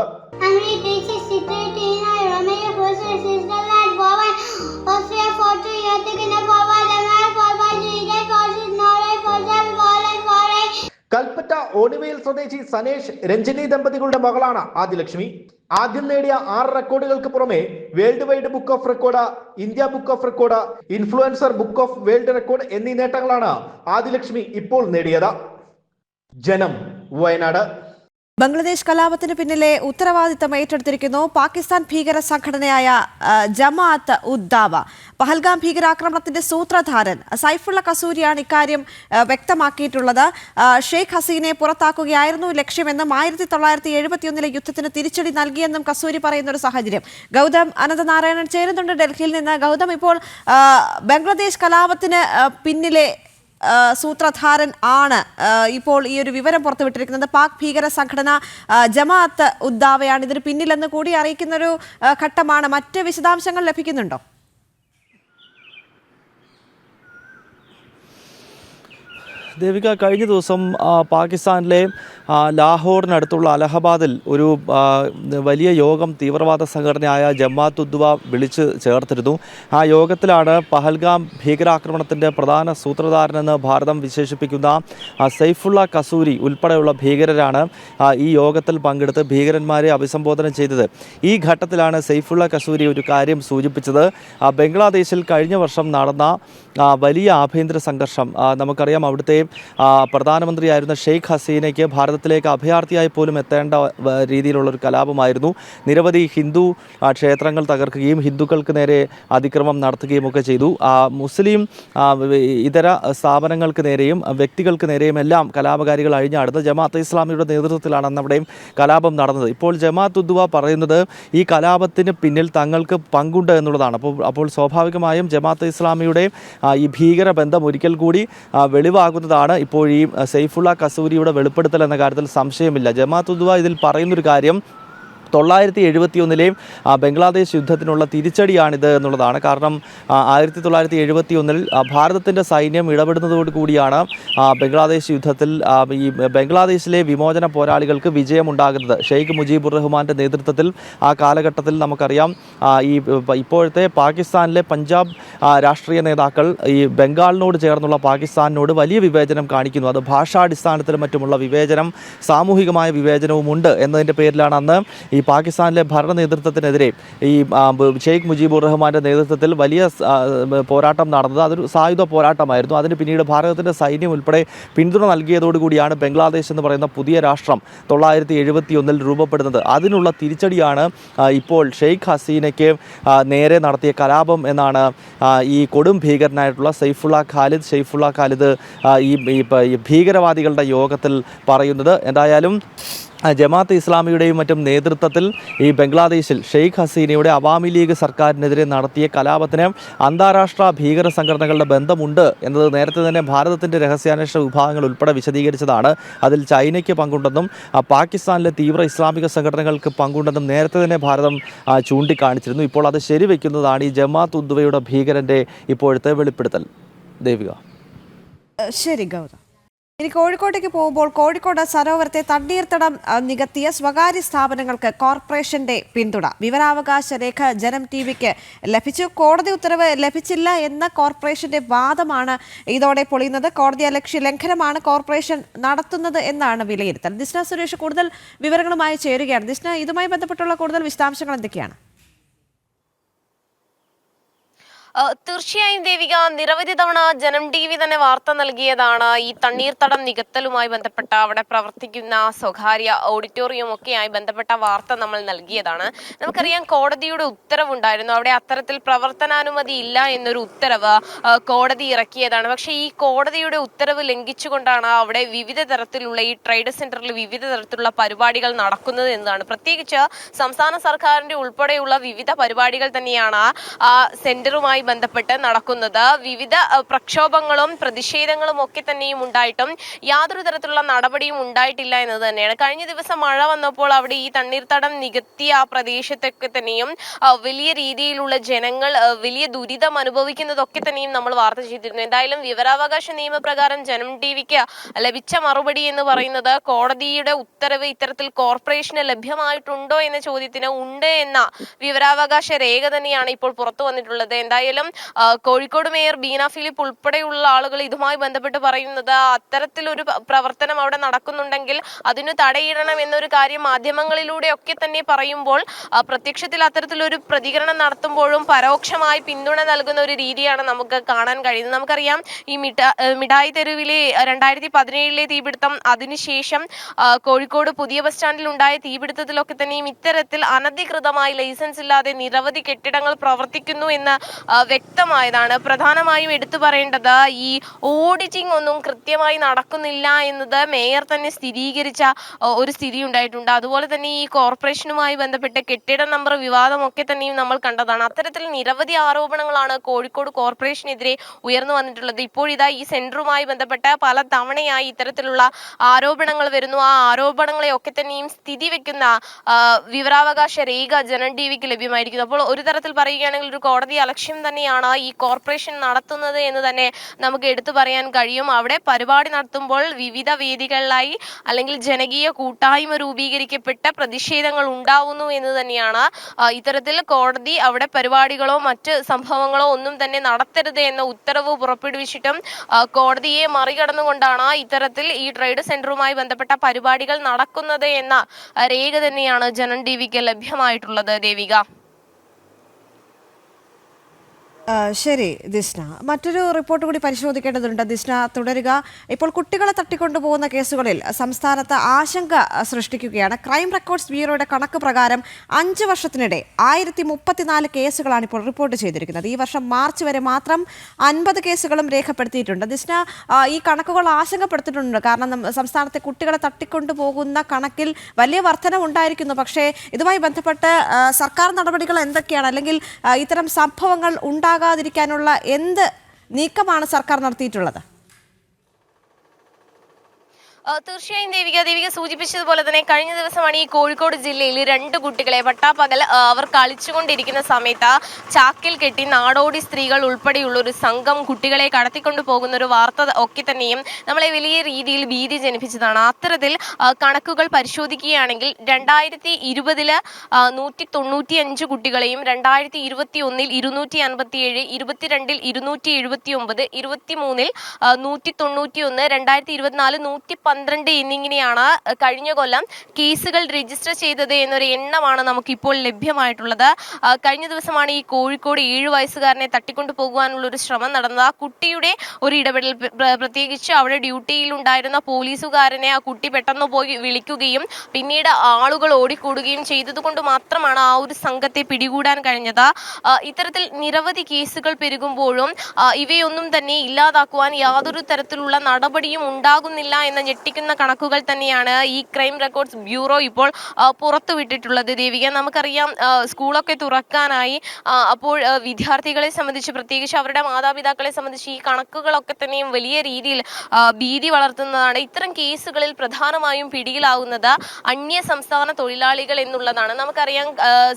കൽപ്പറ്റ ഓണിവയിൽ സ്വദേശി സനേഷ് രഞ്ജനി ദമ്പതികളുടെ മകളാണ് ആദിലക്ഷ്മി. ആദ്യം നേടിയ 6 റെക്കോർഡുകൾക്ക് പുറമെ world wide book of record, India book of record, influencer book of world record എന്നീ നേട്ടങ്ങളാണ് ആദിലക്ഷ്മി ഇപ്പോൾ നേടിയത്. ജനം, വയനാട്. ബംഗ്ലാദേശ് കലാപത്തിന് പിന്നിലെ ഉത്തരവാദിത്തം ഏറ്റെടുത്തിരിക്കുന്നു പാകിസ്ഥാൻ ഭീകര സംഘടനയായ ജമാഅത്ത് ഉദ് ദാവ. പഹൽഗാം ഭീകരാക്രമണത്തിന്റെ സൂത്രധാരൻ സൈഫുള്ള കസൂരിയാണ് ഇക്കാര്യം വ്യക്തമാക്കിയിട്ടുള്ളത്. ഷെയ്ഖ് ഹസീനെ പുറത്താക്കുകയായിരുന്നു ലക്ഷ്യമെന്നും 1971 യുദ്ധത്തിന് തിരിച്ചടി നൽകിയെന്നും കസൂരി പറയുന്ന ഒരു സാഹചര്യം. ഗൗതം അനന്തനാരായണൻ ചേരുന്നുണ്ട് ഡൽഹിയിൽ നിന്ന്. ഗൗതം, ഇപ്പോൾ ബംഗ്ലാദേശ് കലാപത്തിന് പിന്നിലെ സൂത്രധാരൻ ആണ് ഇപ്പോൾ ഈ ഒരു വിവരം പുറത്തുവിട്ടിരിക്കുന്നത്. പാക് ഭീകര സംഘടന ജമാഅത്ത് ഉദ് ദാവയാണ് ഇതിന് പിന്നിലെന്ന് കൂടി അറിയിക്കുന്ന ഒരു ഘട്ടമാണ്. മറ്റ് വിശദാംശങ്ങൾ ലഭിക്കുന്നുണ്ടോ? ദേവിക, കഴിഞ്ഞ ദിവസം പാകിസ്ഥാനിലെ ലാഹോറിനടുത്തുള്ള അലഹബാദിൽ ഒരു വലിയ യോഗം തീവ്രവാദ സംഘടനയായ ജമാഅത്ത് ഉദ് ദാവ വിളിച്ച് ചേർത്തിരുന്നു. ആ യോഗത്തിലാണ് പഹൽഗാം ഭീകരാക്രമണത്തിൻ്റെ പ്രധാന സൂത്രധാരനെന്ന് ഭാരതം വിശേഷിപ്പിക്കുന്ന സൈഫുള്ള കസൂരി ഉൾപ്പെടെയുള്ള ഭീകരരാണ് ഈ യോഗത്തിൽ പങ്കെടുത്ത് ഭീകരന്മാരെ അഭിസംബോധന ചെയ്തത്. ഈ ഘട്ടത്തിലാണ് സൈഫുള്ള കസൂരി ഒരു കാര്യം സൂചിപ്പിച്ചത്. ബംഗ്ലാദേശിൽ കഴിഞ്ഞ വർഷം നടന്ന വലിയ ആഭ്യന്തര സംഘർഷം നമുക്കറിയാം. അവിടുത്തെ പ്രധാനമന്ത്രിയായിരുന്ന ഷെയ്ഖ് ഹസീനയ്ക്ക് ഭാരതത്തിലേക്ക് അഭയാർത്ഥിയായി പോലും എത്തേണ്ട രീതിയിലുള്ളൊരു കലാപമായിരുന്നു. നിരവധി ഹിന്ദു ക്ഷേത്രങ്ങൾ തകർക്കുകയും ഹിന്ദുക്കൾക്ക് നേരെ അതിക്രമം നടത്തുകയും ഒക്കെ ചെയ്തു. മുസ്ലിം ഇതര സ്ഥാപനങ്ങൾക്ക് നേരെയും വ്യക്തികൾക്ക് നേരെയും എല്ലാം കലാപകാരികൾ അഴിഞ്ഞാടുന്നത് ജമാഅത്തെ ഇസ്ലാമിയുടെ നേതൃത്വത്തിലാണ് അന്നവിടെയും കലാപം നടന്നത്. ഇപ്പോൾ ജമാഅത്ത് ഉദ് ദാവ പറയുന്നത് ഈ കലാപത്തിന് പിന്നിൽ തങ്ങൾക്ക് പങ്കുണ്ട് എന്നുള്ളതാണ്. അപ്പോൾ സ്വാഭാവികമായും ജമാഅത്തെ ഇസ്ലാമിയുടെ ഈ ഭീകര ബന്ധം ഒരിക്കൽ കൂടി വെളിവാകുന്നതാണ് ഇപ്പോൾ ഈ സൈഫുള്ള കസൂരിയുടെ വെളിപ്പെടുത്തൽ എന്ന കാര്യത്തിൽ സംശയമില്ല. ജമാഅത്ത് ഉദ് ദാവ ഇതിൽ പറയുന്നൊരു കാര്യം 1971 ബംഗ്ലാദേശ് യുദ്ധത്തിനുള്ള തിരിച്ചടിയാണിത് എന്നുള്ളതാണ്. കാരണം 1971 ഭാരതത്തിൻ്റെ സൈന്യം ഇടപെടുന്നതോടുകൂടിയാണ് ബംഗ്ലാദേശ് യുദ്ധത്തിൽ ഈ ബംഗ്ലാദേശിലെ വിമോചന പോരാളികൾക്ക് വിജയമുണ്ടാകുന്നത്. ഷെയ്ഖ് മുജീബുർ റഹ്മാൻ്റെ നേതൃത്വത്തിൽ ആ കാലഘട്ടത്തിൽ നമുക്കറിയാം ഈ ഇപ്പോഴത്തെ പാകിസ്ഥാനിലെ പഞ്ചാബ് രാഷ്ട്രീയ നേതാക്കൾ ഈ ബംഗാളിനോട് ചേർന്നുള്ള പാകിസ്ഥാനിനോട് വലിയ വിവേചനം കാണിക്കുന്നു. അത് ഭാഷാടിസ്ഥാനത്തിലും മറ്റുമുള്ള വിവേചനം, സാമൂഹികമായ വിവേചനവുമുണ്ട് എന്നതിൻ്റെ പേരിലാണ് അന്ന് ഈ പാകിസ്ഥാനിലെ ഭരണ നേതൃത്വത്തിനെതിരെ ഈ ഷെയ്ഖ് മുജീബുർ റഹ്മാൻ്റെ നേതൃത്വത്തിൽ വലിയ പോരാട്ടം നടന്നത്. അതൊരു സായുധ പോരാട്ടമായിരുന്നു. അതിന് പിന്നീട് ഭാരതത്തിൻ്റെ സൈന്യം ഉൾപ്പെടെ പിന്തുണ നൽകിയതോടുകൂടിയാണ് ബംഗ്ലാദേശ് എന്ന് പറയുന്ന പുതിയ രാഷ്ട്രം 1971 രൂപപ്പെടുന്നത്. അതിനുള്ള തിരിച്ചടിയാണ് ഇപ്പോൾ ഷെയ്ഖ് ഹസീനയ്ക്ക് നേരെ നടത്തിയ കലാപം എന്നാണ് ഈ കൊടും ഭീകരനായിട്ടുള്ള സൈഫുള്ള ഖാലിദ് ഈ ഭീകരവാദികളുടെ യോഗത്തിൽ പറയുന്നത്. എന്തായാലും ജമാഅത്തെ ഇസ്ലാമിയുടെയും മറ്റും നേതൃത്വത്തിൽ ഈ ബംഗ്ലാദേശിൽ ഷെയ്ഖ് ഹസീനയുടെ അവാമി ലീഗ് സർക്കാരിനെതിരെ നടത്തിയ കലാപത്തിന് അന്താരാഷ്ട്ര ഭീകര സംഘടനകളുടെ ബന്ധമുണ്ട് എന്നത് നേരത്തെ തന്നെ ഭാരതത്തിൻ്റെ രഹസ്യാന്വേഷണ വിഭാഗങ്ങൾ ഉൾപ്പെടെ വിശദീകരിച്ചതാണ്. അതിൽ ചൈനയ്ക്ക് പങ്കുണ്ടെന്നും പാകിസ്ഥാനിലെ തീവ്ര ഇസ്ലാമിക സംഘടനകൾക്ക് പങ്കുണ്ടെന്നും നേരത്തെ തന്നെ ഭാരതം ചൂണ്ടിക്കാണിച്ചിരുന്നു. ഇപ്പോൾ അത് ശരിവെക്കുന്നതാണ് ഈ ജമാഅത്ത് ഉദ് ദാവയുടെ ഭീകരൻ്റെ ഇപ്പോഴത്തെ വെളിപ്പെടുത്തൽ. ദേവിക. ശരി ഗൗതം. ഇനി കോഴിക്കോട്ടേക്ക് പോകുമ്പോൾ കോഴിക്കോട് സരോവരത്തെ തണ്ണീർത്തടം നികത്തിയ സ്വകാര്യ സ്ഥാപനങ്ങൾക്ക് കോർപ്പറേഷന്റെ പിന്തുണ. വിവരാവകാശ രേഖ ജനം ടിവിക്ക് ലഭിച്ചു. കോടതി ഉത്തരവ് ലഭിച്ചില്ല എന്ന കോർപ്പറേഷന്റെ വാദമാണ് ഇതോടെ പൊളിയുന്നത്. കോടതി അലക്ഷ്യ ലംഘനമാണ് കോർപ്പറേഷൻ നടത്തുന്നത് എന്നാണ് വിലയിരുത്തൽ. ദിസ്ന സുരേഷ് കൂടുതൽ വിവരങ്ങളുമായി ചേരുകയാണ്. ദിസ്ന, ഇതുമായി ബന്ധപ്പെട്ടുള്ള കൂടുതൽ വിശദാംശങ്ങൾ എന്തൊക്കെയാണ്? തീർച്ചയായും ദേവിക, നിരവധി തവണ ജനം TV തന്നെ വാർത്ത നൽകിയതാണ് ഈ തണ്ണീർത്തടം നികത്തലുമായി ബന്ധപ്പെട്ട അവിടെ പ്രവർത്തിക്കുന്ന സ്വകാര്യ ഓഡിറ്റോറിയം ഒക്കെയായി ബന്ധപ്പെട്ട വാർത്ത നമ്മൾ നൽകിയതാണ്. നമുക്കറിയാം കോടതിയുടെ ഉത്തരവുണ്ടായിരുന്നു, അവിടെ അത്തരത്തിൽ പ്രവർത്തനാനുമതി ഇല്ല എന്നൊരു ഉത്തരവ് കോടതി ഇറക്കിയതാണ്. പക്ഷേ ഈ കോടതിയുടെ ഉത്തരവ് ലംഘിച്ചുകൊണ്ടാണ് അവിടെ വിവിധ തരത്തിലുള്ള ഈ ട്രേഡ് സെന്ററിൽ വിവിധ തരത്തിലുള്ള പരിപാടികൾ നടക്കുന്നത് എന്നതാണ്. പ്രത്യേകിച്ച് സംസ്ഥാന സർക്കാരിന്റെ ഉൾപ്പെടെയുള്ള വിവിധ പരിപാടികൾ തന്നെയാണ് ആ സെന്ററുമായി ബന്ധപ്പെട്ട് നടക്കുന്നത്. വിവിധ പ്രക്ഷോഭങ്ങളും പ്രതിഷേധങ്ങളും ഒക്കെ തന്നെയും ഉണ്ടായിട്ടും യാതൊരു തരത്തിലുള്ള നടപടിയും ഉണ്ടായിട്ടില്ല എന്നത് തന്നെയാണ്. കഴിഞ്ഞ ദിവസം മഴ വന്നപ്പോൾ അവിടെ ഈ തണ്ണീർത്തടം നികത്തിയ ആ പ്രദേശത്തൊക്കെ തന്നെയും വലിയ രീതിയിലുള്ള ജനങ്ങൾ വലിയ ദുരിതം അനുഭവിക്കുന്നതൊക്കെ തന്നെയും നമ്മൾ വാർത്ത ചെയ്തിരുന്നു. എന്തായാലും വിവരാവകാശ നിയമപ്രകാരം ജനം TVക്ക് ലഭിച്ച മറുപടി എന്ന് പറയുന്നത് കോടതിയുടെ ഉത്തരവ് ഇത്തരത്തിൽ കോർപ്പറേഷന് ലഭ്യമായിട്ടുണ്ടോ എന്ന ചോദ്യത്തിന് ഉണ്ട് എന്ന വിവരാവകാശ രേഖ തന്നെയാണ് ഇപ്പോൾ പുറത്തു വന്നിട്ടുള്ളത്. എന്തായാലും കോഴിക്കോട് മേയർ ബീന ഫിലിപ്പ് ഉൾപ്പെടെയുള്ള ആളുകൾ ഇതുമായി ബന്ധപ്പെട്ട് പറയുന്നത് അത്തരത്തിലൊരു പ്രവർത്തനം അവിടെ നടക്കുന്നുണ്ടെങ്കിൽ അതിന് തടയിടണം എന്നൊരു കാര്യം മാധ്യമങ്ങളിലൂടെ ഒക്കെ തന്നെ പറയുമ്പോൾ പ്രത്യക്ഷത്തിൽ അത്തരത്തിലൊരു പ്രതികരണം നടത്തുമ്പോഴും പരോക്ഷമായി പിന്തുണ നൽകുന്ന ഒരു രീതിയാണ് നമുക്ക് കാണാൻ കഴിയുന്നത്. നമുക്കറിയാം ഈ മിഠായി തെരുവിലെ 2017 തീപിടുത്തം, അതിനുശേഷം കോഴിക്കോട് പുതിയ ബസ് സ്റ്റാൻഡിൽ ഉണ്ടായ തീപിടുത്തത്തിലൊക്കെ തന്നെയും ഇത്തരത്തിൽ അനധികൃതമായി ലൈസൻസ് ഇല്ലാതെ നിരവധി കെട്ടിടങ്ങൾ പ്രവർത്തിക്കുന്നു എന്ന് വ്യക്തമായതാണ്. പ്രധാനമായും എടുത്തു പറയേണ്ടത് ഈ ഓഡിറ്റിംഗ് ഒന്നും കൃത്യമായി നടക്കുന്നില്ല എന്നത് മേയർ തന്നെ സ്ഥിരീകരിച്ച ഒരു സ്ഥിതി ഉണ്ടായിട്ടുണ്ട്. അതുപോലെ തന്നെ ഈ കോർപ്പറേഷനുമായി ബന്ധപ്പെട്ട് കെട്ടിട നമ്പർ വിവാദമൊക്കെ തന്നെയും നമ്മൾ കണ്ടതാണ്. അത്തരത്തിൽ നിരവധി ആരോപണങ്ങളാണ് കോഴിക്കോട് കോർപ്പറേഷനെതിരെ ഉയർന്നു വന്നിട്ടുള്ളത്. ഇപ്പോഴിതാ ഈ സെന്ററുമായി ബന്ധപ്പെട്ട് പല തവണയായി ഇത്തരത്തിലുള്ള ആരോപണങ്ങൾ വരുന്നു. ആ ആരോപണങ്ങളെ ഒക്കെ തന്നെയും സ്ഥിതി വെക്കുന്ന വിവരാവകാശ രേഖ ജനം TVക്ക് ലഭ്യമായിരിക്കുന്നു. അപ്പോൾ ഒരു തരത്തിൽ പറയുകയാണെങ്കിൽ ഒരു കോടതി അലക്ഷ്യം തന്നെയാണ് ഈ കോർപ്പറേഷൻ നടത്തുന്നത് എന്ന് തന്നെ നമുക്ക് എടുത്തു പറയാൻ കഴിയും. അവിടെ പരിപാടി നടത്തുമ്പോൾ വിവിധ വേദികളിലായി അല്ലെങ്കിൽ ജനകീയ കൂട്ടായ്മ രൂപീകരിക്കപ്പെട്ട പ്രതിഷേധങ്ങൾ ഉണ്ടാവുന്നു എന്ന് തന്നെയാണ്. ഇത്തരത്തിൽ കോടതി അവിടെ പരിപാടികളോ മറ്റ് സംഭവങ്ങളോ ഒന്നും തന്നെ നടത്തരുത് എന്ന ഉത്തരവ് പുറപ്പെടുവിച്ചിട്ടും കോടതിയെ മറികടന്നുകൊണ്ടാണ് ഇത്തരത്തിൽ ഈ ട്രേഡ് സെന്ററുമായി ബന്ധപ്പെട്ട പരിപാടികൾ നടക്കുന്നത് എന്ന രേഖ തന്നെയാണ് ജനം TVക്ക് ലഭ്യമായിട്ടുള്ളത്. ദേവിക. ശരി ദിസ്ന, മറ്റൊരു റിപ്പോർട്ട് കൂടി പരിശോധിക്കേണ്ടതുണ്ട്. ദിസ്ന തുടരുക. ഇപ്പോൾ കുട്ടികളെ തട്ടിക്കൊണ്ടുപോകുന്ന കേസുകളിൽ സംസ്ഥാനത്ത് ആശങ്ക സൃഷ്ടിക്കുകയാണ്. ക്രൈം റെക്കോർഡ്സ് ബ്യൂറോയുടെ കണക്ക് പ്രകാരം 5 വർഷത്തിനിടെ 1034 കേസുകളാണ് ഇപ്പോൾ റിപ്പോർട്ട് ചെയ്തിരിക്കുന്നത്. ഈ വർഷം മാർച്ച് വരെ മാത്രം 50 കേസുകളും രേഖപ്പെടുത്തിയിട്ടുണ്ട്. ദിസ്ന, ഈ കണക്കുകൾ ആശങ്കപ്പെടുത്തിയിട്ടുണ്ട്. കാരണം സംസ്ഥാനത്തെ കുട്ടികളെ തട്ടിക്കൊണ്ടുപോകുന്ന കണക്കിൽ വലിയ വർധന ഉണ്ടായിരിക്കുന്നു. പക്ഷേ ഇതുമായി ബന്ധപ്പെട്ട് സർക്കാർ നടപടികൾ എന്തൊക്കെയാണ്, അല്ലെങ്കിൽ ഇത്തരം സംഭവങ്ങൾ ഉണ്ടാകാതിരിക്കാനുള്ള എന്ത് നീക്കമാണ് സർക്കാർ നടത്തിയിട്ടുള്ളത്? തീർച്ചയായും ദേവിക സൂചിപ്പിച്ചതുപോലെ തന്നെ കഴിഞ്ഞ ദിവസമാണ് ഈ കോഴിക്കോട് ജില്ലയിൽ 2 കുട്ടികളെ പട്ടാപ്പകൽ അവർ കളിച്ചുകൊണ്ടിരിക്കുന്ന സമയത്ത് ചാക്കിൽ കെട്ടി നാടോടി സ്ത്രീകൾ ഉൾപ്പെടെയുള്ള ഒരു സംഘം കുട്ടികളെ കടത്തിക്കൊണ്ടു പോകുന്ന ഒരു വാർത്ത ഒക്കെ തന്നെയും നമ്മളെ വലിയ രീതിയിൽ ഭീതി ജനിപ്പിച്ചതാണ്. അത്തരത്തിൽ കണക്കുകൾ പരിശോധിക്കുകയാണെങ്കിൽ 2020 195 കുട്ടികളെയും 2021 257, 22 279, 23 191, 2024 112 എന്നിങ്ങനെയാണ് കഴിഞ്ഞ കൊല്ലം കേസുകൾ രജിസ്റ്റർ ചെയ്തത് എന്നൊരു എണ്ണമാണ് നമുക്കിപ്പോൾ ലഭ്യമായിട്ടുള്ളത്. കഴിഞ്ഞ ദിവസമാണ് ഈ കോഴിക്കോട് 7 വയസ്സുകാരനെ തട്ടിക്കൊണ്ടു പോകുവാനുള്ള ഒരു ശ്രമം നടന്നത്. ആ കുട്ടിയുടെ ഒരു ഇടപെടൽ, പ്രത്യേകിച്ച് അവിടെ ഡ്യൂട്ടിയിലുണ്ടായിരുന്ന പോലീസുകാരനെ ആ കുട്ടി പെട്ടെന്ന് പോയി വിളിക്കുകയും പിന്നീട് ആളുകൾ ഓടിക്കൂടുകയും ചെയ്തതുകൊണ്ട് മാത്രമാണ് ആ ഒരു സംഘത്തെ പിടികൂടാൻ കഴിഞ്ഞത്. ഇത്തരത്തിൽ നിരവധി കേസുകൾ പെരുകുമ്പോഴും ഇവയൊന്നും തന്നെ ഇല്ലാതാക്കുവാൻ യാതൊരു തരത്തിലുള്ള നടപടിയും ഉണ്ടാകുന്നില്ല എന്ന ഞെട്ടിക്കുന്ന കണക്കുകൾ തന്നെയാണ് ഈ ക്രൈം റെക്കോർഡ്സ് ബ്യൂറോ ഇപ്പോൾ പുറത്തുവിട്ടിട്ടുള്ളത്. ദേവിക, നമുക്കറിയാം സ്കൂളൊക്കെ തുറക്കാനായി. അപ്പോൾ വിദ്യാർത്ഥികളെ സംബന്ധിച്ച്, പ്രത്യേകിച്ച് അവരുടെ മാതാപിതാക്കളെ സംബന്ധിച്ച് ഈ കണക്കുകളൊക്കെ തന്നെയും വലിയ രീതിയിൽ ഭീതി വളർത്തുന്നതാണ്. ഇത്തരം കേസുകളിൽ പ്രധാനമായും പിടിയിലാവുന്നത് അന്യ സംസ്ഥാന തൊഴിലാളികൾ എന്നുള്ളതാണ്. നമുക്കറിയാം,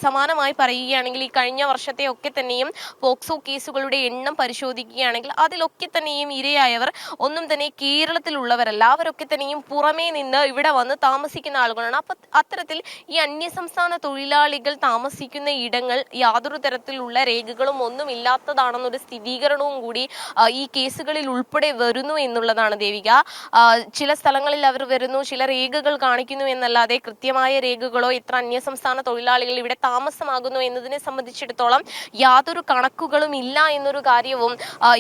സമാനമായി പറയുകയാണെങ്കിൽ ഈ കഴിഞ്ഞ വർഷത്തെ ഒക്കെ തന്നെയും പോക്സോ കേസുകളുടെ എണ്ണം പരിശോധിക്കുകയാണെങ്കിൽ അതിലൊക്കെ തന്നെയും ഇരയായവർ ഒന്നും തന്നെ കേരളത്തിലുള്ളവരല്ല. അവരൊക്കെ തന്നെയും പുറമേ നിന്ന് ഇവിടെ വന്ന് താമസിക്കുന്ന ആളുകളാണ്. അപ്പൊ അത്തരത്തിൽ ഈ അന്യസംസ്ഥാന തൊഴിലാളികൾ താമസിക്കുന്ന ഇടങ്ങൾ യാതൊരു തരത്തിലുള്ള രേഖകളും ഒന്നും ഇല്ലാത്തതാണെന്നൊരു സ്ഥിരീകരണവും കൂടി ഈ കേസുകളിൽ ഉൾപ്പെടെ വരുന്നു എന്നുള്ളതാണ് ദേവിക. ചില സ്ഥലങ്ങളിൽ അവർ വരുന്നു, ചില രേഖകൾ കാണിക്കുന്നു എന്നല്ലാതെ കൃത്യമായ രേഖകളോ ഇത്ര അന്യസംസ്ഥാന തൊഴിലാളികൾ ഇവിടെ താമസമാകുന്നു എന്നതിനെ സംബന്ധിച്ചിടത്തോളം യാതൊരു കണക്കുകളും ഇല്ല എന്നൊരു കാര്യവും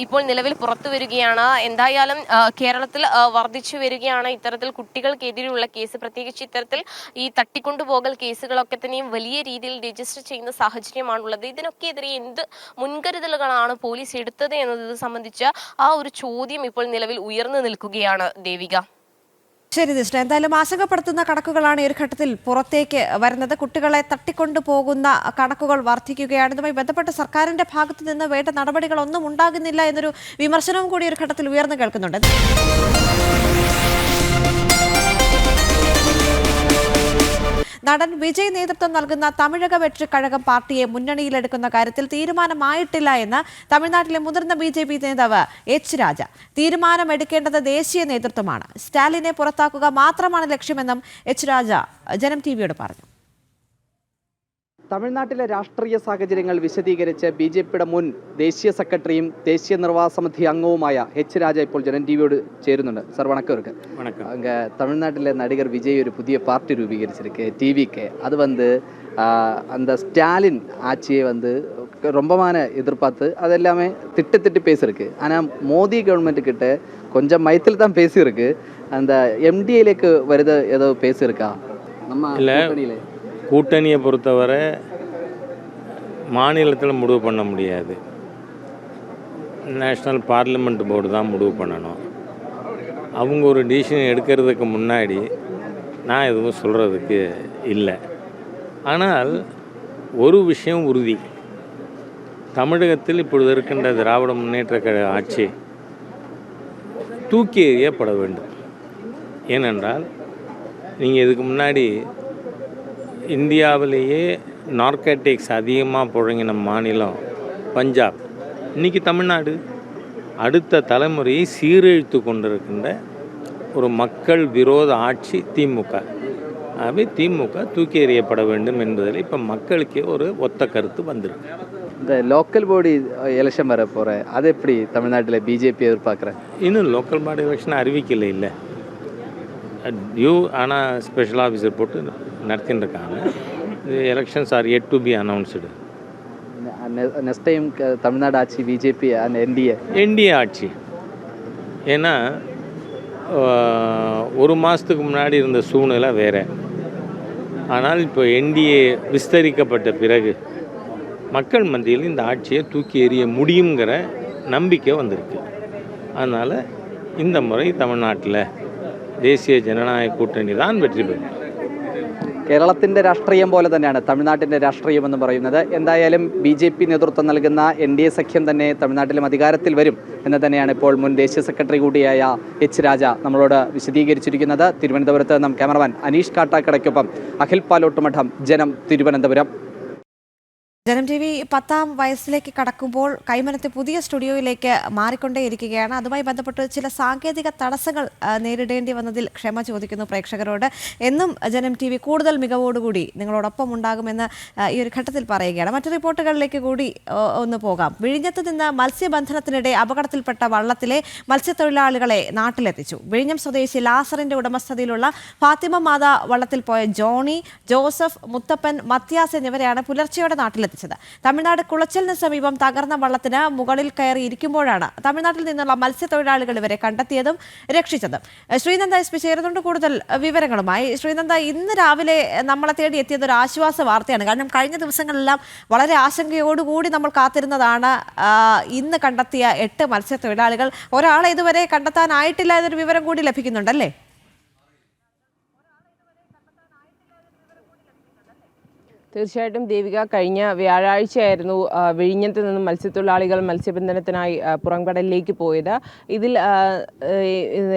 ഇപ്പോൾ നിലവിൽ പുറത്തു വരികയാണ്. എന്തായാലും കേരളത്തിൽ വർദ്ധിച്ചു വരികയാണ് ഇത്തരത്തിൽ കുട്ടികൾക്കെതിരെയുള്ള കേസ്. പ്രത്യേകിച്ച് ഇത്തരത്തിൽ ഈ തട്ടിക്കൊണ്ടുപോകൽ കേസുകളൊക്കെ തന്നെയും വലിയ രീതിയിൽ രജിസ്റ്റർ ചെയ്യുന്ന സാഹചര്യമാണുള്ളത്. ഇതിനൊക്കെ എതിരെ എന്ത് മുൻകരുതലുകളാണ് പോലീസ് എടുത്തത് എന്നത് സംബന്ധിച്ച് ആ ഒരു ചോദ്യം ഇപ്പോൾ നിലവിൽ ഉയർന്നു നിൽക്കുകയാണ് ദേവിക. ശരി ദിഷ്ണ, എന്തായാലും ആശങ്കപ്പെടുത്തുന്ന കണക്കുകളാണ് ഈ ഒരു ഘട്ടത്തിൽ പുറത്തേക്ക് വരുന്നത്. കുട്ടികളെ തട്ടിക്കൊണ്ടു പോകുന്ന കണക്കുകൾ വർദ്ധിക്കുകയാണ്. ഇതുമായി ബന്ധപ്പെട്ട് സർക്കാരിന്റെ ഭാഗത്തു നിന്ന് വേണ്ട നടപടികളൊന്നും ഉണ്ടാകുന്നില്ല എന്നൊരു വിമർശനവും കൂടി ഒരു ഘട്ടത്തിൽ ഉയർന്നു കേൾക്കുന്നുണ്ട്. നടൻ വിജയ് നേതൃത്വം നൽകുന്ന തമിഴക വെற்றிക്കഴകം പാർട്ടിയെ മുന്നണിയിലെടുക്കുന്ന കാര്യത്തിൽ തീരുമാനമായിട്ടില്ല എന്ന് തമിഴ്നാട്ടിലെ മുതിർന്ന BJP നേതാവ് എച്ച് രാജ. തീരുമാനമെടുക്കേണ്ടത് ദേശീയ നേതൃത്വമാണ്. സ്റ്റാലിനെ പുറത്താക്കുക മാത്രമാണ് ലക്ഷ്യമെന്നും എച്ച് രാജ ജനം ടിവിയോട് പറഞ്ഞു. തമിഴ്നാട്ടിലെ രാഷ്ട്രീയ സാഹചര്യങ്ങൾ വിശദീകരിച്ച് BJPയുടെ മുൻ ദേശീയ സെക്രട്ടറിയും ദേശീയ നിർവാഹക സമിതി അംഗവുമായ എച്ച് രാജ ഇപ്പോൾ ജനം ടിവിയോട് ചേരുന്നുണ്ട്. സാർ വണക്കം இருக்கு. அங்கே தமிழ்நாட்டில் நடிகர் விஜய் ஒரு புதிய பார்ட்டி ரூபீகரிச்சிருக்கு TVK. அது வந்து அந்த ஸ்டாலின் ஆட்சியை வந்து ரொம்பமான எதிர்பார்த்து அதெல்லாமே திட்டு பேசியிருக்கு. ஆனால் மோடி கவர்மெண்ட்டுக்கிட்ட கொஞ்சம் மயத்தில் தான் பேசியிருக்கு. அந்த MDAலேக்கு வருது ஏதோ பேசியிருக்கா நம்ம கூட்டணியில்? கூட்டணியை பொறுத்தவரை மாநிலத்தில் முடிவு பண்ண முடியாது. நேஷ்னல் பார்லிமெண்ட் போர்டு தான் முடிவு பண்ணணும். அவங்க ஒரு டிசிஷன் எடுக்கிறதுக்கு முன்னாடி நான் எதுவும் சொல்கிறதுக்கு இல்லை. ஆனால் ஒரு விஷயம் உறுதி, தமிழகத்தில் இப்பொழுது இருக்கின்ற திராவிட முன்னேற்ற கழக ஆட்சி தூக்கி எறியப்பட வேண்டும். ஏனென்றால் நீங்கள் இதுக்கு முன்னாடி இந்தியாவிலேயே நார்கட்டிக்ஸ் அதிகமாக புழங்கின மாநிலம் பஞ்சாப், இன்றைக்கி தமிழ்நாடு. அடுத்த தலைமுறையை சீரழித்து கொண்டிருக்கின்ற ஒரு மக்கள் விரோத ஆட்சி திமுக. ஆகவே திமுக தூக்கி எறியப்பட வேண்டும் என்பதில் இப்போ மக்களுக்கே ஒரு ஒத்த கருத்து வந்திருக்கு. இந்த லோக்கல் பாடி எலெக்ஷன் வர போகிற அது எப்படி தமிழ்நாட்டில் BJP எதிர்பார்க்குறேன்? இன்னும் லோக்கல் பாடி எலெக்ஷன் அறிவிக்கலை இல்லை. ஆனால் ஸ்பெஷல் ஆஃபீஸர் போட்டு நடத்தின்னு இருக்காங்க. Elections R yet to be announced. Next time Tamil Nadu ஆட்சி BJP அண்ட் NDA ஆட்சி. ஏன்னா ஒரு மாதத்துக்கு முன்னாடி இருந்த சூழ்நிலை வேறு. ஆனால் இப்போ NDA விஸ்தரிக்கப்பட்ட பிறகு மக்கள் மத்தியில் இந்த ஆட்சியை தூக்கி எறிய முடியுங்கிற நம்பிக்கை வந்திருக்கு. அதனால் இந்த முறை தமிழ்நாட்டில் ദേശീയ ജനനായക കൂട്ടണി താൻ വെற்றி പെടും. കേരളത്തിൻ്റെ രാഷ്ട്രീയം പോലെ തന്നെയാണ് തമിഴ്നാട്ടിൻ്റെ രാഷ്ട്രീയം എന്ന് പറയുന്നത്. എന്തായാലും BJP നേതൃത്വം നൽകുന്ന NDA സഖ്യം തന്നെ തമിഴ്നാട്ടിലും അധികാരത്തിൽ വരും എന്ന് തന്നെയാണ് ഇപ്പോൾ മുൻ ദേശീയ സെക്രട്ടറി കൂടിയായ എച്ച് രാജ നമ്മളോട് വിശദീകരിച്ചിരിക്കുന്നത്. തിരുവനന്തപുരത്ത് നിന്നും ക്യാമറമാൻ അനീഷ് കാട്ടാക്കടയ്ക്കൊപ്പം അഖിൽ പാലോട്ടുമഠം, ജനം, തിരുവനന്തപുരം. ജനം TV 10ാം വയസ്സിലേക്ക് കടക്കുമ്പോൾ കൈമനത്തെ പുതിയ സ്റ്റുഡിയോയിലേക്ക് മാറിക്കൊണ്ടേയിരിക്കുകയാണ്. അതുമായി ബന്ധപ്പെട്ട് ചില സാങ്കേതിക തടസ്സങ്ങൾ നേരിടേണ്ടി വന്നതിൽ ക്ഷമ ചോദിക്കുന്നു പ്രേക്ഷകരോട്. എന്നും ജനം TV കൂടുതൽ മികവോടുകൂടി നിങ്ങളോടൊപ്പം ഉണ്ടാകുമെന്ന് ഈ ഒരു ഘട്ടത്തിൽ പറയുകയാണ്. മറ്റു റിപ്പോർട്ടുകളിലേക്ക് കൂടി ഒന്ന് പോകാം. വിഴിഞ്ഞത്ത് നിന്ന് മത്സ്യബന്ധനത്തിനിടെ അപകടത്തിൽപ്പെട്ട വള്ളത്തിലെ മത്സ്യത്തൊഴിലാളികളെ നാട്ടിലെത്തിച്ചു. വിഴിഞ്ഞം സ്വദേശി ലാസറിന്റെ ഉടമസ്ഥതയിലുള്ള ഫാത്തിമ മാതാ വള്ളത്തിൽ പോയ ജോണി, ജോസഫ്, മുത്തപ്പൻ, മത്യാസ് എന്നിവരെയാണ് പുലർച്ചെയോടെ നാട്ടിലെത്തിച്ചത്. തമിഴ്നാട് കുളച്ചലിന് സമീപം തകർന്ന വള്ളത്തിന് മുകളിൽ കയറി ഇരിക്കുമ്പോഴാണ് തമിഴ്നാട്ടിൽ നിന്നുള്ള മത്സ്യത്തൊഴിലാളികൾ ഇവരെ കണ്ടെത്തിയതും രക്ഷിച്ചതും. ശ്രീനന്ദ SP ചേരുന്നുണ്ട് കൂടുതൽ വിവരങ്ങളുമായി. ശ്രീനന്ദ, ഇന്ന് രാവിലെ നമ്മളെ തേടി എത്തിയത് ഒരു ആശ്വാസ വാർത്തയാണ്. കാരണം കഴിഞ്ഞ ദിവസങ്ങളെല്ലാം വളരെ ആശങ്കയോടുകൂടി നമ്മൾ കാത്തിരുന്നതാണ് ഇന്ന് കണ്ടെത്തിയ 8 മത്സ്യത്തൊഴിലാളികൾ. ഒരാളെ ഇതുവരെ കണ്ടെത്താനായിട്ടില്ല എന്നൊരു വിവരം കൂടി ലഭിക്കുന്നുണ്ടല്ലേ? തീർച്ചയായിട്ടും ദേവിക, കഴിഞ്ഞ വ്യാഴാഴ്ചയായിരുന്നു വിഴിഞ്ഞത്ത് നിന്നും മത്സ്യത്തൊഴിലാളികൾ മത്സ്യബന്ധനത്തിനായി പുറംകടലിലേക്ക് പോയത്. ഇതിൽ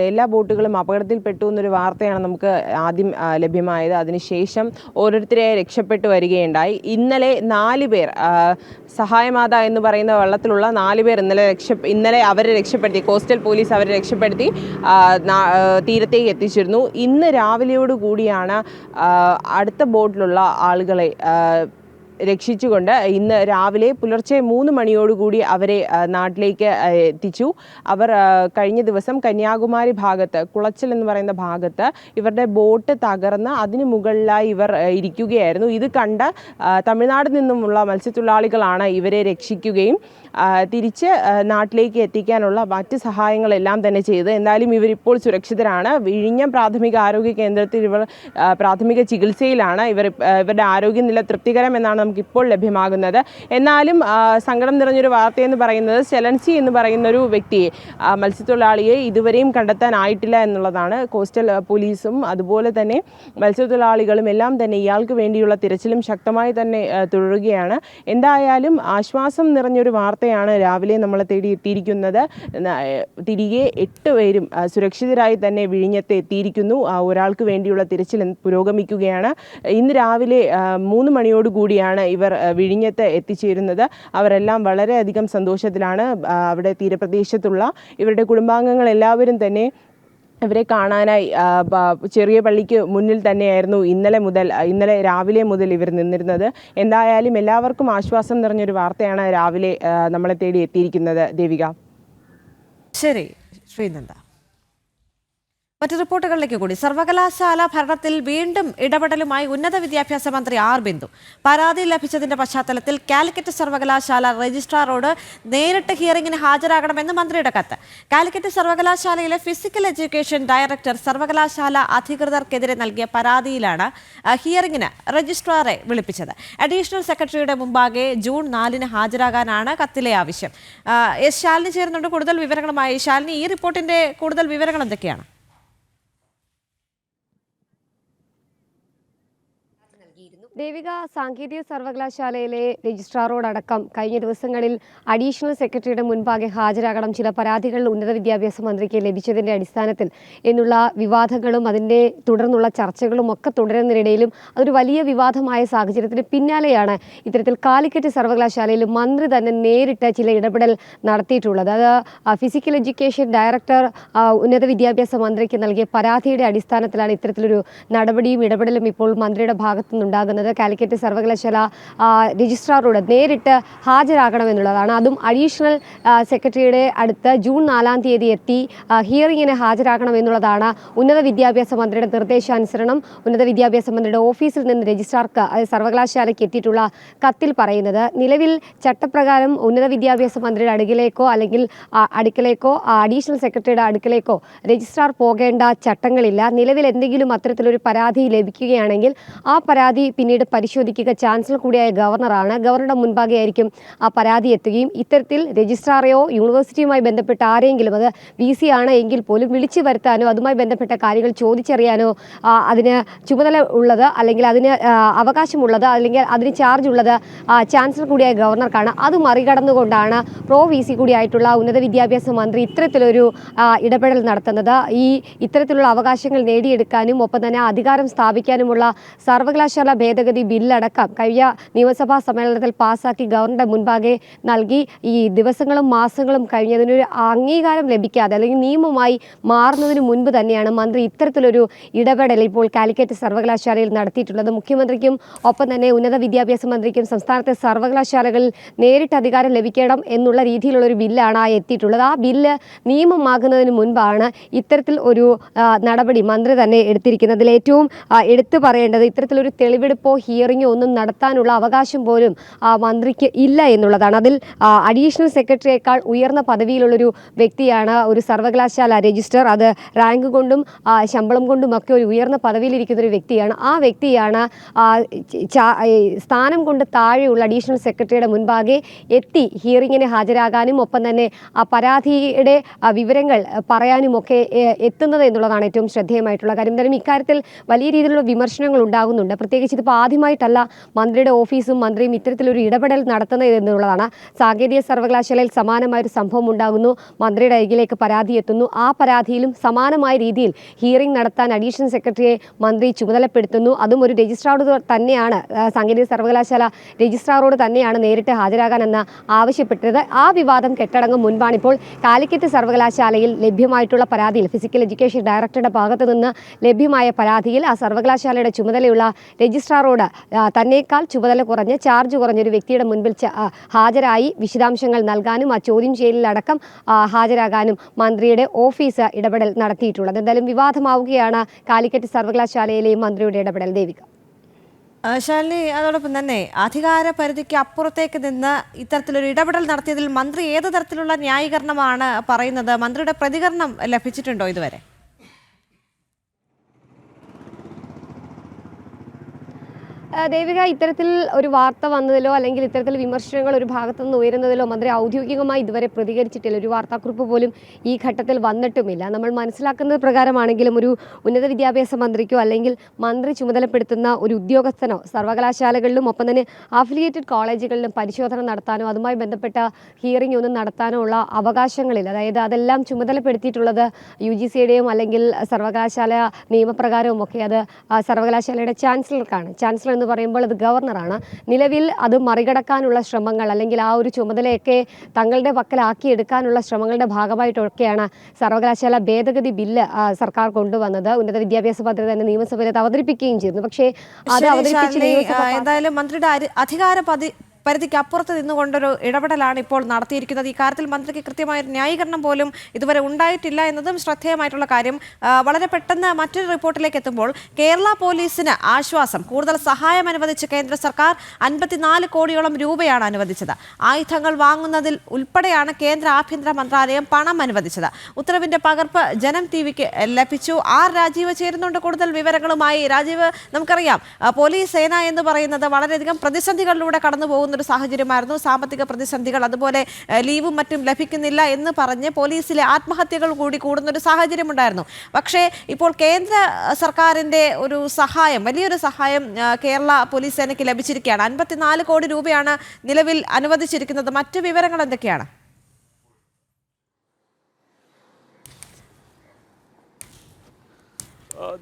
എല്ലാ ബോട്ടുകളും അപകടത്തിൽപ്പെട്ടു എന്നൊരു വാർത്തയാണ് നമുക്ക് ആദ്യം ലഭ്യമായത്. അതിനുശേഷം ഓരോരുത്തരെയായി രക്ഷപ്പെട്ടു വരികയുണ്ടായി. ഇന്നലെ 4 പേർ, സഹായമാത എന്ന് പറയുന്ന വള്ളത്തിലുള്ള 4 പേർ ഇന്നലെ അവരെ രക്ഷപ്പെടുത്തി, കോസ്റ്റൽ പോലീസ് അവരെ രക്ഷപ്പെടുത്തി തീരത്തേക്ക് എത്തിച്ചിരുന്നു. ഇന്ന് രാവിലെയോടുകൂടിയാണ് അടുത്ത ബോട്ടിലുള്ള ആളുകളെ രക്ഷിച്ചുകൊണ്ട് ഇന്ന് രാവിലെ പുലർച്ചെ 3 മണിയോടുകൂടി അവരെ നാട്ടിലേക്ക് എത്തിച്ചു. അവർ കഴിഞ്ഞ ദിവസം കന്യാകുമാരി ഭാഗത്ത്, കുളച്ചൽ എന്ന് പറയുന്ന ഭാഗത്ത് ഇവരുടെ ബോട്ട് തകർന്ന് അതിന് മുകളിലായി ഇവർ ഇരിക്കുകയായിരുന്നു. ഇത് കണ്ട തമിഴ്നാട് നിന്നുമുള്ള മത്സ്യത്തൊഴിലാളികളാണ് ഇവരെ രക്ഷിക്കുകയും തിരിച്ച് നാട്ടിലേക്ക് എത്തിക്കാനുള്ള മറ്റ് സഹായങ്ങളെല്ലാം തന്നെ ചെയ്ത്. എന്തായാലും ഇവരിപ്പോൾ സുരക്ഷിതരാണ്. വിഴിഞ്ഞം പ്രാഥമിക ആരോഗ്യ കേന്ദ്രത്തിൽ ഇവർ പ്രാഥമിക ചികിത്സയിലാണ്. ഇവരുടെ ആരോഗ്യനില തൃപ്തികരം എന്നാണ് നമുക്കിപ്പോൾ ലഭ്യമാകുന്നത്. എന്നാലും സങ്കടം നിറഞ്ഞൊരു വാർത്തയെന്ന് പറയുന്നത് സെലൻസി എന്ന് പറയുന്നൊരു വ്യക്തിയെ, മത്സ്യത്തൊഴിലാളിയെ ഇതുവരെയും കണ്ടെത്താനായിട്ടില്ല എന്നുള്ളതാണ്. കോസ്റ്റൽ പോലീസും അതുപോലെ തന്നെ മത്സ്യത്തൊഴിലാളികളും എല്ലാം തന്നെ ഇയാൾക്ക് വേണ്ടിയുള്ള തിരച്ചിലും ശക്തമായി തന്നെ തുടരുകയാണ്. എന്തായാലും ആശ്വാസം നിറഞ്ഞൊരു വാർത്തയാണ് രാവിലെ നമ്മളെ തേടി എത്തിയിരിക്കുന്നത്. തിരികെ 8 പേരും സുരക്ഷിതരായി തന്നെ വിഴിഞ്ഞത്ത് എത്തിയിരിക്കുന്നു. ഒരാൾക്ക് വേണ്ടിയുള്ള തിരച്ചിൽ പുരോഗമിക്കുകയാണ്. ഇന്ന് രാവിലെ 3 മണിയോടുകൂടിയാണ് ഇവർ വിഴിഞ്ഞത്ത് എത്തിച്ചേരുന്നത്. അവരെല്ലാം വളരെയധികം സന്തോഷത്തിലാണ്. അവിടെ തീരപ്രദേശത്തുള്ള ഇവരുടെ കുടുംബാംഗങ്ങൾ എല്ലാവരും തന്നെ ഇവരെ കാണാനായി ചെറിയ പള്ളിക്ക് മുന്നിൽ തന്നെയായിരുന്നു ഇന്നലെ രാവിലെ മുതൽ ഇവർ നിന്നിരുന്നത്. എന്തായാലും എല്ലാവർക്കും ആശ്വാസം നിറഞ്ഞൊരു വാർത്തയാണ് രാവിലെ നമ്മളെ തേടി എത്തിയിരിക്കുന്നത് ദേവിക. ശരി ശ്രീനന്ദ. മറ്റു റിപ്പോർട്ടുകളിലേക്ക് കൂടി. സർവകലാശാല ഭരണത്തിൽ വീണ്ടും ഇടപെടലുമായി ഉന്നത വിദ്യാഭ്യാസ മന്ത്രി ആർ ബിന്ദു. പരാതി ലഭിച്ചതിന്റെ പശ്ചാത്തലത്തിൽ കാലിക്കറ്റ് സർവകലാശാല രജിസ്ട്രാറോട് നേരിട്ട് ഹിയറിംഗിന് ഹാജരാകണമെന്ന് മന്ത്രിയുടെ കത്ത്. കാലിക്കറ്റ് സർവകലാശാലയിലെ ഫിസിക്കൽ എഡ്യൂക്കേഷൻ ഡയറക്ടർ സർവകലാശാല അധികൃതർക്കെതിരെ നൽകിയ പരാതിയിലാണ് ഹിയറിംഗിന് രജിസ്ട്രാറെ വിളിപ്പിച്ചത്. അഡീഷണൽ സെക്രട്ടറിയുടെ മുമ്പാകെ ജൂൺ 4 ഹാജരാകാനാണ് കത്തിലെ ആവശ്യം. എസ് ശാലിനി ചേരുന്നുണ്ട് കൂടുതൽ വിവരങ്ങളുമായി. ശാലിനി, ഈ റിപ്പോർട്ടിന്റെ കൂടുതൽ വിവരങ്ങൾ എന്തൊക്കെയാണ്? ദേവിക, സാങ്കേതിക സർവകലാശാലയിലെ രജിസ്ട്രാറോടക്കം കഴിഞ്ഞ ദിവസങ്ങളിൽ അഡീഷണൽ സെക്രട്ടറിയുടെ മുൻപാകെ ഹാജരാകണം, ചില പരാതികൾ ഉന്നത വിദ്യാഭ്യാസ മന്ത്രിക്ക് ലഭിച്ചതിൻ്റെ അടിസ്ഥാനത്തിൽ എന്നുള്ള വിവാദങ്ങളും അതിൻ്റെ തുടർന്നുള്ള ചർച്ചകളും ഒക്കെ തുടരുന്നതിനിടയിലും അതൊരു വലിയ വിവാദമായ സാഹചര്യത്തിന് പിന്നാലെയാണ് ഇത്തരത്തിൽ കാലിക്കറ്റ് സർവകലാശാലയിൽ മന്ത്രി തന്നെ നേരിട്ട് ചില ഇടപെടൽ നടത്തിയിട്ടുള്ളത്. അത് ഫിസിക്കൽ എഡ്യൂക്കേഷൻ ഡയറക്ടർ ഉന്നത വിദ്യാഭ്യാസ മന്ത്രിക്ക് നൽകിയ പരാതിയുടെ അടിസ്ഥാനത്തിലാണ് ഇത്തരത്തിലൊരു നടപടിയും ഇടപെടലും ഇപ്പോൾ മന്ത്രിയുടെ ഭാഗത്തു നിന്നുണ്ടാകുന്നത്. കാലിക്കറ്റ് സർവകലാശാല രജിസ്ട്രാറോട് നേരിട്ട് ഹാജരാകണമെന്നുള്ളതാണ്. അതും അഡീഷണൽ സെക്രട്ടറിയുടെ അടുത്ത് ജൂൺ 4 എത്തി ഹിയറിംഗിന് ഹാജരാകണമെന്നുള്ളതാണ് ഉന്നത വിദ്യാഭ്യാസ മന്ത്രിയുടെ നിർദ്ദേശാനുസരണം ഉന്നത വിദ്യാഭ്യാസ മന്ത്രിയുടെ ഓഫീസിൽ നിന്ന് രജിസ്ട്രാർക്ക് സർവകലാശാലയ്ക്ക് എത്തിയിട്ടുള്ള കത്തിൽ പറയുന്നത്. നിലവിൽ ചട്ടപ്രകാരം ഉന്നത വിദ്യാഭ്യാസ മന്ത്രിയുടെ അടുക്കലേക്കോ അഡീഷണൽ സെക്രട്ടറിയുടെ അടുക്കലേക്കോ രജിസ്ട്രാർ പോകേണ്ട ചട്ടങ്ങളില്ല. നിലവിൽ എന്തെങ്കിലും അത്തരത്തിലൊരു പരാതി ലഭിക്കുകയാണെങ്കിൽ ആ പരാതി പിന്നീട് പരിശോധിക്കുക ചാൻസലർ കൂടിയായ ഗവർണറാണ്. ഗവർണറുടെ മുൻപാകെ ആയിരിക്കും ആ പരാതി എത്തുകയും ഇത്തരത്തിൽ രജിസ്ട്രാറെയോ യൂണിവേഴ്സിറ്റിയുമായി ബന്ധപ്പെട്ട ആരെങ്കിലും, അത് VC ആണ് എങ്കിൽ പോലും വിളിച്ചു വരുത്താനോ അതുമായി ബന്ധപ്പെട്ട കാര്യങ്ങൾ ചോദിച്ചറിയാനോ അതിന് ചുമതല ഉള്ളത് അല്ലെങ്കിൽ അതിന് അവകാശമുള്ളത് അല്ലെങ്കിൽ അതിന് ചാർജ് ഉള്ളത് ചാൻസലർ കൂടിയായ ഗവർണർക്കാണ്. അത് മറികടന്നുകൊണ്ടാണ് VC കൂടിയായിട്ടുള്ള ഉന്നത വിദ്യാഭ്യാസ മന്ത്രി ഇത്തരത്തിലൊരു ഇടപെടൽ നടത്തുന്നത്. ഇത്തരത്തിലുള്ള അവകാശങ്ങൾ നേടിയെടുക്കാനും ഒപ്പം തന്നെ അധികാരം സ്ഥാപിക്കാനുമുള്ള സർവകലാശാല ഭേദഗതി ബില്ലടക്കം കഴിഞ്ഞ നിയമസഭാ സമ്മേളനത്തിൽ പാസാക്കി ഗവർണറുടെ മുൻപാകെ നൽകി ഈ ദിവസങ്ങളും മാസങ്ങളും കഴിഞ്ഞതിനൊരു അംഗീകാരം ലഭിക്കാതെ അല്ലെങ്കിൽ നിയമമായി മാറുന്നതിന് മുൻപ് തന്നെയാണ് മന്ത്രി ഇത്തരത്തിലൊരു ഇടപെടൽ ഇപ്പോൾ കാലിക്കറ്റ് സർവകലാശാലയിൽ നടത്തിയിട്ടുള്ളത്. മുഖ്യമന്ത്രിക്കും ഒപ്പം തന്നെ ഉന്നത വിദ്യാഭ്യാസ മന്ത്രിക്കും സംസ്ഥാനത്തെ സർവകലാശാലകളിൽ നേരിട്ട് അധികാരം ലഭിക്കണം എന്നുള്ള രീതിയിലുള്ളൊരു ബില്ലാണ് എത്തിയിട്ടുള്ളത്. ആ ബില്ല് നിയമമാകുന്നതിന് മുൻപാണ് ഇത്തരത്തിൽ ഒരു നടപടി മന്ത്രി തന്നെ എടുത്തിരിക്കുന്നത്. ഏറ്റവും എടുത്തു പറയേണ്ടത് ഇത്തരത്തിലൊരു തെളിവെടുപ്പോ ഹിയറിങ്ങോ ഒന്നും നടത്താനുള്ള അവകാശം പോലും മന്ത്രിക്ക് ഇല്ല എന്നുള്ളതാണ്. അതിൽ അഡീഷണൽ സെക്രട്ടറിയേക്കാൾ ഉയർന്ന പദവിയിലുള്ളൊരു വ്യക്തിയാണ് ഒരു സർവകലാശാല രജിസ്ട്രാർ. അത് റാങ്ക് കൊണ്ടും ശമ്പളം കൊണ്ടും ഒക്കെ ഒരു ഉയർന്ന പദവിയിലിരിക്കുന്ന ഒരു വ്യക്തിയാണ്. ആ വ്യക്തിയാണ് സ്ഥാനം കൊണ്ട് താഴെയുള്ള അഡീഷണൽ സെക്രട്ടറിയുടെ മുൻപാകെ എത്തി ഹിയറിങ്ങിന് ഹാജരാകാനും ഒപ്പം തന്നെ ആ പരാതിയുടെ വിവരങ്ങൾ പറയാനും ഒക്കെ എത്തുന്നത് എന്നുള്ളതാണ് ഏറ്റവും ശ്രദ്ധേയമായിട്ടുള്ള കാര്യം. എന്തായാലും ഇക്കാര്യത്തിൽ വലിയ രീതിയിലുള്ള വിമർശനങ്ങൾ ഉണ്ടാകുന്നുണ്ട്. പ്രത്യേകിച്ച് ഇതിപ്പോൾ ആദ്യമായിട്ടല്ല മന്ത്രിയുടെ ഓഫീസും മന്ത്രിയും ഇത്തരത്തിലൊരു ഇടപെടൽ നടത്തുന്നത് എന്നുള്ളതാണ്. സാങ്കേതിക സർവകലാശാലയിൽ സമാനമായൊരു സംഭവം ഉണ്ടാകുന്നു, മന്ത്രിയുടെ അരികിലേക്ക് പരാതി എത്തുന്നു. ആ പരാതിയിലും സമാനമായ രീതിയിൽ ഹിയറിംഗ് നടത്താൻ അഡീഷണൽ സെക്രട്ടറിയെ മന്ത്രി ചുമതലപ്പെടുത്തുന്നു. അതും ഒരു രജിസ്ട്രാറോട് തന്നെയാണ്, സാങ്കേതിക സർവകലാശാല രജിസ്ട്രാറോട് തന്നെയാണ് നേരിട്ട് ഹാജരാകാനെന്ന് ആവശ്യപ്പെട്ടത്. ആ വിവാദം കെട്ടടങ്ങും മുൻപാണ് ഇപ്പോൾ കാലിക്കറ്റ് സർവകലാശാലയിൽ ലഭ്യമായിട്ടുള്ള പരാതിയിൽ, ഫിസിക്കൽ എഡ്യൂക്കേഷൻ ഡയറക്ടറുടെ ഭാഗത്തു നിന്ന് ലഭ്യമായ പരാതിയിൽ ആ സർവകലാശാലയുടെ ചുമതലയുള്ള രജിസ്ട്രാറോട് തന്നേക്കാൾ ചുമതല കുറഞ്ഞ് ചാർജ് കുറഞ്ഞൊരു വ്യക്തിയുടെ മുൻപിൽ ഹാജരായി വിശദാംശങ്ങൾ നൽകാനും ആ ചോദ്യം ചെയ്യലിലടക്കം ഹാജരാകാനും മന്ത്രിയുടെ ഓഫീസ് ഇടപെടൽ നടത്തിയിട്ടുള്ളത്. എന്തായാലും വിവാദമാവുകയാണ് കാലിക്കറ്റ് സർവകലാശാലയിലെയും മന്ത്രിയുടെ ഇടപെടൽ. ദേവിക. ശാലിനി, അതോടൊപ്പം തന്നെ അധികാര പരിധിക്ക് അപ്പുറത്തേക്ക് നിന്ന് ഇത്തരത്തിലൊരു ഇടപെടൽ നടത്തിയതിൽ മന്ത്രി ഏത് തരത്തിലുള്ള ന്യായീകരണമാണ് പറയുന്നത്? മന്ത്രിയുടെ പ്രതികരണം ലഭിച്ചിട്ടുണ്ടോ ഇതുവരെ? ദേവിക, ഇത്തരത്തിൽ ഒരു വാർത്ത വന്നതിലോ അല്ലെങ്കിൽ ഇത്തരത്തിൽ വിമർശനങ്ങൾ ഒരു ഭാഗത്തു നിന്ന് ഉയരുന്നതിലോ മന്ത്രി ഔദ്യോഗികമായി ഇതുവരെ പ്രതികരിച്ചിട്ടില്ല. ഒരു വാർത്താക്കുറിപ്പ് പോലും ഈ ഘട്ടത്തിൽ വന്നിട്ടുമില്ല. നമ്മൾ മനസ്സിലാക്കുന്നത് പ്രകാരമാണെങ്കിലും ഒരു ഉന്നത വിദ്യാഭ്യാസ മന്ത്രിക്കോ അല്ലെങ്കിൽ മന്ത്രി ചുമതലപ്പെടുത്തുന്ന ഒരു ഉദ്യോഗസ്ഥനോ സർവകലാശാലകളിലും ഒപ്പം തന്നെ അഫിലിയേറ്റഡ് കോളേജുകളിലും പരിശോധന നടത്താനോ അതുമായി ബന്ധപ്പെട്ട ഹിയറിംഗ് ഒന്നും നടത്താനോ ഉള്ള അവകാശങ്ങളില്ല. അതായത് അതെല്ലാം ചുമതലപ്പെടുത്തിയിട്ടുള്ളത് UGCയുടെയും അല്ലെങ്കിൽ സർവകലാശാല നിയമപ്രകാരവും ഒക്കെ അത് സർവകലാശാലയുടെ ചാൻസലർക്കാണ്. ചാൻസലർ എന്ന് പറയുമ്പോൾ അത് ഗവർണറാണ്. നിലവിൽ അത് മറികടക്കാനുള്ള ശ്രമങ്ങൾ അല്ലെങ്കിൽ ആ ഒരു ചുമതലയൊക്കെ തങ്ങളുടെ പക്കലാക്കിയെടുക്കാനുള്ള ശ്രമങ്ങളുടെ ഭാഗമായിട്ടൊക്കെയാണ് സർവകലാശാല ഭേദഗതി ബില്ല് സർക്കാർ കൊണ്ടുവന്നത്. ഉന്നത വിദ്യാഭ്യാസ പദ്ധതി തന്നെ നിയമസഭയിൽ അവതരിപ്പിക്കുകയും ചെയ്തിരുന്നു. പക്ഷേ അത് അവതരിപ്പിച്ച എന്തായാലും മന്ത്രിയുടെ അധികാര പരിധിക്ക് അപ്പുറത്ത് നിന്നുകൊണ്ടൊരു ഇടപെടലാണ് ഇപ്പോൾ നടത്തിയിരിക്കുന്നത്. ഈ കാര്യത്തിൽ മന്ത്രിക്ക് കൃത്യമായ ന്യായീകരണം പോലും ഇതുവരെ ഉണ്ടായിട്ടില്ല എന്നതും ശ്രദ്ധേയമായിട്ടുള്ള കാര്യം. വളരെ പെട്ടെന്ന് മറ്റൊരു റിപ്പോർട്ടിലേക്ക് എത്തുമ്പോൾ കേരള പോലീസിന് ആശ്വാസം, കൂടുതൽ സഹായം അനുവദിച്ച് കേന്ദ്ര സർക്കാർ 54 കോടിയോളം രൂപയാണ് അനുവദിച്ചത്. ആയുധങ്ങൾ വാങ്ങുന്നതിൽ ഉൾപ്പെടെയാണ് കേന്ദ്ര ആഭ്യന്തര മന്ത്രാലയം പണം അനുവദിച്ചത്. ഉത്തരവിന്റെ പകർപ്പ് ജനം TVക്ക് ലഭിച്ചു. രാജീവ് ചേരുന്നുണ്ട് കൂടുതൽ വിവരങ്ങളുമായി. രാജീവ്, നമുക്കറിയാം പോലീസ് സേന എന്ന് പറയുന്നത് വളരെയധികം പ്രതിസന്ധികളിലൂടെ കടന്നു പോകുന്ന ഒരു സാഹചര്യമായിരുന്നു. സാമ്പത്തിക പ്രതിസന്ധികൾ, അതുപോലെ ലീവും മറ്റും ലഭിക്കുന്നില്ല എന്ന് പറഞ്ഞ് പോലീസിലെ ആത്മഹത്യകൾ കൂടി കൂടുന്നൊരു സാഹചര്യമുണ്ടായിരുന്നു. പക്ഷേ ഇപ്പോൾ കേന്ദ്ര സർക്കാരിൻ്റെ ഒരു സഹായം, വലിയൊരു സഹായം കേരള പോലീസ് സേനയ്ക്ക് ലഭിച്ചിരിക്കുകയാണ്. 54 കോടി രൂപയാണ് നിലവിൽ അനുവദിച്ചിരിക്കുന്നത്. മറ്റു വിവരങ്ങൾ എന്തൊക്കെയാണ്?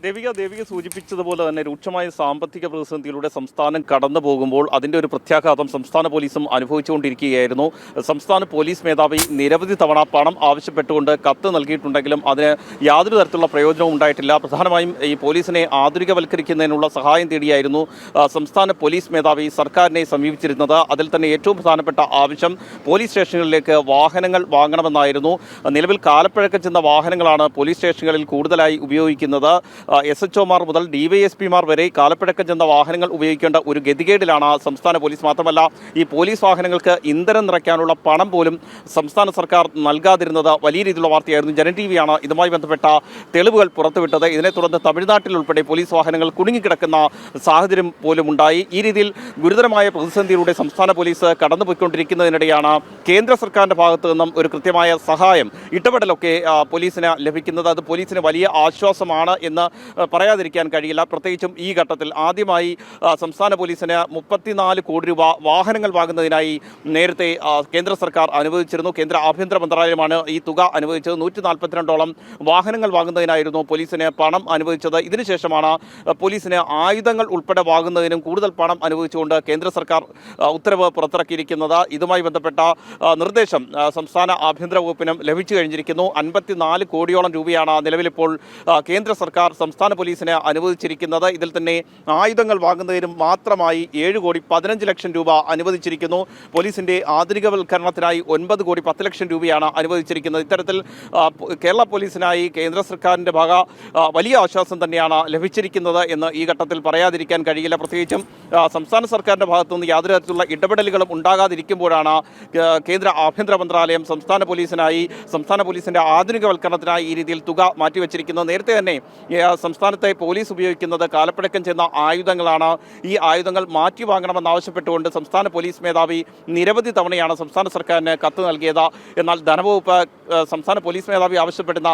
ദേവിക സൂചിപ്പിച്ചതുപോലെ തന്നെ രൂക്ഷമായ സാമ്പത്തിക പ്രതിസന്ധിയിലൂടെ സംസ്ഥാനം കടന്നു പോകുമ്പോൾ അതിൻ്റെ ഒരു പ്രത്യാഘാതം സംസ്ഥാന പോലീസും അനുഭവിച്ചുകൊണ്ടിരിക്കുകയായിരുന്നു. സംസ്ഥാന പോലീസ് മേധാവി നിരവധി തവണ പണം ആവശ്യപ്പെട്ടുകൊണ്ട് കത്ത് നൽകിയിട്ടുണ്ടെങ്കിലും അതിന് യാതൊരു തരത്തിലുള്ള പ്രയോജനവും ഉണ്ടായിട്ടില്ല. പ്രധാനമായും ഈ പോലീസിനെ ആധുനികവൽക്കരിക്കുന്നതിനുള്ള സഹായം തേടിയായിരുന്നു സംസ്ഥാന പോലീസ് മേധാവി സർക്കാരിനെ സമീപിച്ചിരുന്നത്. അതിൽ തന്നെ ഏറ്റവും പ്രധാനപ്പെട്ട ആവശ്യം പോലീസ് സ്റ്റേഷനുകളിലേക്ക് വാഹനങ്ങൾ വാങ്ങണമെന്നായിരുന്നു. നിലവിൽ കാലപ്പഴക്കം ചെന്ന വാഹനങ്ങളാണ് പോലീസ് സ്റ്റേഷനുകളിൽ കൂടുതലായി ഉപയോഗിക്കുന്നത്. SHOമാർ മുതൽ DYSPമാർ വരെ കാലപ്പഴക്കം ചെന്ന വാഹനങ്ങൾ ഉപയോഗിക്കേണ്ട ഒരു ഗതികേടിലാണ് സംസ്ഥാന പോലീസ്. മാത്രമല്ല ഈ പോലീസ് വാഹനങ്ങൾക്ക് ഇന്ധനം നിറയ്ക്കാനുള്ള പണം പോലും സംസ്ഥാന സർക്കാർ നൽകാതിരുന്നത് വലിയ രീതിയിലുള്ള വാർത്തയായിരുന്നു. ജനം TVയാണ് ഇതുമായി ബന്ധപ്പെട്ട തെളിവുകൾ പുറത്തുവിട്ടത്. ഇതിനെ തുടർന്ന് തമിഴ്നാട്ടിൽ ഉൾപ്പെടെ പോലീസ് വാഹനങ്ങൾ കുടുങ്ങിക്കിടക്കുന്ന സാഹചര്യം പോലും ഉണ്ടായി. ഈ രീതിയിൽ ഗുരുതരമായ പ്രതിസന്ധിയിലൂടെ സംസ്ഥാന പോലീസ് കടന്നുപോയിക്കൊണ്ടിരിക്കുന്നതിനിടെയാണ് കേന്ദ്ര സർക്കാരിൻ്റെ ഭാഗത്തു നിന്നും ഒരു കൃത്യമായ സഹായം, ഇടപെടലൊക്കെ പോലീസിന് ലഭിക്കുന്നത്. അത് പോലീസിന് വലിയ ആശ്വാസമാണ് എന്ന് പറയാതിരിക്കാൻ കഴിയില്ല. പ്രത്യേകിച്ചും ഈ ഘട്ടത്തിൽ ആദ്യമായി സംസ്ഥാന പോലീസിന് 34 കോടി രൂപ വാഹനങ്ങൾ വാങ്ങുന്നതിനായി നേരത്തെ കേന്ദ്ര സർക്കാർ അനുവദിച്ചിരുന്നു. കേന്ദ്ര ആഭ്യന്തര മന്ത്രാലയമാണ് ഈ തുക അനുവദിച്ചത്. 142ഓളം വാഹനങ്ങൾ വാങ്ങുന്നതിനായിരുന്നു പോലീസിന് പണം അനുവദിച്ചത്. ഇതിനുശേഷമാണ് പോലീസിന് ആയുധങ്ങൾ ഉൾപ്പെടെ വാങ്ങുന്നതിനും കൂടുതൽ പണം അനുവദിച്ചുകൊണ്ട് കേന്ദ്ര സർക്കാർ ഉത്തരവ് പുറത്തിറക്കിയിരിക്കുന്നത്. ഇതുമായി ബന്ധപ്പെട്ട നിർദ്ദേശം സംസ്ഥാന ആഭ്യന്തര വകുപ്പിനും ലഭിച്ചു കഴിഞ്ഞിരിക്കുന്നു. 54 കോടിയോളം രൂപയാണ് നിലവിലിപ്പോൾ കേന്ദ്ര സർക്കാർ സംസ്ഥാന പോലീസിന് അനുവദിച്ചിരിക്കുന്നത്. ഇതിൽ തന്നെ ആയുധങ്ങൾ വാങ്ങുന്നതിനും മാത്രമായി 7,15,00,000 രൂപ അനുവദിച്ചിരിക്കുന്നു. പോലീസിന്റെ ആധുനികവൽക്കരണത്തിനായി 9,10,00,000 രൂപയാണ് അനുവദിച്ചിരിക്കുന്നത്. ഇത്തരത്തിൽ കേരള പോലീസിനായി കേന്ദ്ര സർക്കാരിൻ്റെ വലിയ ആശ്വാസം തന്നെയാണ് ലഭിച്ചിരിക്കുന്നത് എന്ന് ഈ ഘട്ടത്തിൽ പറയാതിരിക്കാൻ കഴിയില്ല. പ്രത്യേകിച്ചും സംസ്ഥാന സർക്കാരിൻ്റെ ഭാഗത്തുനിന്ന് യാതൊരു തരത്തിലുള്ള ഇടപെടലുകളും ഉണ്ടാകാതിരിക്കുമ്പോഴാണ് കേന്ദ്ര ആഭ്യന്തര മന്ത്രാലയം സംസ്ഥാന പോലീസിന്റെ ആധുനികവൽക്കരണത്തിനായി ഈ രീതിയിൽ തുക മാറ്റിവെച്ചിരിക്കുന്നത്. നേരത്തെ തന്നെ സംസ്ഥാനത്തെ പോലീസ് ഉപയോഗിക്കുന്നത് കാലപ്പഴക്കം ചെന്ന ആയുധങ്ങളാണ്. ഈ ആയുധങ്ങൾ മാറ്റി വാങ്ങണമെന്നാവശ്യപ്പെട്ടുകൊണ്ട് സംസ്ഥാന പോലീസ് മേധാവി നിരവധി തവണയാണ് സംസ്ഥാന സർക്കാരിന് കത്ത് നൽകിയത്. എന്നാൽ ധനവകുപ്പ് സംസ്ഥാന പോലീസ് മേധാവി ആവശ്യപ്പെടുന്ന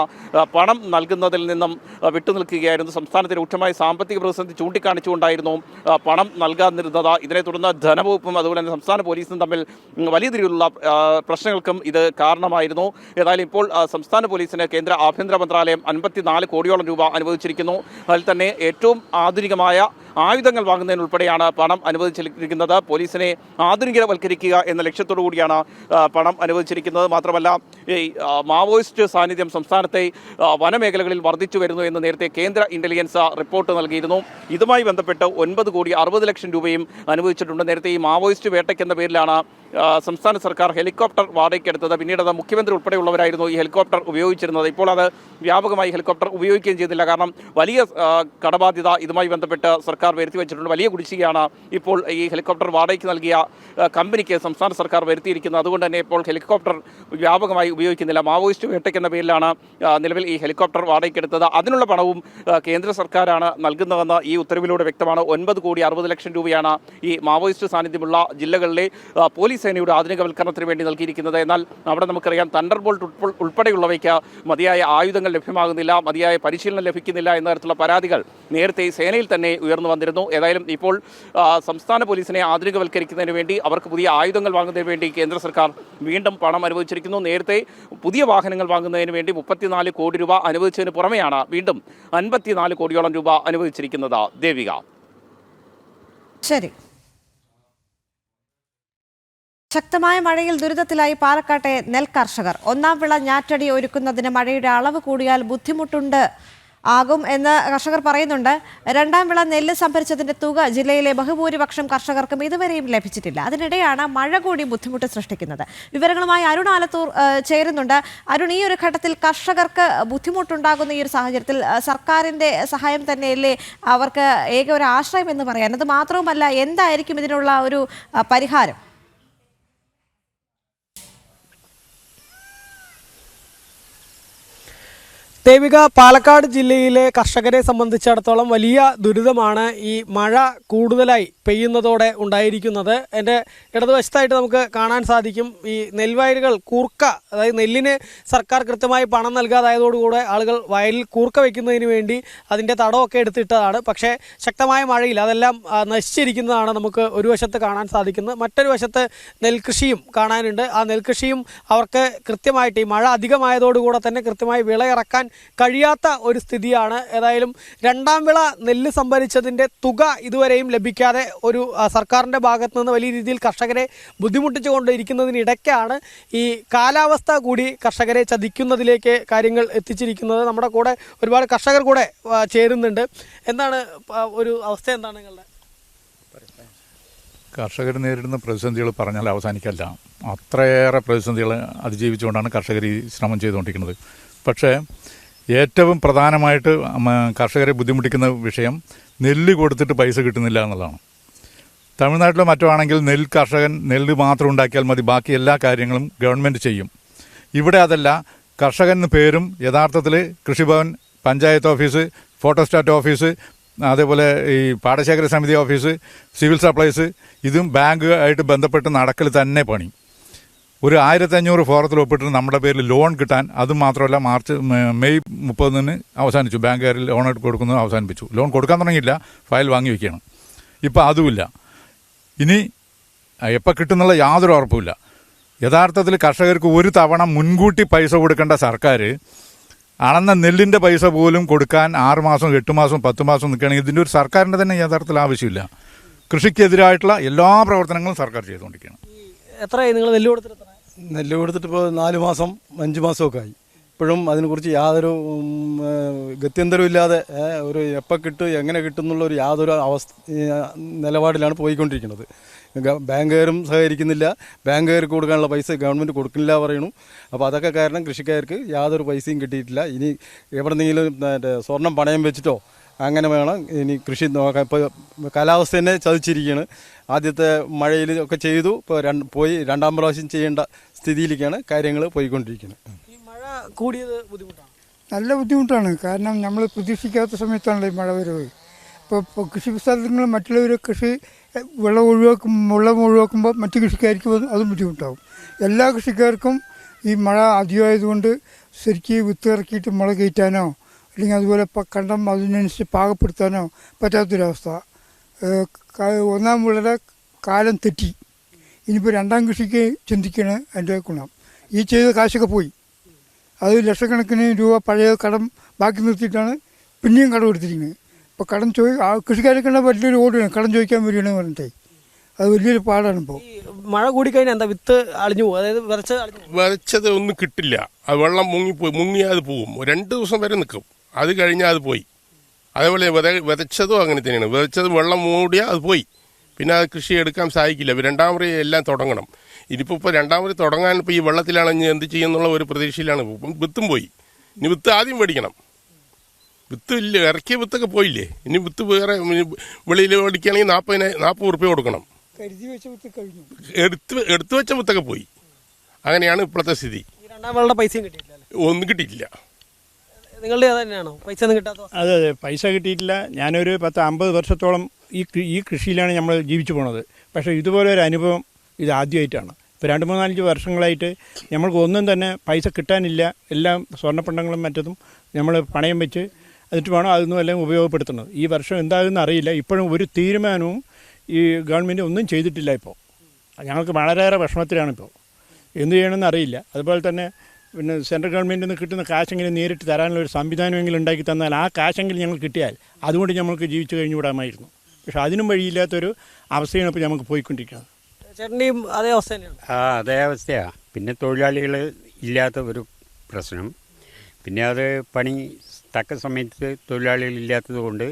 പണം നൽകുന്നതിൽ നിന്നും വിട്ടുനിൽക്കുകയായിരുന്നു. സംസ്ഥാനത്തെ രൂക്ഷമായ സാമ്പത്തിക പ്രതിസന്ധി ചൂണ്ടിക്കാണിച്ചുകൊണ്ടായിരുന്നു പണം നൽകാതിരുന്നത്. ഇതിനെ തുടർന്ന് ധനവകുപ്പും അതുപോലെ തന്നെ സംസ്ഥാന പോലീസും തമ്മിൽ വലിയ രീതിയിലുള്ള പ്രശ്നങ്ങൾക്കും ഇത് കാരണമായിരുന്നു. ഏതായാലും ഇപ്പോൾ സംസ്ഥാന പോലീസിന് കേന്ദ്ര ആഭ്യന്തര മന്ത്രാലയം 54 കോടിയോളം രൂപ അനുവദിച്ചിരിക്കുന്നു. അതിൽ തന്നെ ഏറ്റവും ആധുനികമായ ആയുധങ്ങൾ വാങ്ങുന്നതിനുൾപ്പെടെയാണ് പണം അനുവദിച്ചിരിക്കുന്നത്. പോലീസിനെ ആധുനികവൽക്കരിക്കുക എന്ന ലക്ഷ്യത്തോടു കൂടിയാണ് പണം അനുവദിച്ചിരിക്കുന്നത്. മാത്രമല്ല ഈ മാവോയിസ്റ്റ് സാന്നിധ്യം സംസ്ഥാനത്തെ വനമേഖലകളിൽ വർദ്ധിച്ചു വരുന്നു എന്ന് നേരത്തെ കേന്ദ്ര ഇന്റലിജൻസ് റിപ്പോർട്ട് നൽകിയിരുന്നു. ഇതുമായി ബന്ധപ്പെട്ട് 9,60,00,000 രൂപയും അനുവദിച്ചിട്ടുണ്ട്. നേരത്തെ ഈ മാവോയിസ്റ്റ് വേട്ടയ്ക്കെന്ന പേരിലാണ് സംസ്ഥാന സർക്കാർ ഹെലികോപ്റ്റർ വാടകയ്ക്കെടുത്തത്. പിന്നീട് അത് മുഖ്യമന്ത്രി ഉൾപ്പെടെയുള്ളവരായിരുന്നു ഈ ഹെലികോപ്റ്റർ ഉപയോഗിച്ചിരുന്നത്. ഇപ്പോൾ അത് വ്യാപകമായി ഹെലികോപ്റ്റർ ഉപയോഗിക്കുകയും ചെയ്തില്ല. കാരണം വലിയ കടബാധ്യത ഇതുമായി ബന്ധപ്പെട്ട് സർക്കാർ വരുത്തി വെച്ചിട്ടുണ്ട്. വലിയ കുടിശ്ശികയാണ് ഇപ്പോൾ ഈ ഹെലികോപ്റ്റർ വാടകയ്ക്ക് നൽകിയ കമ്പനിക്ക് സംസ്ഥാന സർക്കാർ വരുത്തിയിരിക്കുന്നത്. അതുകൊണ്ട് തന്നെ ഇപ്പോൾ ഹെലികോപ്റ്റർ വ്യാപകമായി ഉപയോഗിക്കുന്നില്ല. മാവോയിസ്റ്റ് വേട്ടയ്ക്കെന്ന പേരിലാണ് നിലവിൽ ഈ ഹെലികോപ്റ്റർ വാടകയ്ക്കെടുത്തത്. അതിനുള്ള പണവും കേന്ദ്ര സർക്കാരാണ് നൽകുന്നതെന്ന് ഈ ഉത്തരവിലൂടെ വ്യക്തമാണ്. 9,60,00,000 രൂപയാണ് ഈ മാവോയിസ്റ്റ് സാന്നിധ്യമുള്ള ജില്ലകളിലെ പോലീസ് സേനയുടെ ആധുനികവൽക്കരണത്തിന് വേണ്ടി നൽകിയിരിക്കുന്നത്. എന്നാൽ അവിടെ നമുക്കറിയാം തണ്ടർബോൾട്ട് ഉൾപ്പെടെയുള്ളവയ്ക്ക് മതിയായ ആയുധങ്ങൾ ലഭ്യമാകുന്നില്ല, മതിയായ പരിശീലനം ലഭിക്കുന്നില്ല എന്ന തരത്തിലുള്ള പരാതികൾ നേരത്തെ സേനയിൽ തന്നെ ഉയർന്നു വന്നിരുന്നു. ഏതായാലും ഇപ്പോൾ സംസ്ഥാന പോലീസിനെ ആധുനികവൽക്കരിക്കുന്നതിന് വേണ്ടി അവർക്ക് പുതിയ ആയുധങ്ങൾ വാങ്ങുന്നതിന് വേണ്ടി കേന്ദ്ര സർക്കാർ വീണ്ടും പണം അനുവദിച്ചിരിക്കുന്നു. നേരത്തെ പുതിയ വാഹനങ്ങൾ വാങ്ങുന്നതിന് വേണ്ടി 34 കോടി രൂപ അനുവദിച്ചതിന് പുറമെയാണ് വീണ്ടും 54 കോടിയോളം രൂപ അനുവദിച്ചിരിക്കുന്നത്. ദേവിക. ശരി. ശക്തമായ മഴയിൽ ദുരിതത്തിലായി പാലക്കാട്ടെ നെൽ കർഷകർ. ഒന്നാം വിള ഞാറ്റടി ഒരുക്കുന്നതിന് മഴയുടെ അളവ് കൂടിയാൽ ബുദ്ധിമുട്ടുണ്ട് ആകും എന്ന് കർഷകർ പറയുന്നുണ്ട്. രണ്ടാം വിള നെല്ല് സംഭരിച്ചതിന്റെ തുക ജില്ലയിലെ ബഹുഭൂരിപക്ഷം കർഷകർക്കും ഇതുവരെയും ലഭിച്ചിട്ടില്ല. അതിനിടെയാണ് മഴ കൂടി ബുദ്ധിമുട്ട് സൃഷ്ടിക്കുന്നത്. വിവരങ്ങളുമായി അരുൺ ആലത്തൂർ ചേരുന്നുണ്ട്. അരുൺ, ഈ ഒരു ഘട്ടത്തിൽ കർഷകർക്ക് ബുദ്ധിമുട്ടുണ്ടാകുന്ന ഈ ഒരു സാഹചര്യത്തിൽ സർക്കാരിന്റെ സഹായം തന്നെയല്ലേ അവർക്ക് ഏക ഒരു ആശ്രയം എന്ന് പറയാൻ? അത് മാത്രവുമല്ല, എന്തായിരിക്കും ഇതിനുള്ള ഒരു പരിഹാരം? ദേവിക, പാലക്കാട് ജില്ലയിലെ കർഷകരെ സംബന്ധിച്ചിടത്തോളം വലിയ ദുരിതമാണ് ഈ മഴ കൂടുതലായി പെയ്യുന്നതോടെ ഉണ്ടായിരിക്കുന്നത്. എൻ്റെ ഇടതുവശത്തായിട്ട് നമുക്ക് കാണാൻ സാധിക്കും ഈ നെൽവയലുകൾ കൂർക്ക, അതായത് നെല്ലിന് സർക്കാർ കൃത്യമായി പണം നൽകാതായതോടുകൂടെ ആളുകൾ വയലിൽ കൂർക്ക വയ്ക്കുന്നതിന് വേണ്ടി അതിൻ്റെ തടമൊക്കെ എടുത്തിട്ടതാണ്. പക്ഷേ ശക്തമായ മഴയിൽ അതെല്ലാം നശിച്ചിരിക്കുന്നതാണ് നമുക്ക് ഒരു വശത്ത് കാണാൻ സാധിക്കുന്നത്. മറ്റൊരു വശത്ത് നെൽകൃഷിയും കാണാനുണ്ട്. ആ നെൽകൃഷിയും അവർക്ക് കൃത്യമായിട്ട് ഈ മഴ അധികമായതോടുകൂടെ തന്നെ കൃത്യമായി വിളയിറക്കാൻ കഴിയാത്ത ഒരു സ്ഥിതിയാണ്. ഏതായാലും രണ്ടാം വിള നെല്ല് സംഭരിച്ചതിൻ്റെ തുക ഇതുവരെയും ലഭിക്കാതെ ഒരു സർക്കാരിൻ്റെ ഭാഗത്തു നിന്ന് വലിയ രീതിയിൽ കർഷകരെ ബുദ്ധിമുട്ടിച്ചുകൊണ്ടിരിക്കുന്നതിനിടയ്ക്കാണ് ഈ കാലാവസ്ഥ കൂടി കർഷകരെ ചതിക്കുന്നതിലേക്ക് കാര്യങ്ങൾ എത്തിച്ചിരിക്കുന്നത്. നമ്മുടെ കൂടെ ഒരുപാട് കർഷകർ കൂടെ ചേരുന്നുണ്ട്. എന്താണ് ഒരു അവസ്ഥ, എന്താണ് നിങ്ങളുടെ? കർഷകർ നേരിടുന്ന പ്രതിസന്ധികൾ പറഞ്ഞാൽ അവസാനിക്കല്ല. അത്രയേറെ പ്രതിസന്ധികൾ അതിജീവിച്ചുകൊണ്ടാണ് കർഷകർ ഈ ശ്രമം ചെയ്തുകൊണ്ടിരിക്കുന്നത്. പക്ഷേ ഏറ്റവും പ്രധാനമായിട്ട് കർഷകരെ ബുദ്ധിമുട്ടിക്കുന്ന വിഷയം നെല്ല് കൊടുത്തിട്ട് പൈസ കിട്ടുന്നില്ല എന്നുള്ളതാണ്. തമിഴ്നാട്ടിലോ മറ്റോ ആണെങ്കിൽ കർഷകൻ നെല്ല് മാത്രം ഉണ്ടാക്കിയാൽ മതി, ബാക്കി എല്ലാ കാര്യങ്ങളും ഗവൺമെൻറ് ചെയ്യും. ഇവിടെ അതല്ല. കർഷകൻ എന്ന് പേരും യഥാർത്ഥത്തിൽ കൃഷിഭവൻ, പഞ്ചായത്ത് ഓഫീസ്, ഫോട്ടോസ്റ്റാറ്റ് ഓഫീസ്, അതേപോലെ ഈ പാടശേഖര സമിതി ഓഫീസ്, സിവിൽ സപ്ലൈസ്, ഇതും ബാങ്ക് ആയിട്ട് ബന്ധപ്പെട്ട് നടക്കൽ തന്നെ പണി. ഒരു 1500 ഫോറത്തിൽ ഒപ്പിട്ട് നമ്മുടെ പേരിൽ ലോൺ കിട്ടാൻ, അതും മാത്രമല്ല മെയ് 30 അവസാനിച്ചു. ബാങ്കുകാരിൽ ലോൺ കൊടുക്കുന്നത് അവസാനിപ്പിച്ചു. ലോൺ കൊടുക്കാൻ തുടങ്ങിയില്ല, ഫയൽ വാങ്ങി വയ്ക്കുകയാണ്. ഇപ്പോൾ അതുമില്ല. ഇനി എപ്പോൾ കിട്ടുന്നുള്ള യാതൊരു ഉറപ്പുമില്ല. യഥാർത്ഥത്തിൽ കർഷകർക്ക് ഒരു തവണ മുൻകൂട്ടി പൈസ കൊടുക്കേണ്ട സർക്കാർ അളന്ന നെല്ലിൻ്റെ പൈസ പോലും കൊടുക്കാൻ 6 മാസം 8 മാസം 10 മാസം നിൽക്കുകയാണെങ്കിൽ ഇതിൻ്റെ ഒരു സർക്കാരിൻ്റെ തന്നെ യഥാർത്ഥത്തിൽ ആവശ്യമില്ല. കൃഷിക്കെതിരായിട്ടുള്ള എല്ലാ പ്രവർത്തനങ്ങളും സർക്കാർ ചെയ്തുകൊണ്ടിരിക്കുകയാണ്. എത്രയായി നിങ്ങൾ നെല്ല് കൊടുത്തിട്ട്? നെല്ല് കൊടുത്തിട്ട് ഇപ്പോൾ 4 മാസം 5 മാസമൊക്കെ ആയി. ഇപ്പോഴും അതിനെക്കുറിച്ച് യാതൊരു ഗത്യന്തരവും ഇല്ലാതെ ഒരു എപ്പോൾ കിട്ടും എങ്ങനെ കിട്ടും എന്നുള്ള ഒരു യാതൊരു നിലപാടിലാണ് പോയിക്കൊണ്ടിരിക്കുന്നത്. ബാങ്കുകാരും സഹകരിക്കുന്നില്ല. ബാങ്കുകാർക്ക് കൊടുക്കാനുള്ള പൈസ ഗവൺമെൻറ് കൊടുക്കുന്നില്ല പറയുന്നു. അപ്പോൾ അതൊക്കെ കാരണം കൃഷിക്കാർക്ക് യാതൊരു പൈസയും കിട്ടിയിട്ടില്ല. ഇനി എവിടെന്നെങ്കിലും സ്വർണം പണയം വെച്ചിട്ടോ അങ്ങനെ വേണം ഇനി കൃഷി നോക്കാൻ. ഇപ്പോൾ കാലാവസ്ഥ തന്നെ ചതിച്ചിരിക്കുകയാണ്. ആദ്യത്തെ മഴയിൽ ഒക്കെ ചെയ്തു, ഇപ്പോൾ രണ്ടാം പ്രാവശ്യം ചെയ്യേണ്ട സ്ഥിതിയിലേക്കാണ് കാര്യങ്ങൾ പോയിക്കൊണ്ടിരിക്കുന്നത്. ഈ മഴ കൂടിയത് ബുദ്ധിമുട്ടാണ്. നല്ല ബുദ്ധിമുട്ടാണ്. കാരണം നമ്മൾ പ്രതീക്ഷിക്കാത്ത സമയത്താണല്ലോ ഈ മഴ വരുന്നത്. ഇപ്പോൾ കൃഷി സ്ഥലങ്ങൾ മറ്റുള്ളവർ കൃഷി വെള്ളം ഒഴിവാക്കുമ്പോൾ മറ്റു കൃഷിക്കാർക്ക് അതും ബുദ്ധിമുട്ടാവും. എല്ലാ കൃഷിക്കാർക്കും ഈ മഴ അധികമായതുകൊണ്ട് ശരിക്ക് വിത്ത് ഇറക്കിയിട്ട് മുള കയറ്റാനോ അല്ലെങ്കിൽ അതുപോലെ കണ്ടം അതിനനുസരിച്ച് പാകപ്പെടുത്താനോ പറ്റാത്തൊരവസ്ഥ. ഒന്നാം വിളയുടെ കാലം തെറ്റി. ഇനിയിപ്പോൾ രണ്ടാം കൃഷിക്ക് ചിന്തിക്കുകയാണ് അതിൻ്റെ ഗുണം. ഈ ചെയ്ത കാശൊക്കെ പോയി. അത് ലക്ഷക്കണക്കിന് രൂപ പഴയ കടം ബാക്കി നിർത്തിയിട്ടാണ് പിന്നെയും കടം എടുത്തിരിക്കുന്നത്. ഇപ്പോൾ കടം കൃഷിക്കാരൊക്കെ വലിയൊരു ഓടുകയാണ് കടം ചോദിക്കാൻ വരികയാണെന്ന് പറഞ്ഞിട്ടേ. അത് വലിയൊരു പാടാണ്. ഇപ്പോൾ മഴ കൂടിക്കഴിഞ്ഞാൽ എന്താ വിത്ത് അളിഞ്ഞു പോകും, അതായത് വിതച്ചത് ഒന്നും കിട്ടില്ല. അത് വെള്ളം മുങ്ങിയാൽ അത് പോവും. 2 ദിവസം വരെ നിൽക്കും, അത് കഴിഞ്ഞാൽ അത് പോയി. അതേപോലെ വിതച്ചതും അങ്ങനെ തന്നെയാണ്. വിതച്ചത് വെള്ളം മൂടിയാൽ അത് പോയി, പിന്നെ അത് കൃഷി എടുക്കാൻ സാധിക്കില്ല. രണ്ടാമത് എല്ലാം തുടങ്ങണം. ഇനിയിപ്പോൾ രണ്ടാമത് തുടങ്ങാൻ ഇപ്പോൾ ഈ വെള്ളത്തിലാണ് ഇനി എന്ത് ചെയ്യുന്നുള്ള ഒരു പ്രതീക്ഷയിലാണ്. വിത്തും പോയി. ഇനി വിത്ത് ആദ്യം മേടിക്കണം. വിത്ത് ഇല്ല, ഇറക്കിയ വിത്തൊക്കെ പോയില്ലേ. ഇനി വിത്ത് വേറെ വെളിയിൽ മേടിക്കുകയാണെങ്കിൽ 40 ഉറുപ്പ്യ കൊടുക്കണം. എടുത്തു വെച്ച വിത്തൊക്കെ പോയി. അങ്ങനെയാണ് ഇപ്പോഴത്തെ സ്ഥിതി. പൈസയും ഒന്നും കിട്ടിയിട്ടില്ല. നിങ്ങളുടെ തന്നെയാണോ പൈസ ഒന്നും കിട്ടാത്ത? അതെ, പൈസ കിട്ടിയിട്ടില്ല. ഞാനൊരു 10-50 വർഷത്തോളം ഈ കൃഷിയിലാണ് നമ്മൾ ജീവിച്ചു പോണത്. പക്ഷേ ഇതുപോലെ ഒരു അനുഭവം ഇത് ആദ്യമായിട്ടാണ്. ഇപ്പോൾ 2-3-4 വർഷങ്ങളായിട്ട് നമ്മൾക്ക് ഒന്നും തന്നെ പൈസ കിട്ടാനില്ല. എല്ലാം സ്വർണ്ണപ്പണ്ടങ്ങളും മറ്റതും നമ്മൾ പണയം വെച്ച് എന്നിട്ട് വേണം അതൊന്നും എല്ലാം ഉപയോഗപ്പെടുത്തുന്നത്. ഈ വർഷം എന്താകുമെന്ന് അറിയില്ല. ഇപ്പോഴും ഒരു തീരുമാനവും ഈ ഗവൺമെൻറ് ഒന്നും ചെയ്തിട്ടില്ല. ഇപ്പോൾ ഞങ്ങൾക്ക് വളരെയേറെ വിഷമത്തിലാണ്. ഇപ്പോൾ എന്ത് ചെയ്യണമെന്ന് അറിയില്ല. അതുപോലെ തന്നെ പിന്നെ സെൻട്രൽ ഗവൺമെൻറ്റിൽ നിന്ന് കിട്ടുന്ന കാശെങ്കിലും നേരിട്ട് തരാനുള്ള ഒരു സംവിധാനമെങ്കിലും ഉണ്ടാക്കി തന്നാൽ ആ കാശെങ്കിലും ഞങ്ങൾ കിട്ടിയാൽ അതുകൊണ്ട് ഞങ്ങൾക്ക് ജീവിച്ചു കഴിഞ്ഞു വിടാമായിരുന്നു. പക്ഷെ അതിനും വഴിയില്ലാത്തൊരു അവസ്ഥയാണ് ഇപ്പോൾ നമുക്ക് പോയിക്കൊണ്ടിരിക്കുന്നത്. ചേട്ടൻ്റെയും അതേ അവസ്ഥ തന്നെയാണ്? അതേ അവസ്ഥയാണ്. പിന്നെ തൊഴിലാളികൾ ഇല്ലാത്ത ഒരു പ്രശ്നം. പിന്നെ അത് പണി തക്ക സമയത്ത് തൊഴിലാളികൾ ഇല്ലാത്തത് കൊണ്ട്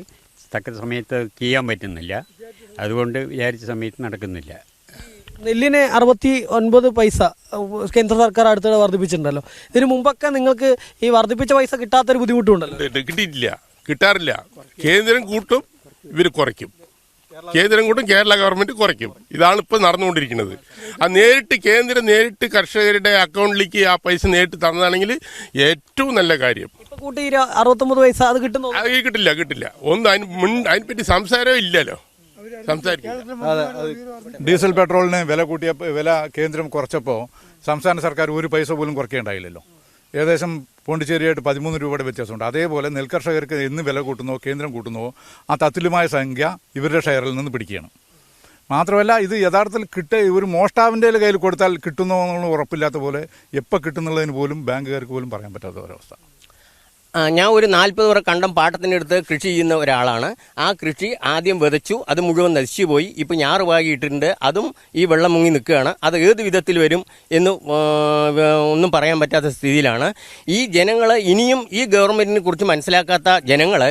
തക്ക സമയത്ത് ചെയ്യാൻ പറ്റുന്നില്ല. അതുകൊണ്ട് വിചാരിച്ച സമയത്ത് നടക്കുന്നില്ല. നെല്ലിന് 69 പൈസ കേന്ദ്ര സർക്കാർ അടുത്തിടെ വർദ്ധിപ്പിച്ചിട്ടുണ്ടല്ലോ. ഇതിനു മുമ്പൊക്കെ നിങ്ങൾക്ക് ഈ വർദ്ധിപ്പിച്ച പൈസ കിട്ടാത്തൊരു ബുദ്ധിമുട്ടുണ്ടല്ലോ? കിട്ടിയിട്ടില്ല, കിട്ടാറില്ല. കേന്ദ്രം കൂട്ടും, ഇവർ കുറയ്ക്കും. കേന്ദ്രം കൂട്ടും, കേരള ഗവൺമെന്റ് കുറയ്ക്കും. ഇതാണ് ഇപ്പോൾ നടന്നുകൊണ്ടിരിക്കുന്നത്. കേന്ദ്രം നേരിട്ട് കർഷകരുടെ അക്കൗണ്ടിലേക്ക് ആ പൈസ നേരിട്ട് തന്നതാണെങ്കിൽ ഏറ്റവും നല്ല കാര്യം. കൂട്ടി 69 പൈസ അത് കിട്ടുന്നു? അത് കിട്ടില്ല. ഒന്നും അതിനെപ്പറ്റി സംസാരമേ ഇല്ലല്ലോ. ഡീസൽ പെട്രോളിന് വില കേന്ദ്രം കുറച്ചപ്പോൾ സംസ്ഥാന സർക്കാർ ഒരു പൈസ പോലും കുറയ്ക്കേണ്ടായില്ലല്ലോ. ഏകദേശം പോണ്ടിച്ചേരിയായിട്ട് 13 രൂപയുടെ വ്യത്യാസമുണ്ട്. അതേപോലെ നെൽകർഷകർക്ക് എന്ന് വില കൂട്ടുന്നോ കേന്ദ്രം കൂട്ടുന്നോ ആ തത്തുല്യമായ സംഖ്യ ഇവരുടെ ഷെയറിൽ നിന്ന് പിടിക്കുകയാണ്. മാത്രമല്ല ഇത് യഥാർത്ഥത്തിൽ ഒരു മോഷ്ടാവിൻ്റെ കയ്യിൽ കൊടുത്താൽ കിട്ടുന്നോ എന്നുള്ള ഉറപ്പില്ലാത്ത പോലെ എപ്പോൾ കിട്ടുന്നുള്ളതിന് പോലും ബാങ്കുകാർക്ക് പോലും പറയാൻ പറ്റാത്ത ഒരവസ്ഥ. ഞാൻ ഒരു 40 വരെ കണ്ടം പാട്ടത്തിനെടുത്ത് കൃഷി ചെയ്യുന്ന ഒരാളാണ്. ആ കൃഷി ആദ്യം വിതച്ചു, അത് മുഴുവൻ നശിച്ചു പോയി. ഇപ്പം ഞാറ് പാകിയിട്ടിട്ടുണ്ട്, അതും ഈ വെള്ളം മുങ്ങി നിൽക്കുകയാണ്. അത് ഏത് വിധത്തിൽ വരും എന്ന് ഒന്നും പറയാൻ പറ്റാത്ത സ്ഥിതിയിലാണ്. ഈ ജനങ്ങൾ ഇനിയും ഈ ഗവൺമെൻറ്റിനെ കുറിച്ച് മനസ്സിലാക്കാത്ത ജനങ്ങൾ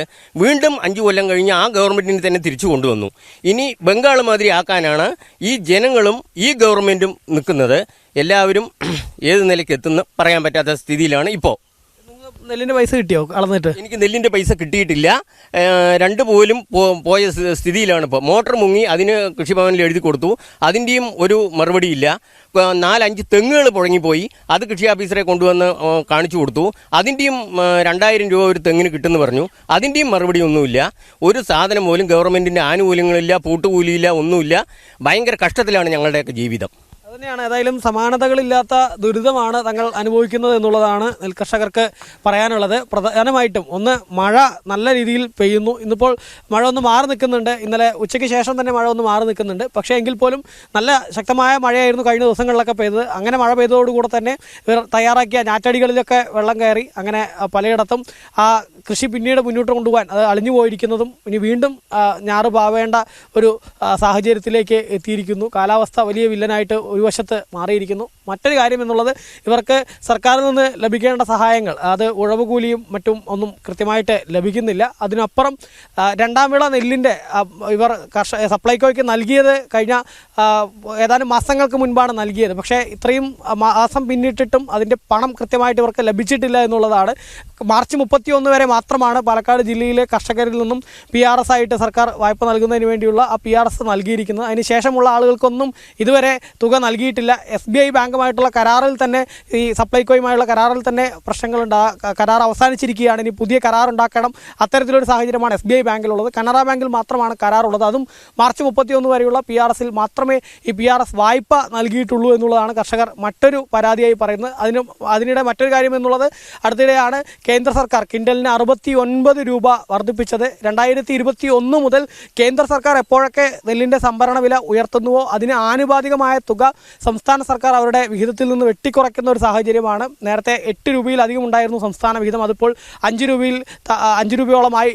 വീണ്ടും 5 കൊല്ലം കഴിഞ്ഞ് ആ ഗവൺമെൻറ്റിനെ തന്നെ തിരിച്ചു കൊണ്ടുവന്നു. ഇനി ബംഗാൾ മാതിരി ആക്കാനാണ് ഈ ജനങ്ങളും ഈ ഗവൺമെൻറ്റും നിൽക്കുന്നത്. എല്ലാവരും ഏത് നിലയ്ക്ക് എത്തുന്നു പറയാൻ പറ്റാത്ത സ്ഥിതിയിലാണ് ഇപ്പോൾ. നെല്ലിൻ്റെ പൈസ കിട്ടിയോ അളന്നിട്ട്? എനിക്ക് നെല്ലിൻ്റെ പൈസ കിട്ടിയിട്ടില്ല. 2 പോലും പോയ സ്ഥിതിയിലാണ് ഇപ്പോൾ. മോട്ടർ മുങ്ങി, അതിന് കൃഷിഭവനിൽ എഴുതി കൊടുത്തു, അതിൻ്റെയും ഒരു മറുപടിയില്ല. 4-5 തെങ്ങുകൾ പുഴങ്ങിപ്പോയി, അത് കൃഷി ഓഫീസറെ കൊണ്ടുവന്ന് കാണിച്ചു കൊടുത്തു, അതിൻ്റെയും 2000 രൂപ ഒരു തെങ്ങിന് കിട്ടുമെന്ന് പറഞ്ഞു, അതിൻ്റെയും മറുപടി ഒന്നുമില്ല. ഒരു സാധനം പോലും ഗവൺമെൻറ്റിൻ്റെ ആനുകൂല്യങ്ങളില്ല, പൂട്ടുകൂലിയില്ല, ഒന്നുമില്ല. ഭയങ്കര കഷ്ടത്തിലാണ് ഞങ്ങളുടെയൊക്കെ ജീവിതം. അതുതന്നെയാണ്. ഏതായാലും സമാനതകളില്ലാത്ത ദുരിതമാണ് തങ്ങൾ അനുഭവിക്കുന്നത് എന്നുള്ളതാണ് നെൽകർഷകർക്ക് പറയാനുള്ളത്. പ്രധാനമായിട്ടും ഒന്ന്, മഴ നല്ല രീതിയിൽ പെയ്യുന്നു. ഇന്നിപ്പോൾ മഴ ഒന്ന് മാറി നിൽക്കുന്നുണ്ട്. ഇന്നലെ ഉച്ചയ്ക്ക് ശേഷം തന്നെ മഴ ഒന്ന് മാറി നിൽക്കുന്നുണ്ട്. പക്ഷേ എങ്കിൽ പോലും നല്ല ശക്തമായ മഴയായിരുന്നു കഴിഞ്ഞ ദിവസങ്ങളിലൊക്കെ പെയ്തത്. അങ്ങനെ മഴ പെയ്തതോടുകൂടെ തന്നെ ഇവർ തയ്യാറാക്കിയ ഞാറ്റടികളിലൊക്കെ വെള്ളം കയറി. അങ്ങനെ പലയിടത്തും ആ കൃഷി പിന്നീട് മുന്നോട്ട് കൊണ്ടുപോകാൻ അത് അളിഞ്ഞു പോയിരിക്കുന്നതും ഇനി വീണ്ടും ഞാറ് പാവേണ്ട ഒരു സാഹചര്യത്തിലേക്ക് എത്തിയിരിക്കുന്നു. കാലാവസ്ഥ വലിയ വില്ലനായിട്ട് ഒരു വശത്ത് മാറിയിരിക്കുന്നു. മറ്റൊരു കാര്യം എന്നുള്ളത്, ഇവർക്ക് സർക്കാരിൽ നിന്ന് ലഭിക്കേണ്ട സഹായങ്ങൾ, അത് ഉഴവുകൂലിയും മറ്റും ഒന്നും കൃത്യമായിട്ട് ലഭിക്കുന്നില്ല. അതിനപ്പുറം രണ്ടാം വിള നെല്ലിൻ്റെ ഇവർ സപ്ലൈകോയ്ക്ക് നൽകിയത് കഴിഞ്ഞ ഏതാനും മാസങ്ങൾക്ക് മുൻപാണ് നൽകിയത്. പക്ഷേ ഇത്രയും മാസം പിന്നിട്ടിട്ടും അതിൻ്റെ പണം കൃത്യമായിട്ട് ഇവർക്ക് ലഭിച്ചിട്ടില്ല എന്നുള്ളതാണ്. മാർച്ച് 31 വരെ മാത്രമാണ് പാലക്കാട് ജില്ലയിലെ കർഷകരിൽ നിന്നും PRS ആയിട്ട് സർക്കാർ വായ്പ നൽകുന്നതിന് വേണ്ടിയുള്ള ആ PRS നൽകിയിരിക്കുന്നത്. അതിനുശേഷമുള്ള ആളുകൾക്കൊന്നും ഇതുവരെ തുക നൽകിയിട്ടില്ല. SBI ബാങ്കുമായിട്ടുള്ള കരാറിൽ തന്നെ, ഈ സപ്ലൈകോയുമായുള്ള കരാറിൽ തന്നെ കരാർ അവസാനിച്ചിരിക്കുകയാണ്. ഇനി പുതിയ കരാർ ഉണ്ടാക്കണം. അത്തരത്തിലൊരു സാഹചര്യമാണ് SBI ബാങ്കിലുള്ളത്. കനറ ബാങ്കിൽ മാത്രമാണ് കരാറുള്ളത്. അതും മാർച്ച് 31 വരെയുള്ള PRSൽ മാത്രമേ ഈ PRS വായ്പ നൽകിയിട്ടുള്ളൂ എന്നുള്ളതാണ് കർഷകർ മറ്റൊരു പരാതിയായി പറയുന്നത്. അതിനിടെ മറ്റൊരു കാര്യം എന്നുള്ളത്, അടുത്തിടെയാണ് കേന്ദ്ര സർക്കാർ കിൻഡലിന് 69 രൂപ വർദ്ധിപ്പിച്ചത്. 2021 മുതൽ കേന്ദ്ര സർക്കാർ എപ്പോഴൊക്കെ നെല്ലിൻ്റെ സംഭരണ വില ഉയർത്തുന്നുവോ അതിന് ആനുപാതികമായ തുക സംസ്ഥാന സർക്കാർ അവരുടെ വിഹിതത്തിൽ നിന്ന് വെട്ടിക്കുറയ്ക്കുന്ന ഒരു സാഹചര്യമാണ്. നേരത്തെ 8 രൂപയിലധികം ഉണ്ടായിരുന്നു സംസ്ഥാന വിഹിതം. അതിപ്പോൾ 5 രൂപയോളമായി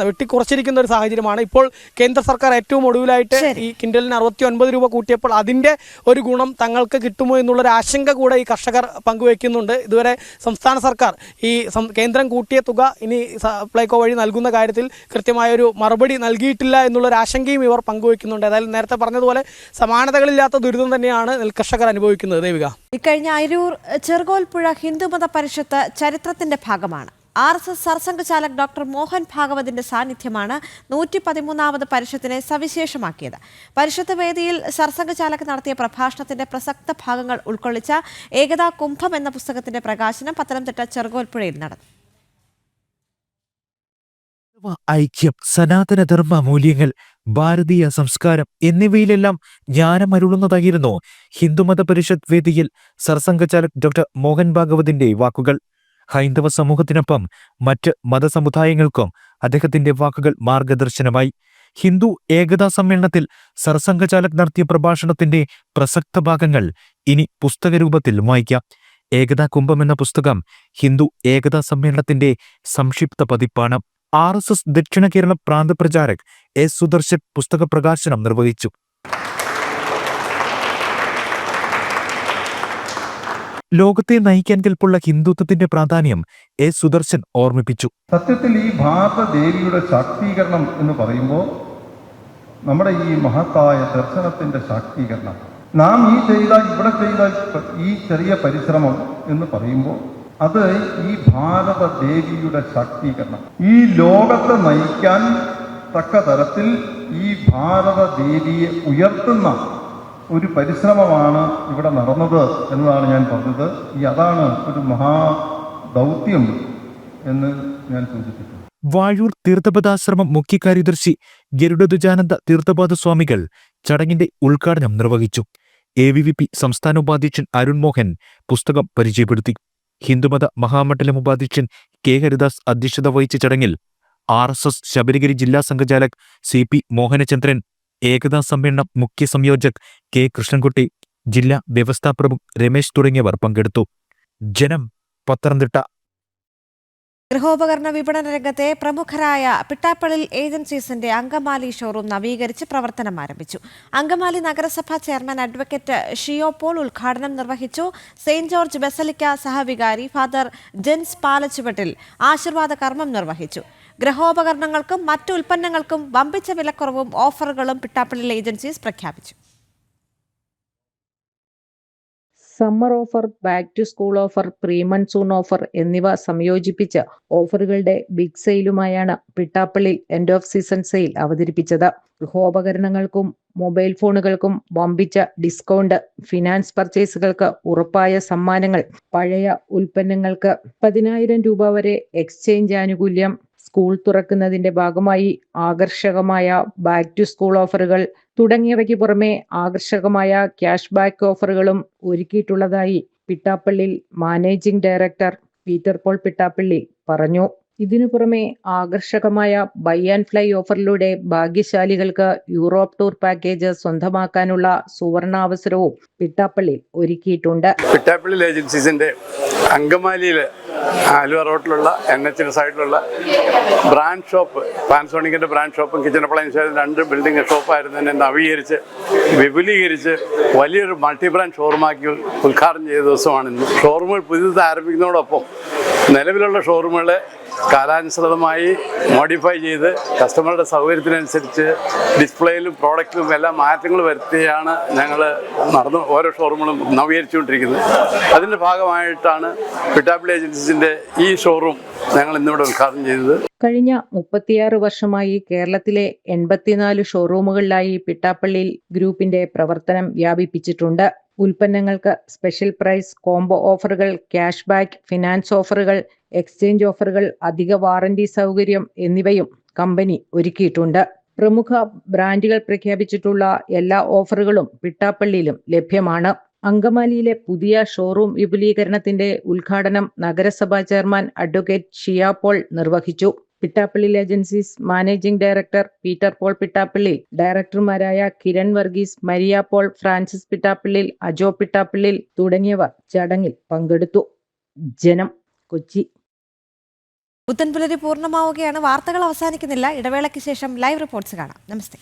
വെട്ടിക്കുറച്ചിരിക്കുന്ന ഒരു സാഹചര്യമാണ്. ഇപ്പോൾ കേന്ദ്ര സർക്കാർ ഏറ്റവും ഒടുവിലായിട്ട് ഈ കിൻഡലിന് 69 രൂപ കൂട്ടിയപ്പോൾ അതിൻ്റെ ഒരു ഗുണം തങ്ങൾക്ക് കിട്ടുമോ എന്നുള്ളൊരു ആശങ്ക കൂടെ ഈ കർഷകർ പങ്കുവയ്ക്കുന്നുണ്ട്. ഇതുവരെ സംസ്ഥാന സർക്കാർ ഈ കേന്ദ്രം കൂട്ടിയ തുക ഇനി സപ്ലൈകോ വഴി നൽകുന്ന കാര്യത്തിൽ കൃത്യമായൊരു മറുപടി നൽകിയിട്ടില്ല എന്നുള്ളൊരു ആശങ്കയും ഇവർ പങ്കുവയ്ക്കുന്നുണ്ട്. ഏതായാലും നേരത്തെ പറഞ്ഞതുപോലെ സമാനതകളില്ലാത്ത ദുരിതം തന്നെയാണ് നെൽകർഷകർ അനുഭവിക്കുന്നത്. ദേവിക, ഇക്കഴിഞ്ഞ അരൂർ ചെറുകോൽപ്പുഴ ഹിന്ദുമത പരിഷത്ത് ചരിത്രത്തിന്റെ ഭാഗമാണ്. RSS സർസംഘ ചാലക് ഡോക്ടർ മോഹൻ ഭാഗവതിന്റെ സാന്നിധ്യമാണ് 113ാമത് പരിഷത്തിനെ സവിശേഷമാക്കിയത്. പരിഷത്ത് വേദിയിൽ സർസംഘ ചാലക് നടത്തിയ പ്രഭാഷണത്തിന്റെ പ്രസക്ത ഭാഗങ്ങൾ ഉൾക്കൊള്ളിച്ച ഏകതാ കുംഭം എന്ന പുസ്തകത്തിന്റെ പ്രകാശനം പത്തനംതിട്ട ചെറുകോൽപ്പുഴയിൽ നടന്നു. ഐക്യം, സനാതനധർമ്മ മൂല്യങ്ങൾ, ഭാരതീയ സംസ്കാരം എന്നിവയിലെല്ലാം ജ്ഞാനമരുളുന്നതായിരുന്നു ഹിന്ദുമത പരിഷത്ത് വേദിയിൽ സർസംഘ ചാലക് ഡോക്ടർ മോഹൻ ഭാഗവതിന്റെ വാക്കുകൾ. ഹൈന്ദവ സമൂഹത്തിനൊപ്പം മറ്റ് മതസമുദായങ്ങൾക്കും അദ്ദേഹത്തിന്റെ വാക്കുകൾ മാർഗദർശനമായി. ഹിന്ദു ഏകതാ സമ്മേളനത്തിൽ സർസംഘചാലക് നടത്തിയ പ്രഭാഷണത്തിന്റെ പ്രസക്ത ഭാഗങ്ങൾ ഇനി പുസ്തകരൂപത്തിൽ വായിക്കാം. ഏകതാ കുംഭം എന്ന പുസ്തകം ഹിന്ദു ഏകതാ സമ്മേളനത്തിന്റെ സംക്ഷിപ്ത പതിപ്പാണ്. RSS ദക്ഷിണ കേരള പ്രാന്ത പ്രചാരക് S. സുദർശൻ പുസ്തക പ്രകാശനം നിർവഹിച്ചു. ലോകത്തെ നയിക്കാൻ കെൽപ്പുള്ള ഹിന്ദുത്വത്തിന്റെ പ്രാധാന്യം S. സുദർശൻ ഓർമ്മിപ്പിച്ചു. സത്യത്തിൽ ഈ ഭാരതദേവിയുടെ ശാക്തീകരണം എന്ന് പറയുമ്പോൾ നമ്മുടെ ഈ മഹത്തായ ദർശനത്തിന്റെ ശാക്തീകരണം, നാം ഇവിടെ ചെയ്ത ഈ ചെറിയ പരിശ്രമം എന്ന് പറയുമ്പോൾ അത് ഈ ഭാരതദേവിയുടെ ശാക്തീകരണം, ഈ ലോകത്തെ നയിക്കാൻ തക്ക തരത്തിൽ ഈ ഭാരതദേവിയെ ഉയർത്തുന്ന ഒരു പരിശ്രമമാണ് ഇവിടെ നടന്നത് എന്നതാണ് ഞാൻ പറഞ്ഞത്. അതാണ് ഒരു മഹാദൗത്യം എന്ന് ഞാൻ സൂചിപ്പിച്ചു. വാഴൂർ തീർത്ഥപദാശ്രമം മുഖ്യ കാര്യദർശി ഗരുഡധ്വജാനന്ദ തീർത്ഥപാദ സ്വാമികൾ ചടങ്ങിന്റെ ഉദ്ഘാടനം നിർവഹിച്ചു. AVVP സംസ്ഥാന ഉപാധ്യക്ഷൻ അരുൺ മോഹൻ പുസ്തകം പരിചയപ്പെടുത്തി. ഹിന്ദുമത മഹാമണ്ഡലം ഉപാധ്യക്ഷൻ K. ഹരിദാസ് അധ്യക്ഷത വഹിച്ച ചടങ്ങിൽ RSS ശബരിഗിരി ജില്ലാ സംഘചാലക് CP മോഹനചന്ദ്രൻ, ഏകതാ സമ്മേളനം മുഖ്യ സംയോജക് K. കൃഷ്ണൻകുട്ടി, ജില്ലാ വ്യവസ്ഥാ പ്രമുഖ് രമേശ് തുടങ്ങിയവർ പങ്കെടുത്തു. ജനം, പത്തനംതിട്ട. ഗൃഹോപകരണ വിപണന രംഗത്തെ പ്രമുഖരായ പിട്ടാപ്പള്ളിൽ ഏജൻസീസിന്റെ അങ്കമാലി ഷോറൂം നവീകരിച്ച് പ്രവർത്തനം ആരംഭിച്ചു. അങ്കമാലി നഗരസഭാ ചെയർമാൻ അഡ്വക്കേറ്റ് ഷിയോ പോൾ ഉദ്ഘാടനം നിർവഹിച്ചു. സെയിന്റ് ജോർജ് ബസലിക്ക സഹവികാരി ഫാദർ ജെൻസ് പാലച്ചുവട്ടിൽ ആശീർവാദ കർമ്മം നിർവഹിച്ചു. ഗൃഹോപകരണങ്ങൾക്കും മറ്റു ഉൽപ്പന്നങ്ങൾക്കും വമ്പിച്ച വിലക്കുറവും ഓഫറുകളും പിട്ടാപ്പള്ളിൽ ഏജൻസീസ് പ്രഖ്യാപിച്ചു. Summer offer, back to school offer, pre monsoon offer എന്നിവ സംയോജിപ്പിച്ച് ഓഫറുകളുടെ ബിഗ് സെയിലുമായാണ് Pittappilly end of season sale അവതരിപ്പിച്ചത്. ഗൃഹോപകരണങ്ങൾക്കും മൊബൈൽ ഫോണുകൾക്കും വമ്പിച്ച ഡിസ്കൗണ്ട്, ഫിനാൻസ് പർച്ചേസുകൾക്ക് ഉറപ്പായ സമ്മാനങ്ങൾ, പഴയ ഉൽപ്പന്നങ്ങൾക്ക് 10,000 രൂപ വരെ എക്സ്ചേഞ്ച് ആനുകൂല്യം, സ്കൂൾ തുറക്കുന്നതിന്റെ ഭാഗമായി ആകർഷകമായ ബാക്ക് ടു സ്കൂൾ ഓഫറുകൾ തുടങ്ങിയവയ്ക്ക് പുറമെ ആകർഷകമായ ക്യാഷ് ബാക്ക് ഓഫറുകളും ഒരുക്കിയിട്ടുള്ളതായി പിട്ടാപ്പള്ളിൽ മാനേജിംഗ് ഡയറക്ടർ പീറ്റർ പോൾ പിട്ടാപ്പള്ളി പറഞ്ഞു. ഇതിനു പുറമെ ആകർഷകമായ ബൈ ആൻഡ് ഫ്ലൈ ഓഫറിലൂടെ ഭാഗ്യശാലികൾക്ക് യൂറോപ്പ് ടൂർ പാക്കേജ് സ്വന്തമാക്കാനുള്ള സുവർണാവസരവും പിട്ടാപ്പള്ളി ഒരുക്കിയിട്ടുണ്ട്. പിട്ടാപ്പള്ളി ഏജൻസീസിന്റെ അങ്കമാലിയിൽ ആലുവ റോഡിലുള്ള NH സൈഡിലുള്ള ബ്രാൻഡ് ഷോപ്പ്, പാൻസോണിക്കിന്റെ ബ്രാൻഡ് ഷോപ്പും കിച്ചൺ അപ്ലയൻസ് 2 ബിൽഡിംഗ് ഷോപ്പായിരുന്നു നവീകരിച്ച് വിപുലീകരിച്ച് വലിയൊരു മൾട്ടി ബ്രാൻഡ് ഷോറൂമാക്കി ഉദ്ഘാടനം ചെയ്ത ദിവസമാണ് ഇന്ന്. ഷോറൂമുകൾ പുതിയത് ആരംഭിക്കുന്നതോടൊപ്പം നിലവിലുള്ള ഷോറൂമുകളെ കാലാനുസൃതമായി മോഡിഫൈ ചെയ്ത് കസ്റ്റമറുടെ സൗകര്യത്തിനനുസരിച്ച് ഡിസ്പ്ലേയിലും പ്രോഡക്റ്റിലും എല്ലാം മാറ്റങ്ങൾ വരുത്തിയാണ് ഞങ്ങൾ ഓരോ ഷോറൂമുകളും നവീകരിച്ചുകൊണ്ടിരിക്കുന്നത്. അതിൻ്റെ ഭാഗമായിട്ടാണ് പിട്ടാപ്പിള്ളി ഏജൻസീസിൻ്റെ ഈ ഷോറൂം ഞങ്ങൾ ഇന്നിവിടെ ഉദ്ഘാടനം ചെയ്തത്. കഴിഞ്ഞ 36 വർഷമായി കേരളത്തിലെ 84 ഷോറൂമുകളിലായി പിട്ടാപ്പള്ളിയിൽ ഗ്രൂപ്പിന്റെ പ്രവർത്തനം വ്യാപിപ്പിച്ചിട്ടുണ്ട്. ഉൽപ്പന്നങ്ങൾക്ക് സ്പെഷ്യൽ പ്രൈസ്, കോംബോ ഓഫറുകൾ, ക്യാഷ് ബാക്ക്, ഫിനാൻസ് ഓഫറുകൾ, എക്സ്ചേഞ്ച് ഓഫറുകൾ, അധിക വാറന്റി സൗകര്യം എന്നിവയും കമ്പനി ഒരുക്കിയിട്ടുണ്ട്. പ്രമുഖ ബ്രാൻഡുകൾ പ്രഖ്യാപിച്ചിട്ടുള്ള എല്ലാ ഓഫറുകളും പിട്ടാപ്പള്ളിയിലും ലഭ്യമാണ്. അങ്കമാലിയിലെ പുതിയ ഷോറൂം വിപുലീകരണത്തിന്റെ ഉദ്ഘാടനം നഗരസഭാ ചെയർമാൻ അഡ്വക്കേറ്റ് ഷിയ പോൾ നിർവഹിച്ചു. Pittappilly agencies managing director Peter Paul Pittappilly, ഡയറക്ടർമാരായ കിരൺ വർഗീസ്, മരിയ പോൾ, ഫ്രാൻസിസ് പിട്ടാപ്പള്ളി, അജോ പിട്ടാപ്പള്ളി തുടങ്ങിയവർ ചടങ്ങിൽ പങ്കെടുത്തു. ജനം, കൊച്ചി. പുത്തൻപുലരി പൂർണ്ണമാവുകയാണ്. വാർത്തകൾ അവസാനിക്കുന്നില്ല. ഇടവേളയ്ക്ക് ശേഷം ലൈവ് റിപ്പോർട്ട്സ് കാണാം. നമസ്തേ.